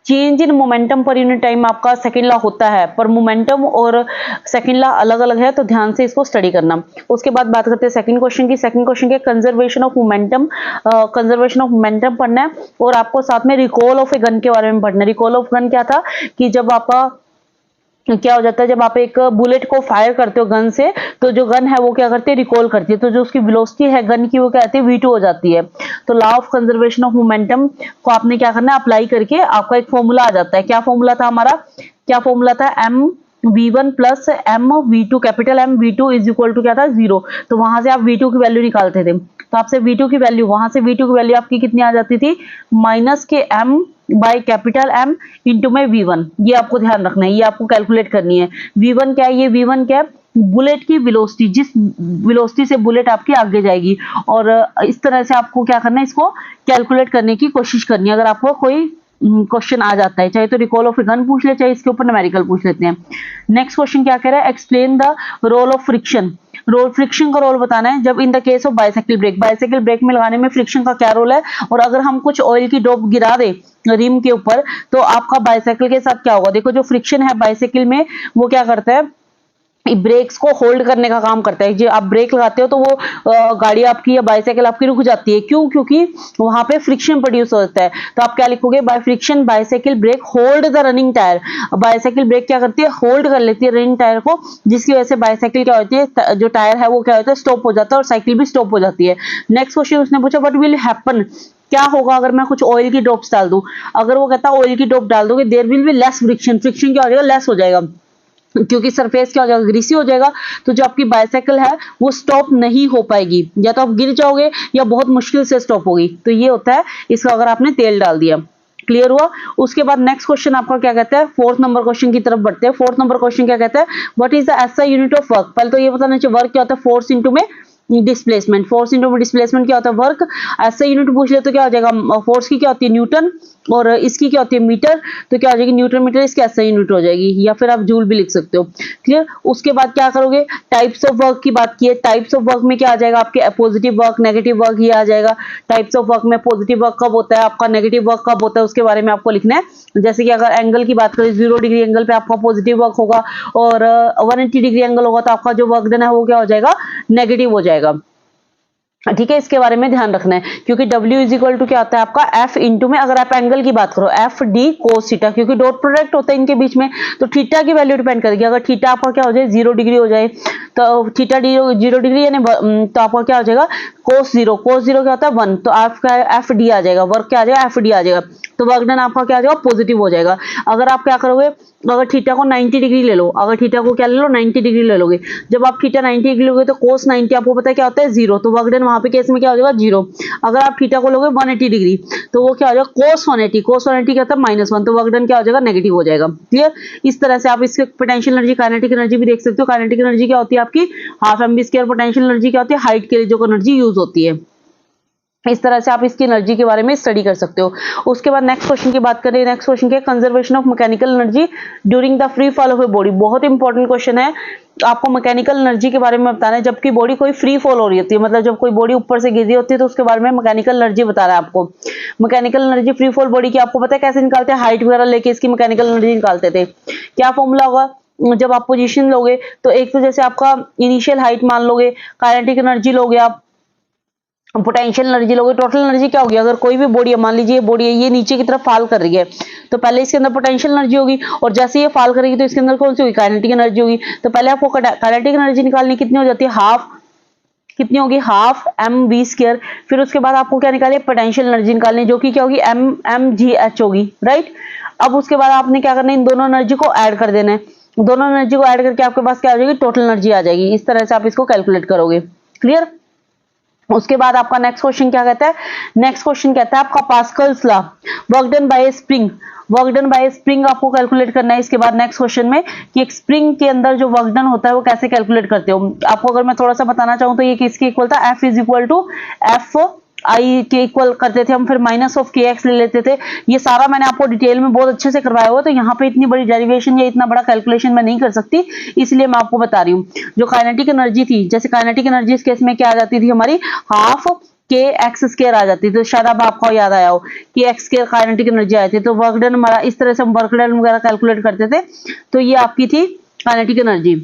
[SPEAKER 2] change in momentum per unit time आपका सेकंड लॉ होता है, पर मोमेंटम और सेकंड लॉ अलग अलग है, तो ध्यान से इसको स्टडी करना। उसके बाद बात करते हैं सेकंड क्वेश्चन की। सेकंड क्वेश्चन के conservation of momentum, conservation of momentum पढ़ना है और आपको साथ में रिकॉल ऑफ ए गन के बारे में पढ़ना है। रिकॉल ऑफ गन क्या था कि जब आपका क्या हो जाता है, जब आप एक बुलेट को फायर करते हो गन से, तो जो गन है वो क्या करती है, रिकॉल करती है, तो जो उसकी वेलोसिटी है गन की वो क्या आती है, v2 हो जाती है। तो law of conservation of momentum को आपने क्या करना है, अप्लाई करके आपका एक फॉर्मूला आ जाता है। क्या फॉर्मूला था हमारा, क्या फॉर्मूला था, m v1 plus m v2, capital M v2 is equal to क्या था, 0। तो वहां से आप v2 की वैल्यू निकालते थे, तो आपसे v2 की वैल्यू, वहां से v2 की वैल्यू आपकी कितनी आ जाती थी, माइनस के m by capital M into में v1। ये आपको ध्यान रखना है, ये आपको कैलकुलेट करनी है। v1 क्या है, ये v1 क्या है, बुलेट की वेलोसिटी, जिस वेलोसिटी से बुलेट आपकी आगे जाएगी, और इस तरह से आपको क्या करना है, इसको कैलकुलेट करने की कोशिश करनी है। अगर आपको कोई क्वेश्चन आ जाता है, चाहे तो रिकॉल ऑफ ए गन पूछ ले, चाहे इसके ऊपर न्यूमेरिकल पूछ लेते हैं। नेक्स्ट क्वेश्चन क्या कह रहा है, explain the role of friction. Role, friction का रोल बताना है जब in the case of bicycle brake. Bicycle brake में लगाने में फ्रिक्शन का क्या रोल है, और अगर हम कुछ ऑयल की ड्रॉप गिरा दे रिम के ऊपर, तो आपका बाइसाइकिल के साथ क्या होगा। देखो जो फ्रिक्शन है बाइसाइकिल में, वो क्या करता है, ब्रेक्स को होल्ड करने का काम करता है। जो आप ब्रेक लगाते हो तो वो गाड़ी आपकी या बाइसाइकिल आपकी रुक जाती है, क्यों, क्योंकि वहां पे फ्रिक्शन प्रोड्यूस होता है। तो आप क्या लिखोगे, by friction bicycle brake hold the running tyre. Bicycle brake क्या करती है, होल्ड कर लेती है रनिंग टायर को, जिसकी वजह से बाइसाइकिल क्या होती है, जो टायर है वो क्या होता है, स्टॉप हो जाता है, और साइकिल भी स्टॉप हो जाती है। नेक्स्ट क्वेश्चन उसने पूछा, व्हाट विल हैपन, क्या होगा अगर मैं कुछ ऑयल की ड्रॉप्स डाल दूं। अगर वो कहता है ऑयल की ड्रॉप डाल दोगे, there will be less friction, friction क्या हो जाएगा, लेस हो जाएगा, क्योंकि सरफेस क्या हो जाएगा, ग्रीसी हो जाएगा। तो जो आपकी बाइसाइकिल है वो स्टॉप नहीं हो पाएगी, या तो आप गिर जाओगे या बहुत मुश्किल से स्टॉप होगी। तो ये होता है इसका, अगर आपने तेल डाल दिया। क्लियर हुआ। उसके बाद नेक्स्ट क्वेश्चन आपका क्या कहता है, फोर्थ नंबर क्वेश्चन की तरफ बढ़ते हैं। फोर्थ नंबर क्वेश्चन क्या कहता है, what is the SI unit of work. पहले तो ये बताना चाहिए वर्क क्या होता है, फोर्स इंटू में डिस्प्लेसमेंट। फोर्स इंटू में डिस्प्लेसमेंट क्या होता है, वर्क। ऐसा यूनिट पूछ ले तो क्या हो जाएगा, फोर्स की क्या होती है, न्यूटन, और इसकी क्या होती है, मीटर। तो क्या हो जाएगी, न्यूटन मीटर, इसकी ऐसा यूनिट हो जाएगी, या फिर आप जूल भी लिख सकते हो। क्लियर। उसके बाद क्या करोगे, टाइप्स ऑफ वर्क की बात की है। टाइप्स ऑफ वर्क में क्या आ जाएगा, आपके पॉजिटिव वर्क, नेगेटिव वर्क, ये आ जाएगा। टाइप्स ऑफ वर्क में पॉजिटिव वर्क कब होता है आपका, नेगेटिव वर्क कब होता है, उसके बारे में आपको लिखना है। जैसे कि अगर एंगल की बात करें, 0 डिग्री एंगल पे आपका पॉजिटिव वर्क होगा, और 180 डिग्री एंगल होगा तो आपका जो वर्क डन है वो क्या हो जाएगा, नेगेटिव हो जाएगा। ठीक है, इसके बारे में ध्यान रखना है, क्योंकि W इज इक्वल टू क्या आता है आपका, F इंटू में, अगर आप एंगल की बात करो, एफ डी कोस थीटा, क्योंकि डॉट प्रोडक्ट होता है इनके बीच में, तो थीटा की वैल्यू डिपेंड करेगी। अगर थीटा आपका क्या हो जाए, 0 डिग्री हो जाए, तो थीटा 0 डिग्री यानी तो आपका क्या हो जाएगा, कोस 0। कोस 0 क्या होता है, 1। तो आपका एफ डी आ जाएगा, वर्क क्या आ जाएगा, एफ डी आ जाएगा। तो वर्क डन आपका क्या आ जाएगा, पॉजिटिव हो जाएगा। अगर आप क्या करोगे, अगर थीटा को 90 डिग्री ले लो, अगर थीटा को क्या ले लो, 90 डिग्री ले लोगे, जब आप थीटा 90 डिग्री लोगे तो कोस 90 आपको पता है क्या होता है, 0। तो वर्क डन वहां पे केस में क्या हो जाएगा, 0। अगर आप थीटा को लोगे 180 डिग्री, तो वो क्या हो जाएगा, कोस 180। कोस 180 क्या होता है, -1। तो वर्क डन क्या हो जाएगा, नेगेटिव हो जाएगा। क्लियर। इस तरह से आप इसके पोटेंशियल एनर्जी, काइनेटिक एनर्जी भी देख सकते हो। काइनेटिक एनर्जी क्या होती है आपकी, half MV square. Potential energy क्या होती है, हाइट के लिए जो एनर्जी यूज होती है। इस तरह से आप इसकी एनर्जी के बारे में स्टडी कर सकते हो। उसके बाद नेक्स्ट क्वेश्चन की बात करें, नेक्स्ट क्वेश्चन के conservation of mechanical energy during the free fall of a body. बहुत इंपॉर्टेंट क्वेश्चन है, आपको मैकेनिकल एनर्जी के बारे में बताना है जबकि बॉडी कोई फ्री फॉल हो रही होती है, मतलब जब कोई बॉडी ऊपर से गिरी होती है तो उसके बारे में मैकेनिकल एनर्जी बता रहा है आपको। Mechanical energy free fall body की आपको पता है कैसे निकालते हैं, हाइट वगैरह लेके इसकी मैकेनिकल एनर्जी निकालते थे। क्या फॉर्मूला होगा, जब आप पोजीशन लोगे तो एक तो जैसे आपका इनिशियल हाइट मान लोगे, काइनेटिक एनर्जी लोगे, आप पोटेंशियल एनर्जी लोगे, टोटल एनर्जी क्या होगी। अगर कोई भी बॉडी है, मान लीजिए बॉडी है ये नीचे की तरफ फॉल कर रही है, तो पहले इसके अंदर पोटेंशियल एनर्जी होगी, और जैसे ये फॉल करेगी तो इसके अंदर कौन सी होगी, काइनेटिक एनर्जी होगी। तो पहले आपको काइनेटिक एनर्जी निकालनी, कितनी हो जाती है, हाफ, कितनी होगी, हाफ एम वी स्क्वायर। फिर उसके बाद आपको क्या निकाले, पोटेंशियल एनर्जी निकालनी, जो कि क्या होगी, mgh होगी, राइट। अब उसके बाद आपने क्या करना है, इन दोनों एनर्जी को ऐड कर देना है। दोनों एनर्जी को ऐड करके आपके पास क्या आ जाएगी, टोटल एनर्जी आ जाएगी। इस तरह से आप इसको कैलकुलेट करोगे। क्लियर। उसके बाद आपका नेक्स्ट क्वेश्चन क्या कहता है, नेक्स्ट क्वेश्चन कहता है आपका Pascal's law, work done by spring. Work done by spring आपको कैलकुलेट करना है। इसके बाद नेक्स्ट क्वेश्चन में कि एक स्प्रिंग के अंदर जो वर्क डन होता है वो कैसे कैलकुलेट करते हो। आपको अगर मैं थोड़ा सा बताना चाहूँ तो ये किसके इक्वल था, F is equal to F I के इक्वल करते थे हम, फिर माइनस ऑफ के एक्स ले लेते थे। ये सारा मैंने आपको डिटेल में बहुत अच्छे से करवाया हुआ, तो यहाँ पे इतनी बड़ी डेरिवेशन या इतना बड़ा कैलकुलेशन मैं नहीं कर सकती, इसलिए मैं आपको बता रही हूँ। जो काइनेटिक एनर्जी थी, जैसे काइनेटिक एनर्जी इस केस में क्या आ जाती थी हमारी, हाफ के एक्स स्क्वायर आ जाती है, तो शायद अब आपको याद आया हो कि एक्स स्क्वायर काइनेटिक एनर्जी आई थी, तो वर्क डन हमारा इस तरह से हम वर्क डन वगैरह कैलकुलेट करते थे, तो ये आपकी थी काइनेटिक एनर्जी।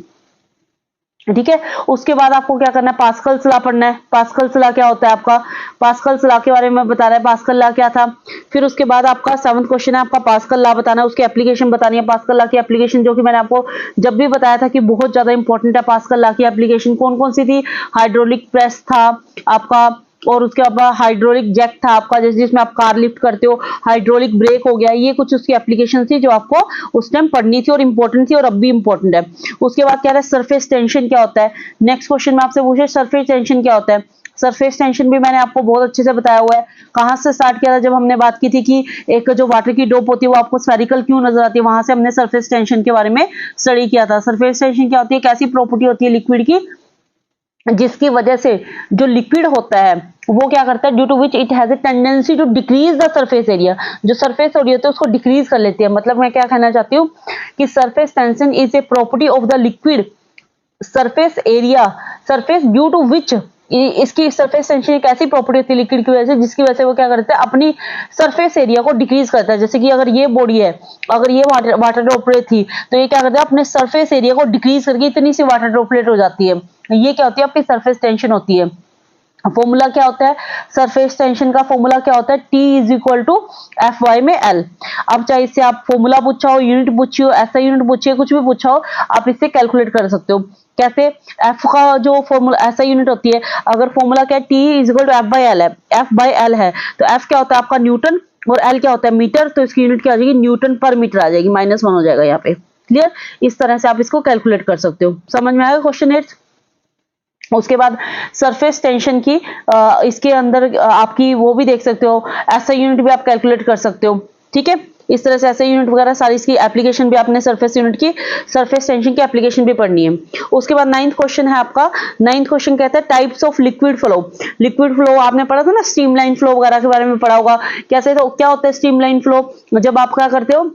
[SPEAKER 2] ठीक है, उसके बाद आपको क्या करना है, पास्कल्स लॉ पढ़ना है। पास्कल्स लॉ क्या होता है आपका, पास्कल्स लॉ के बारे में बता रहा है, पास्कल लॉ क्या था। फिर उसके बाद आपका 7th क्वेश्चन है आपका पास्कल लॉ बताना है, उसकी एप्लीकेशन बतानी है। पास्कल लॉ की एप्लीकेशन जो कि मैंने आपको जब भी बताया था कि बहुत ज्यादा इंपॉर्टेंट है। पास्कल लॉ की एप्लीकेशन कौन कौन सी थी, हाइड्रोलिक प्रेस था आपका, और उसके बाद हाइड्रोलिक जैक था आपका, जैसे जिसमें आप कार लिफ्ट करते हो, हाइड्रोलिक ब्रेक हो गया, ये कुछ उसकी एप्लीकेशन थी जो आपको उस टाइम पढ़नी थी और इंपॉर्टेंट थी और अब भी इंपॉर्टेंट है। उसके बाद क्या है, सरफेस टेंशन क्या होता है। नेक्स्ट क्वेश्चन में आपसे पूछे सरफेस टेंशन क्या होता है। सरफेस टेंशन भी मैंने आपको बहुत अच्छे से बताया हुआ है। कहां से स्टार्ट किया था, जब हमने बात की थी कि एक जो वाटर की डोप होती है वो आपको स्फेरिकल क्यों नजर आती है, वहां से हमने सरफेस टेंशन के बारे में स्टडी किया था। सरफेस टेंशन क्या होती है, एक ऐसी प्रॉपर्टी होती है लिक्विड की जिसकी वजह से जो लिक्विड होता है वो क्या करता है, due to which it has a tendency to decrease the surface area, जो सरफेस एरिया होता है उसको डिक्रीज कर लेती है। मतलब मैं क्या कहना चाहती हूँ कि surface tension is a property of the liquid surface area, surface due to which, इसकी सरफेस टेंशन एक ऐसी प्रॉपर्टी होती है लिक्विड की वजह से जिसकी वजह से वो क्या करता है, अपनी सरफेस एरिया को डिक्रीज करता है। जैसे कि अगर ये बॉडी है, अगर ये वाटर ड्रॉपलेट थी, तो ये क्या करता है, अपने सरफेस एरिया को डिक्रीज करके इतनी सी वाटर ड्रॉपलेट हो जाती है। ये क्या होती है, आपकी सरफेस टेंशन होती है। फॉर्मूला क्या होता है, सरफेस टेंशन का फॉर्मूला क्या होता है, T is equal to F by में L। अब चाहे इससे आप फॉर्मूला पूछा हो, यूनिट पूछी हो, ऐसा यूनिट पूछिए, कुछ भी पूछा हो, आप इससे कैलकुलेट कर सकते हो। कैसे, एफ का जो फॉर्मूला ऐसा यूनिट होती है, अगर फॉर्मूला क्या है, T is equal to F by L है, एफ बाई एल है, तो एफ क्या होता है आपका न्यूटन और एल क्या होता है मीटर, तो इसकी यूनिट क्या आ जाएगी, न्यूटन पर मीटर आ जाएगी, -1 हो जाएगा यहाँ पे। क्लियर, इस तरह से आप इसको कैलकुलेट कर सकते हो। समझ में आएगा क्वेश्चन 8। उसके बाद सरफेस टेंशन की इसके अंदर आपकी वो भी देख सकते हो, ऐसा यूनिट भी आप कैलकुलेट कर सकते हो। ठीक है, इस तरह से ऐसे यूनिट वगैरह सारी इसकी एप्लीकेशन भी आपने सरफेस यूनिट की, सरफेस टेंशन की एप्लीकेशन भी पढ़नी है। उसके बाद 9th क्वेश्चन है आपका। 9th क्वेश्चन कहता है types of liquid flow. Liquid flow आपने पढ़ा था ना, स्ट्रीमलाइन फ्लो वगैरह के बारे में पढ़ा होगा। कैसे, तो क्या होता है स्ट्रीमलाइन फ्लो, जब आप क्या करते हो,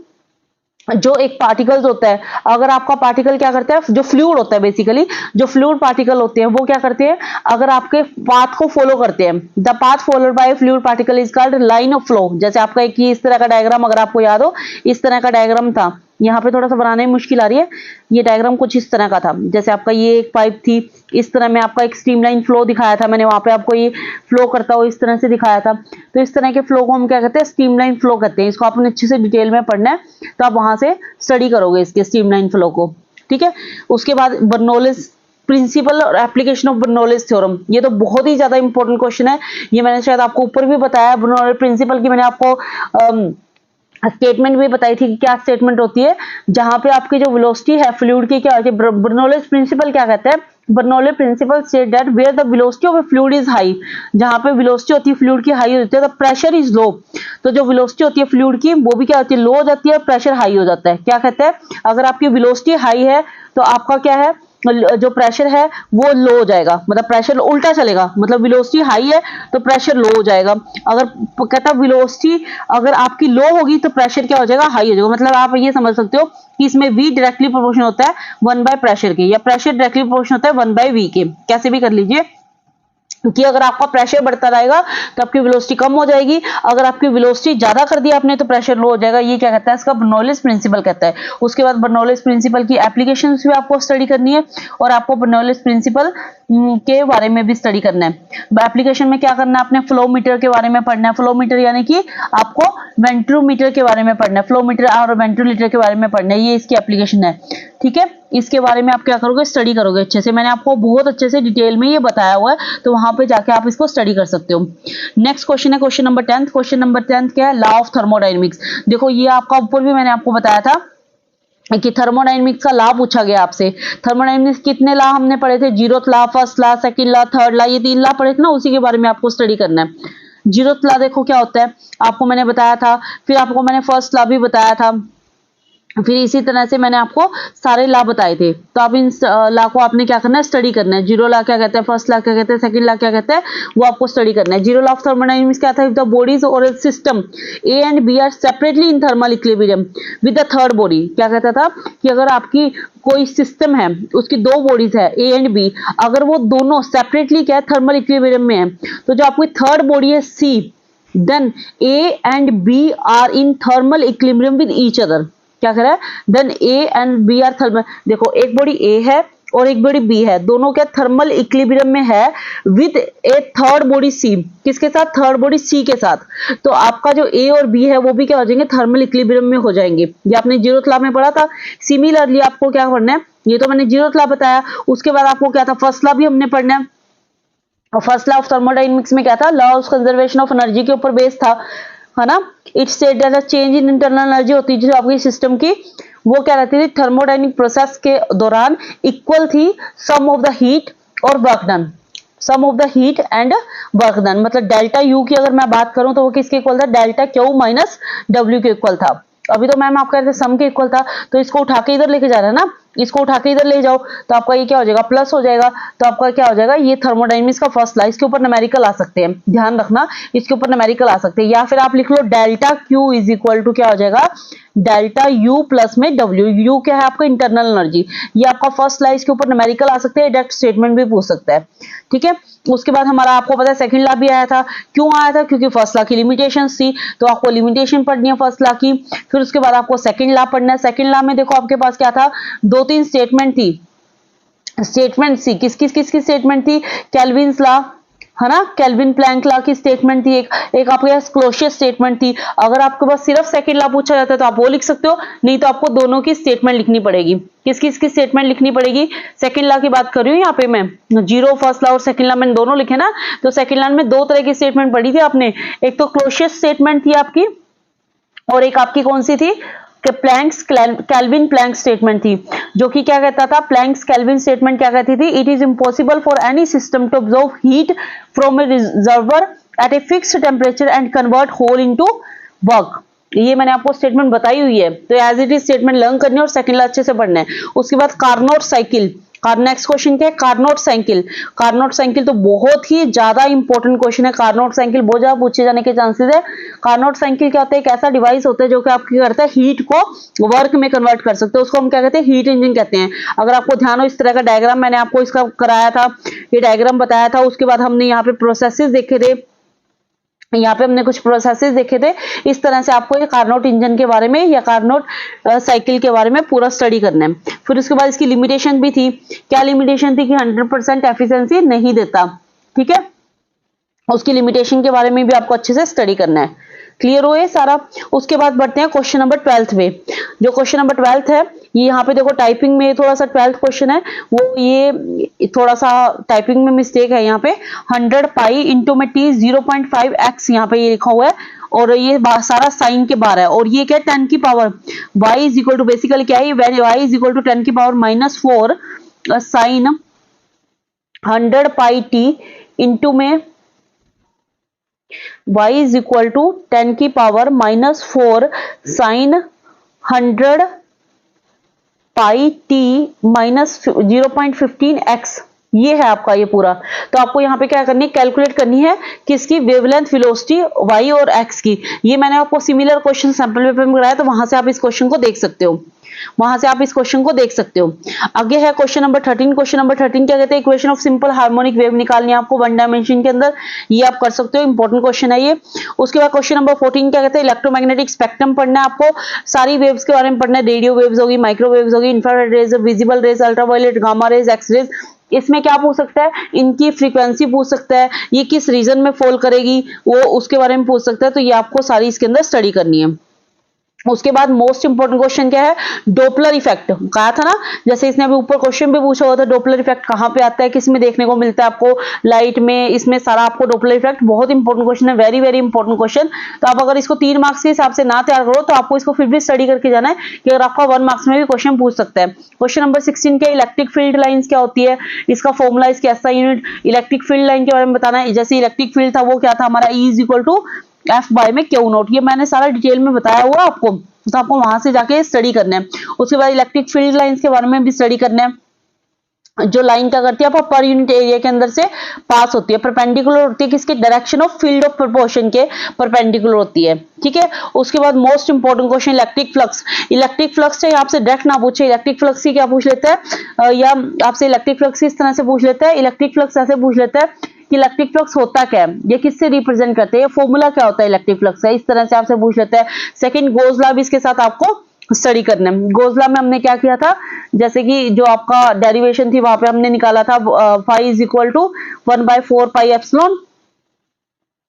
[SPEAKER 2] जो एक पार्टिकल्स होता है, अगर आपका पार्टिकल क्या करता है, जो फ्लूइड होता है बेसिकली, जो फ्लूइड पार्टिकल होते हैं वो क्या करते हैं, अगर आपके पाथ को फॉलो करते हैं, the path followed by fluid particle is called line of flow. जैसे आपका एक इस तरह का डायग्राम अगर आपको याद हो, इस तरह का डायग्राम था, यहाँ पे थोड़ा सा बनाने में मुश्किल आ रही है, ये डायग्राम कुछ इस तरह का था। जैसे आपका ये एक पाइप थी, इस तरह में आपका एक स्ट्रीमलाइन फ्लो दिखाया था मैंने, वहां पे आपको ये फ्लो करता हुआ इस तरह से दिखाया था। तो इस तरह के फ्लो को हम क्या कहते हैं, स्ट्रीमलाइन फ्लो कहते हैं। इसको आपने अच्छे से डिटेल में पढ़ना है, तो आप वहां से स्टडी करोगे इसके स्ट्रीमलाइन फ्लो को। ठीक है, उसके बाद बर्नौलिस प्रिंसिपल और एप्लीकेशन ऑफ बर्नौलिस थ्योरम, ये तो बहुत ही ज्यादा इंपॉर्टेंट क्वेश्चन है। ये मैंने शायद आपको ऊपर भी बताया, बर्नौलिस प्रिंसिपल की मैंने आपको स्टेटमेंट भी बताई थी कि क्या स्टेटमेंट होती है, जहां पे आपकी जो वेलोसिटी है फ्लूइड की क्या होती है। बर्नौलिस प्रिंसिपल क्या कहते हैं, Bernoulli's principle state that where the velocity of a fluid is high, जहां पे वेलोसिटी होती है फ्लूइड की हाई होती है, तो प्रेशर इज लो। तो जो वेलोसिटी होती है फ्लूइड की वो भी क्या होती है, लो हो जाती है, और प्रेशर हाई हो जाता है। क्या कहते हैं, अगर आपकी वेलोसिटी हाई है तो आपका क्या है, जो प्रेशर है वो लो हो जाएगा, मतलब प्रेशर उल्टा चलेगा, मतलब वेलोसिटी हाई है तो प्रेशर लो हो जाएगा। अगर कहता वेलोसिटी अगर आपकी लो होगी तो प्रेशर क्या हो जाएगा, हाई हो जाएगा। मतलब आप ये समझ सकते हो कि इसमें v डायरेक्टली प्रोपोर्शनल होता है 1 बाय प्रेशर के, या प्रेशर डायरेक्टली प्रोपोर्शनल होता है 1 बाय v के, कैसे भी कर लीजिए। कि अगर आपका प्रेशर बढ़ता रहेगा तो आपकी वेलोसिटी कम हो जाएगी, अगर आपकी वेलोसिटी ज्यादा कर दी आपने तो प्रेशर लो हो जाएगा। ये क्या कहता है, इसका बर्नौलिस प्रिंसिपल कहता है। उसके बाद बर्नौलिस प्रिंसिपल की एप्लीकेशंस भी आपको स्टडी करनी है, और आपको बर्नौलिस प्रिंसिपल के बारे में भी स्टडी करना है। एप्लीकेशन में क्या करना है, आपने फ्लोमीटर के बारे में पढ़ना है। फ्लोमीटर यानी कि आपको वेंट्रोमीटर के बारे में पढ़ना है, फ्लोमीटर और वेंट्रोलीटर के बारे में पढ़ना है, ये इसकी एप्लीकेशन है। ठीक है, इसके बारे में आप क्या करोगे, स्टडी करोगे अच्छे से। मैंने आपको बहुत अच्छे से डिटेल में ये बताया हुआ है, तो वहां पे जाके आप इसको स्टडी कर सकते हो। नेक्स्ट क्वेश्चन है क्वेश्चन नंबर 10। क्वेश्चन नंबर 10 क्या है, लॉ ऑफ थर्मोडायनेमिक्स। देखो ये आपका ऊपर भी मैंने आपको बताया था कि थर्मोडायनेमिक्स का लॉ पूछा गया आपसे। थर्मोडायनेमिक्स कितने लॉ हमने पढ़े थे, 0th law, first law, second law, third law, ये 3 लॉ पढ़े थे ना, उसी के बारे में आपको स्टडी करना है। 0th लॉ देखो क्या होता है, आपको मैंने बताया था, फिर आपको मैंने फर्स्ट लॉ भी बताया था, फिर इसी तरह से मैंने आपको सारे लॉ बताए थे, तो आप इन लॉ को आपने क्या करना है, स्टडी करना है। जीरो लॉ क्या कहते हैं, फर्स्ट लॉ क्या कहते हैं, सेकंड लॉ क्या कहते हैं, वो आपको स्टडी करना है। जीरो लॉ ऑफ थर्मोडायनेमिक्स क्या था, इफ द बॉडीज और system A and B are separately in thermal equilibrium with the third body, क्या कहता था कि अगर आपकी कोई सिस्टम है, उसकी दो बॉडीज है ए एंड बी, अगर वो दोनों सेपरेटली क्या है, थर्मल इक्विलिब्रियम में है, तो जो आपकी थर्ड बॉडी है C, then A and B are in thermal equilibrium with each other. क्या कह रहा है, then A and B are thermal, देखो एक बॉडी ए है और एक बॉडी बी है, दोनों क्या थर्मल इक्विलिब्रियम में है विद ए थर्ड बॉडी सी, किसके साथ, थर्ड बॉडी सी के साथ। तो आपका जो ए और बी है वो भी क्या हो जाएंगे, थर्मल इक्विलिब्रियम में हो जाएंगे। ये आपने जीरोथ लॉ में पढ़ा था। सिमिलरली आपको क्या पढ़ना है, ये तो मैंने जीरोथ लॉ बताया, उसके बाद आपको क्या था, फर्स्ट लॉ भी हमने पढ़ना है। और फर्स्ट लॉ ऑफ थर्मोडायनेमिक्स में क्या था, law of conservation of energy के ऊपर बेस था, है ना। It said that change in internal energy होती थी आपकी सिस्टम की, वो क्या रहती थी, थर्मोडायनेमिक प्रोसेस के दौरान इक्वल थी सम ऑफ द हीट और work done, sum of the heat and work done. मतलब डेल्टा यू की अगर मैं बात करूं तो वो किसके इक्वल था, डेल्टा क्यू माइनस डब्ल्यू के इक्वल था। अभी तो मैम आप कह रहे थे सम के इक्वल था, तो इसको उठा के इधर लेके जा रहे हैं ना, इसको उठा के इधर ले जाओ तो आपका ये क्या हो जाएगा, प्लस हो जाएगा। तो आपका क्या हो जाएगा, ये थर्मोडायनेमिक्स का फर्स्ट लॉ, इसके ऊपर न्यूमेरिकल आ सकते हैं, ध्यान रखना इसके ऊपर न्यूमेरिकल आ सकते हैं। या फिर आप लिख लो delta Q is equal to क्या हो जाएगा, डेल्टा यू प्लस में डब्ल्यू। यू क्या है आपका इंटरनल एनर्जी, ये आपका फर्स्ट लॉ, इसके ऊपर न्यूमेरिकल आ सकते हैं, डायरेक्ट स्टेटमेंट भी पूछ सकता है, ठीक है। उसके बाद हमारा आपको पता है सेकंड लॉ भी आया था, क्यों आया था, क्योंकि फर्स्ट लॉ की लिमिटेशंस थी, तो आपको लिमिटेशन पढ़नी है फर्स्ट लॉ की। फिर उसके बाद आपको सेकंड लॉ पढ़ना है। सेकंड लॉ में देखो आपके पास क्या था, दो तीन स्टेटमेंट थी, स्टेटमेंट सी किस किस किस की स्टेटमेंट थी, केल्विन्स लॉ, है ना, केल्विन प्लैंक लॉ की स्टेटमेंट थी, एक आपके पास क्लोशियस स्टेटमेंट थी। अगर आपके पास सिर्फ सेकंड लॉ पूछा जाता है तो आप वो लिख सकते हो, नहीं तो आपको दोनों की स्टेटमेंट लिखनी पड़ेगी। किस किस की स्टेटमेंट लिखनी पड़ेगी, सेकंड लॉ की बात कर रही हूँ यहाँ पे मैं, जीरो फर्स्ट लॉ और सेकंड लॉ मैंने दोनों लिखे ना, तो सेकंड लॉ में दो तरह की स्टेटमेंट पढ़ी थी आपने, एक तो क्लोशियस स्टेटमेंट थी आपकी, और एक आपकी कौन सी थी, प्लैंक्स कैल्विन प्लैंक स्टेटमेंट थी, जो कि क्या कहता था, प्लैंक्स कैल्विन स्टेटमेंट क्या कहती थी, it is impossible for any system to absorb heat from a reservoir at a fixed temperature and convert whole into work. ये मैंने आपको स्टेटमेंट बताई हुई है, तो as it is statement learn करनी है और सेकंड लॉ अच्छे से पढ़ना है। उसके बाद कार्नोट साइकिल, नेक्स्ट क्वेश्चन क्या है, कार्नोट साइकिल। कार्नोट साइकिल तो बहुत ही ज्यादा इंपॉर्टेंट क्वेश्चन है, कार्नोट साइकिल बहुत ज्यादा पूछे जाने के चांसेस है। कार्नोट साइकिल क्या होता है, एक ऐसा डिवाइस होता है जो कि आपकी करता है हीट को वर्क में कन्वर्ट कर सकते हैं, उसको हम क्या कहते हैं, हीट इंजन कहते हैं। अगर आपको ध्यान हो, इस तरह का डायग्राम मैंने आपको इसका कराया था, ये डायग्राम बताया था। उसके बाद हमने यहाँ पे प्रोसेसेस देखे थे, यहाँ पे हमने कुछ प्रोसेसेस देखे थे। इस तरह से आपको ये कार्नोट इंजन के बारे में या कार्नोट साइकिल के बारे में पूरा स्टडी करना है। फिर उसके बाद इसकी लिमिटेशन भी थी, क्या लिमिटेशन थी कि 100% एफिशिएंसी नहीं देता, ठीक है। उसकी लिमिटेशन के बारे में भी आपको अच्छे से स्टडी करना है। क्लियर हो ये सारा। उसके बाद बढ़ते हैं क्वेश्चन नंबर 12 में। जो क्वेश्चन नंबर 12 है, ये यहाँ पे देखो टाइपिंग में थोड़ा सा 12th क्वेश्चन है, वो ये थोड़ा सा टाइपिंग में मिस्टेक है यहाँ पे। 100 पाई इंटू में टी 0.5x यहाँ पे ये लिखा हुआ है, और ये सारा साइन के बाहर है, और ये क्या 10 की power y is equal to, basically क्या है, y इज इक्वल टू 10 की power -4 sine 100 pi t into में y इज इक्वल टू 10 की power -4 sine 100 pi t minus 0.15x, ये है आपका ये पूरा। तो आपको यहाँ पे क्या करनी है, कैलकुलेट करनी है किसकी, वेवलेंथ, वेलोसिटी y और x की। ये मैंने आपको सिमिलर क्वेश्चन सैंपल पेपर में कराया, तो वहां से आप इस क्वेश्चन को देख सकते हो, वहां से आप इस क्वेश्चन को देख सकते हो। आगे है क्वेश्चन नंबर 13। क्वेश्चन नंबर 13 क्या कहते हैं, equation of simple harmonic wave निकालनी है आपको 1 डायमेंशन के अंदर, ये आप कर सकते हो, इंपॉर्टेंट क्वेश्चन है ये। उसके बाद क्वेश्चन नंबर 14 क्या कहते हैं, इलेक्ट्रोमैग्नेटिक स्पेक्ट्रम पढ़ना है आपको, सारी वेव्स के बारे में पढ़ना है, रेडियो वेव्स होगी, माइक्रोवेव्स होगी, infrared rays, visible rays, ultraviolet, gamma rays, X rays. इसमें क्या पूछ सकता है, इनकी फ्रीक्वेंसी पूछ सकता है, ये किस रीजन में फॉल करेगी वो उसके बारे में पूछ सकता है, तो ये आपको सारी इसके अंदर स्टडी करनी है। उसके बाद मोस्ट इंपोर्टेंट क्वेश्चन क्या है, डोपलर इफेक्ट। कहा था ना, जैसे इसने अभी ऊपर क्वेश्चन भी पूछा हुआ था, डोपलर इफेक्ट कहाँ पे आता है, किस में देखने को मिलता है आपको, लाइट में, इसमें सारा आपको डोपलर इफेक्ट, बहुत इंपॉर्टेंट क्वेश्चन है, वेरी वेरी इंपॉर्टेंट क्वेश्चन। तो आप अगर इसको 3 मार्क्स के हिसाब से ना तैयार करो तो आपको इसको फिर भी स्टडी करके जाना है, कि अगर आपका 1 मार्क्स में भी क्वेश्चन पूछ सकता है। क्वेश्चन नंबर 16 के इलेक्ट्रिक फील्ड लाइन्स क्या होती है, इसका फॉर्मूला, इसकी SI unit, electric field line के बारे में बताना है। जैसे इलेक्ट्रिक फील्ड था वो क्या था हमारा, E is equal to F by में क्यू नॉट, ये मैंने सारा डिटेल में बताया हुआ आपको। तो आपको वहां से जाके स्टडी करना है। उसके बाद इलेक्ट्रिक फील्ड लाइंस के बारे में भी स्टडी करना है। जो लाइन क्या करती है आपको पर यूनिट एरिया के अंदर से पास होती है, परपेंडिकुलर होती है, किसके direction of field of proportion के परपेंडिकुलर होती है, ठीक है। उसके बाद most important question electric flux. Electric flux चाहे आपसे डायरेक्ट ना पूछे, इलेक्ट्रिक फ्लक्स की क्या पूछ लेता है या आपसे इलेक्ट्रिक फ्लक्स इस तरह से पूछ लेता है, इलेक्ट्रिक फ्लक्स ऐसे पूछ लेता है कि इलेक्ट्रिक फ्लक्स होता क्या है, ये किससे रिप्रेजेंट करते हैं, फॉर्मूला क्या होता है इलेक्ट्रिक फ्लक्स का, इस तरह से आपसे पूछ लेता है। सेकंड गोज लॉ भी इसके साथ आपको स्टडी करना है। गोज लॉ में हमने क्या किया था, जैसे कि जो आपका डेरिवेशन थी वहां पे हमने निकाला था phi is equal to 1/4 pi epsilon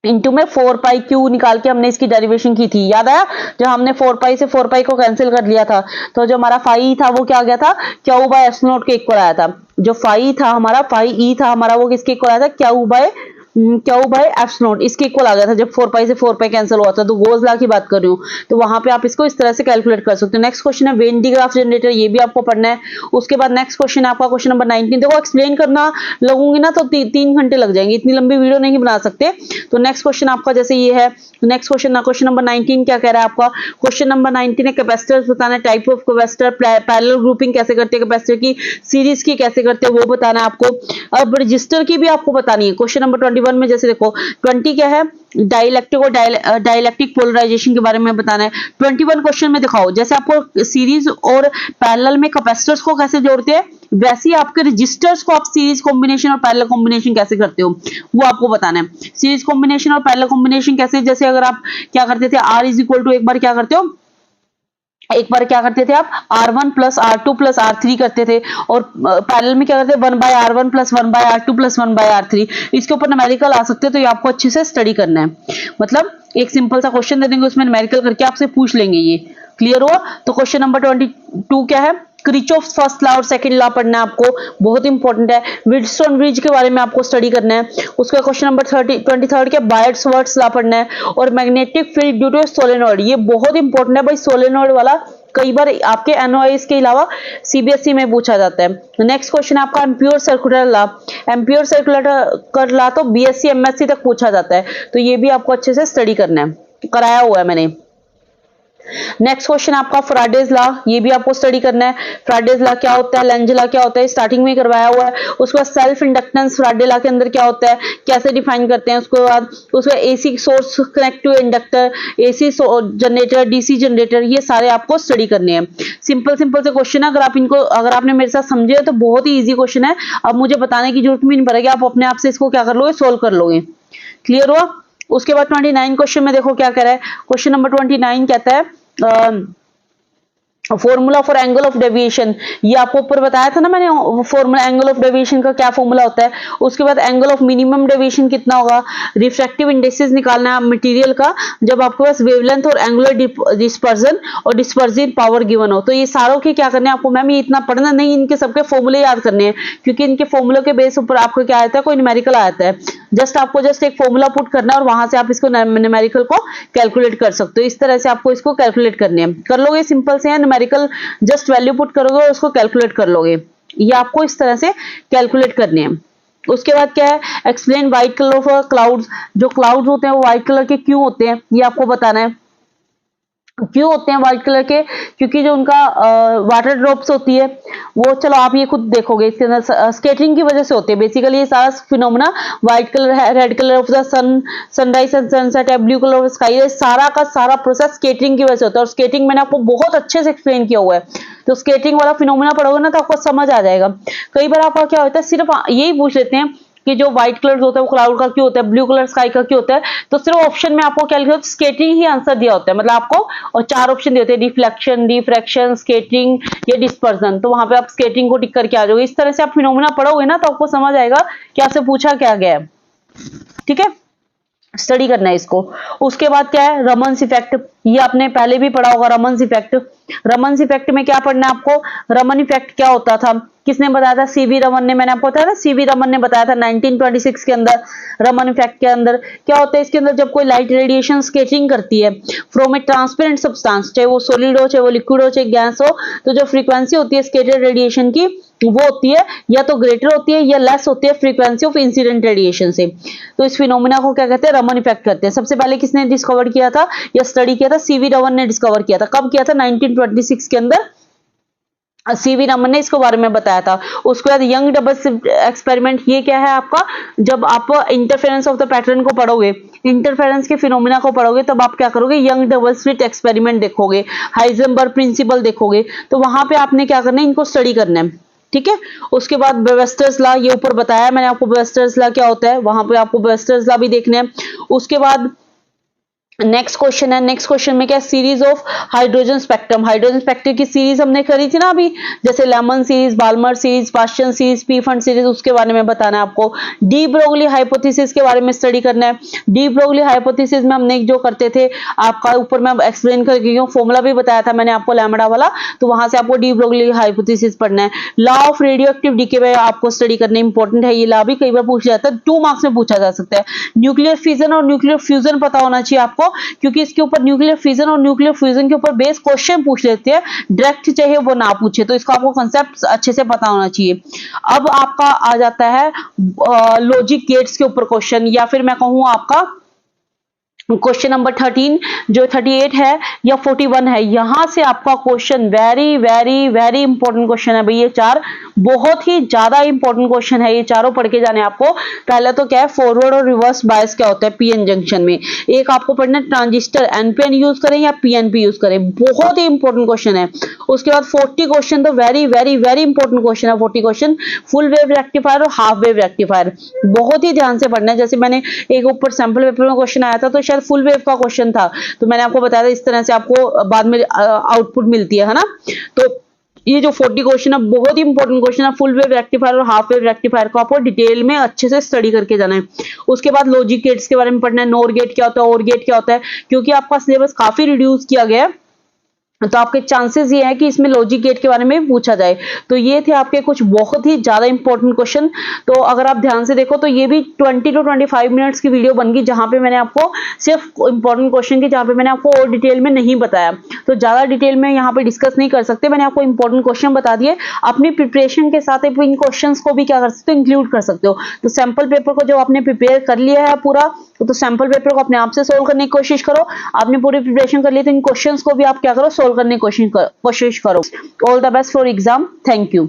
[SPEAKER 2] into में 4 पाई क्यू निकाल के हमने इसकी डेरिवेशन की थी, याद आया। जब हमने 4 पाई से 4 पाई को कैंसिल कर लिया था तो जो हमारा फाई था वो क्या आ गया था, क्यू बाय एप्सिलॉन नॉट के इक्वल आया था। जो फाई था हमारा, फाई ई था हमारा, वो किसके इक्वल आया था, क्यू बाय एप्सिलॉन नॉट, इसके इक्वल आ गया था जब 4 पाई से 4 पाई कैंसिल हुआ था। तो गोज लॉ की बात कर रही हूँ, तो वहां पे आप इसको इस तरह से कैलकुलेट कर सकते हो। नेक्स्ट क्वेश्चन है वेन डिग्राफ जनरेटर, ये भी आपको पढ़ना है। उसके बाद नेक्स्ट क्वेश्चन है आपका क्वेश्चन नंबर 19। देखो एक्सप्लेन करना लगूंगी ना तो 3 घंटे लग जाएंगे, इतनी लंबी वीडियो नहीं बना सकते। तो नेक्स्ट क्वेश्चन आपका जैसे ये है, नेक्स्ट क्वेश्चन नंबर 19 क्या कह रहा है आपका, क्वेश्चन नंबर 19 है कैपेसिटर्स बताना है, type of capacitor, parallel grouping कैसे करते हैं कैपेसिटर की, सीरीज की कैसे करते हैं वो बताना है आपको। अब रजिस्टर की भी आपको बतानी है। क्वेश्चन नंबर 21 में जैसे देखो 20 क्या है, डाइलेक्ट्रिक और डाइलेक्ट्रिक पोलराइजेशन के बारे में बताना है। 21 क्वेश्चन में दिखाओ जैसे आपको सीरीज और पैरेलल में कैपेसिटर्स को कैसे जोड़ते हैं, वैसे ही आपके रजिस्टर्स को आप सीरीज कॉम्बिनेशन और पैरेलल कॉम्बिनेशन कैसे करते हो वो आपको बताना है। सीरीज कॉम्बिनेशन और पैरेलल कॉम्बिनेशन कैसे, जैसे अगर आप क्या करते थे R इज इक्वल टू एक बार क्या करते थे आप R1 plus R2 plus R3 करते थे, और पैरेलल में क्या करते थे 1/R1 plus 1/R2 plus 1/R3। इसके ऊपर न्यूमेरिकल आ सकते हैं, तो ये आपको अच्छे से स्टडी करना है। मतलब एक सिंपल सा क्वेश्चन दे देंगे, उसमें न्यूमेरिकल करके आपसे पूछ लेंगे, ये क्लियर हुआ। तो क्वेश्चन नंबर 22 क्या है, क्रिचॉफ्स फर्स्ट लॉ और सेकंड लॉ पढ़ना है आपको, बहुत इंपॉर्टेंट है। व्हीटस्टोन ब्रिज के बारे में आपको स्टडी करना है। उसका क्वेश्चन नंबर 23 के बायर्ट्स लॉ पढ़ना है, और magnetic field due to solenoid, ये बहुत इंपॉर्टेंट है भाई, सोलेनॉइड वाला कई बार आपके एनओआईएस के अलावा सीबीएसई में पूछा जाता है। नेक्स्ट क्वेश्चन है आपका ampere circular law. Ampere circular law तो बीएससी एमएससी तक पूछा जाता है, तो ये भी आपको अच्छे से स्टडी करना है, कराया हुआ है मैंने। नेक्स्ट क्वेश्चन आपका फ्राडेज लॉ, ये भी आपको स्टडी करना है। फ्राडेज लॉ क्या होता है, लेंज लॉ क्या होता है, स्टार्टिंग में करवाया हुआ है। उसके बाद सेल्फ इंडक्टेंस फ्राडे लॉ के अंदर क्या होता है, कैसे डिफाइन करते हैं। उसके बाद उसका AC source connect to inductor, AC generator, DC generator, ये सारे आपको स्टडी करने हैं। सिंपल से क्वेश्चन है, अगर आपने मेरे साथ समझे तो बहुत ही ईजी क्वेश्चन है। अब मुझे बताने की जरूरत भी नहीं पड़ेगी, आप अपने आप से इसको क्या कर लोगे, सोल्व कर लोगे। क्लियर हुआ। उसके बाद 29 क्वेश्चन में देखो क्या कह रहा है, क्वेश्चन नंबर 29 कहता है formula for angle of deviation, ये आपको ऊपर बताया था ना मैंने, फॉर्मूला एंगल ऑफ डेविएशन का क्या फॉर्मूला होता है। उसके बाद एंगल ऑफ मिनिमम डेविएशन कितना होगा, रिफ्रैक्टिव इंडेक्सेस निकालना है मटेरियल का, जब आपके पास वेवलेंथ और एंगुलर डिस्पर्जन और डिस्पर्सिव पावर गिवन हो। तो ये सारों के क्या करने हैं आपको, मैम ये इतना पढ़ना नहीं, इनके सबके फॉर्मूले याद करने हैं, क्योंकि इनके फॉर्मूले के बेस ऊपर आपको क्या आता है, कोई न्यूमेरिकल आता है। आपको एक फॉर्मूला पुट करना है और वहां से आप इसको न्यूमेरिकल को कैलकुलेट कर सकते हो। इस तरह से आपको इसको कैलकुलेट करने हैं, कर लोगे, सिंपल से है, न्यूमेरिकल जस्ट वैल्यू पुट करोगे और उसको कैलकुलेट कर लोगे। ये आपको इस तरह से कैलकुलेट करने हैं। उसके बाद क्या है, explain white colour of clouds, जो क्लाउड्स होते हैं वो व्हाइट कलर के क्यों होते हैं, ये आपको बताना है। क्यों होते हैं व्हाइट कलर के, क्योंकि जो उनका वाटर ड्रॉप्स होती है वो, चलो आप ये खुद देखोगे, इसके अंदर स्केटरिंग की वजह से होते हैं। बेसिकली ये सारा फिनोमेना व्हाइट कलर है, red colour of the sunrise and sunset है, ब्लू कलर ऑफ स्काई है, सारा का सारा प्रोसेस स्केटरिंग की वजह से होता है। और स्केटिंग मैंने आपको बहुत अच्छे से एक्सप्लेन किया हुआ है, तो स्केटिंग वाला फिनोमेना पढ़ोगे ना तो आपको समझ आ जाएगा। कई बार आपका क्या होता है, सिर्फ यही पूछ लेते हैं कि जो व्हाइट कलर होता है वो क्लाउड का क्यों होता है, ब्लू कलर स्काई का क्यों होता है, तो सिर्फ ऑप्शन में आपको क्या लिखा होता है, स्केटिंग ही आंसर दिया होता है। मतलब आपको और 4 ऑप्शन दिए होते हैं, रिफ्लेक्शन, डिफ्रैक्शन, स्केटिंग या डिस्पर्जन, तो वहां पे आप स्केटिंग को टिक करके आ जाओगे। इस तरह से आप फिनोमेना पढ़ोगे ना तो आपको समझ आएगा कि आपसे पूछा क्या गया है। ठीक है, स्टडी करना है इसको। उसके बाद क्या है, रमन्स इफेक्ट, ये आपने पहले भी पढ़ा होगा। रमन्स इफेक्ट में क्या पढ़ना है आपको, रमन इफेक्ट क्या होता था, किसने बताया था? सीवी रमन ने। मैंने आपको बताया था सीवी रमन ने बताया था 1926 के अंदर, रमन इफेक्ट के अंदर। क्या होता है इसके अंदर? जब कोई लाइट रेडिएशन स्केचिंग करती है फ्रॉम ए ट्रांसपेरेंट सब्सटेंस, चाहे वो सॉलिड हो, चाहे वो लिक्विड हो, चाहे गैस हो, तो जो फ्रीक्वेंसी होती है स्केटर्ड रेडिएशन की वो होती है या तो ग्रेटर होती है या लेस होती है फ्रीक्वेंसी ऑफ इंसिडेंट रेडिएशन से। तो इस फिनोमिना को क्या कहते हैं? रमन इफेक्ट कहते हैं। सबसे पहले किसने डिस्कवर किया था या स्टडी किया था? सीवी रमन ने डिस्कवर किया था। कब किया था? 1926 के अंदर सीवी रमन ने इसके बारे में बताया था। उसके बाद यंग डबल स्लिट एक्सपेरिमेंट, ये क्या है आपका? जब आप इंटरफेरेंस ऑफ द पैटर्न को पढ़ोगे, इंटरफेरेंस के फिनोमिना को पढ़ोगे, तब आप क्या करोगे? यंग डबल स्लिट एक्सपेरिमेंट देखोगे, हाइजेनबर्ग प्रिंसिपल देखोगे। तो वहां पे आपने क्या करना है? इनको स्टडी करना है, ठीक है। उसके बाद बेवेस्टर्स लॉ, ये ऊपर बताया मैंने आपको बेवेस्टर्स लॉ क्या होता है, वहां पे आपको बेवेस्टर्स लॉ भी देखना है। उसके बाद नेक्स्ट क्वेश्चन है, नेक्स्ट क्वेश्चन में क्या? Series of hydrogen spectrum. Hydrogen spectrum की सीरीज हमने करी थी ना अभी, जैसे Lyman series, Balmer series, Paschen series, Pfund series, उसके बारे में बताना है आपको। डी ब्रोगली हाइपोथेसिस के बारे में स्टडी करना है। डी ब्रोगली हाइपोथेसिस में हमने जो करते थे, आपका ऊपर मैं एक्सप्लेन कर गई हूँ, फॉर्मूला भी बताया था मैंने आपको लैम्बडा वाला, तो वहां से आपको डी ब्रोगली हाइपोथेसिस पढ़ना है। Law of radioactive decay में आपको स्टडी करना इंपॉर्टेंट है, ये लॉ भी कई बार पूछा जाता है, 2 मार्क्स में पूछा जा सकता है। न्यूक्लियर फिजन और न्यूक्लियर फ्यूजन पता होना चाहिए आपको, क्योंकि इसके ऊपर न्यूक्लियर फिजन और न्यूक्लियर फ्यूजन के ऊपर बेस क्वेश्चन पूछ लेते हैं, डायरेक्ट चाहे वो ना पूछे, तो इसका आपको कांसेप्ट अच्छे से पता होना चाहिए। अब आपका आ जाता है लॉजिक गेट्स के ऊपर क्वेश्चन, या फिर मैं कहूं आपका क्वेश्चन नंबर 13 जो 38 है या 41 है, यहां से आपका question very very very important question है भाई। ये 4 बहुत ही ज्यादा इंपॉर्टेंट क्वेश्चन है, ये चारों पढ़ के जाने आपको। पहले तो क्या है, फॉरवर्ड और रिवर्स बायस क्या होता है पीएन जंक्शन में। एक आपको पढ़ना है ट्रांजिस्टर एनपीएन यूज करें या पीएनपी यूज करें, बहुत ही इंपॉर्टेंट क्वेश्चन है। उसके बाद 40 क्वेश्चन तो very very very important question है। 40 क्वेश्चन फुल वेव रेक्टिफायर और हाफ वेव रेक्टिफायर, बहुत ही ध्यान से पढ़ना है। जैसे मैंने एक ऊपर सैंपल पेपर में क्वेश्चन आया था, तो फुल वेव का क्वेश्चन था, तो मैंने आपको बताया था इस तरह से आपको बाद में आउटपुट मिलती है ना। तो ये जो 40 क्वेश्चन है बहुत ही इंपॉर्टेंट क्वेश्चन है। फुल वेव रेक्टिफायर और हाफ वेव रेक्टिफायर को आपको डिटेल में अच्छे से स्टडी करके जाना है। उसके बाद लॉजिक गेट्स के बारे में पढ़ना है, नोर गेट क्या होता है, और गेट क्या होता है, क्योंकि आपका सिलेबस काफी रिड्यूस किया गया है, तो आपके चांसेस ये है कि इसमें लॉजिक गेट के बारे में पूछा जाए। तो ये थे आपके कुछ बहुत ही ज्यादा इंपॉर्टेंट क्वेश्चन। तो अगर आप ध्यान से देखो तो ये भी 20 to 25 मिनट्स की वीडियो बन गई, जहां पे मैंने आपको सिर्फ इंपॉर्टेंट क्वेश्चन की, जहां पे मैंने आपको और डिटेल में नहीं बताया, तो ज्यादा डिटेल में यहाँ पे डिस्कस नहीं कर सकते। मैंने आपको इंपॉर्टेंट क्वेश्चन बता दिए, अपनी प्रिपरेशन के साथ इन क्वेश्चन को भी क्या कर सकते हो, इंक्लूड कर सकते हो। तो सैंपल पेपर को जो आपने प्रिपेयर कर लिया है पूरा, तो सैंपल पेपर को अपने आप से सोल्व करने की कोशिश करो। आपने पूरी प्रिपरेशन कर ली, तो इन क्वेश्चंस को भी आप क्या करो, सोल्व करने की कोशिश करो। All the best for exam. Thank you.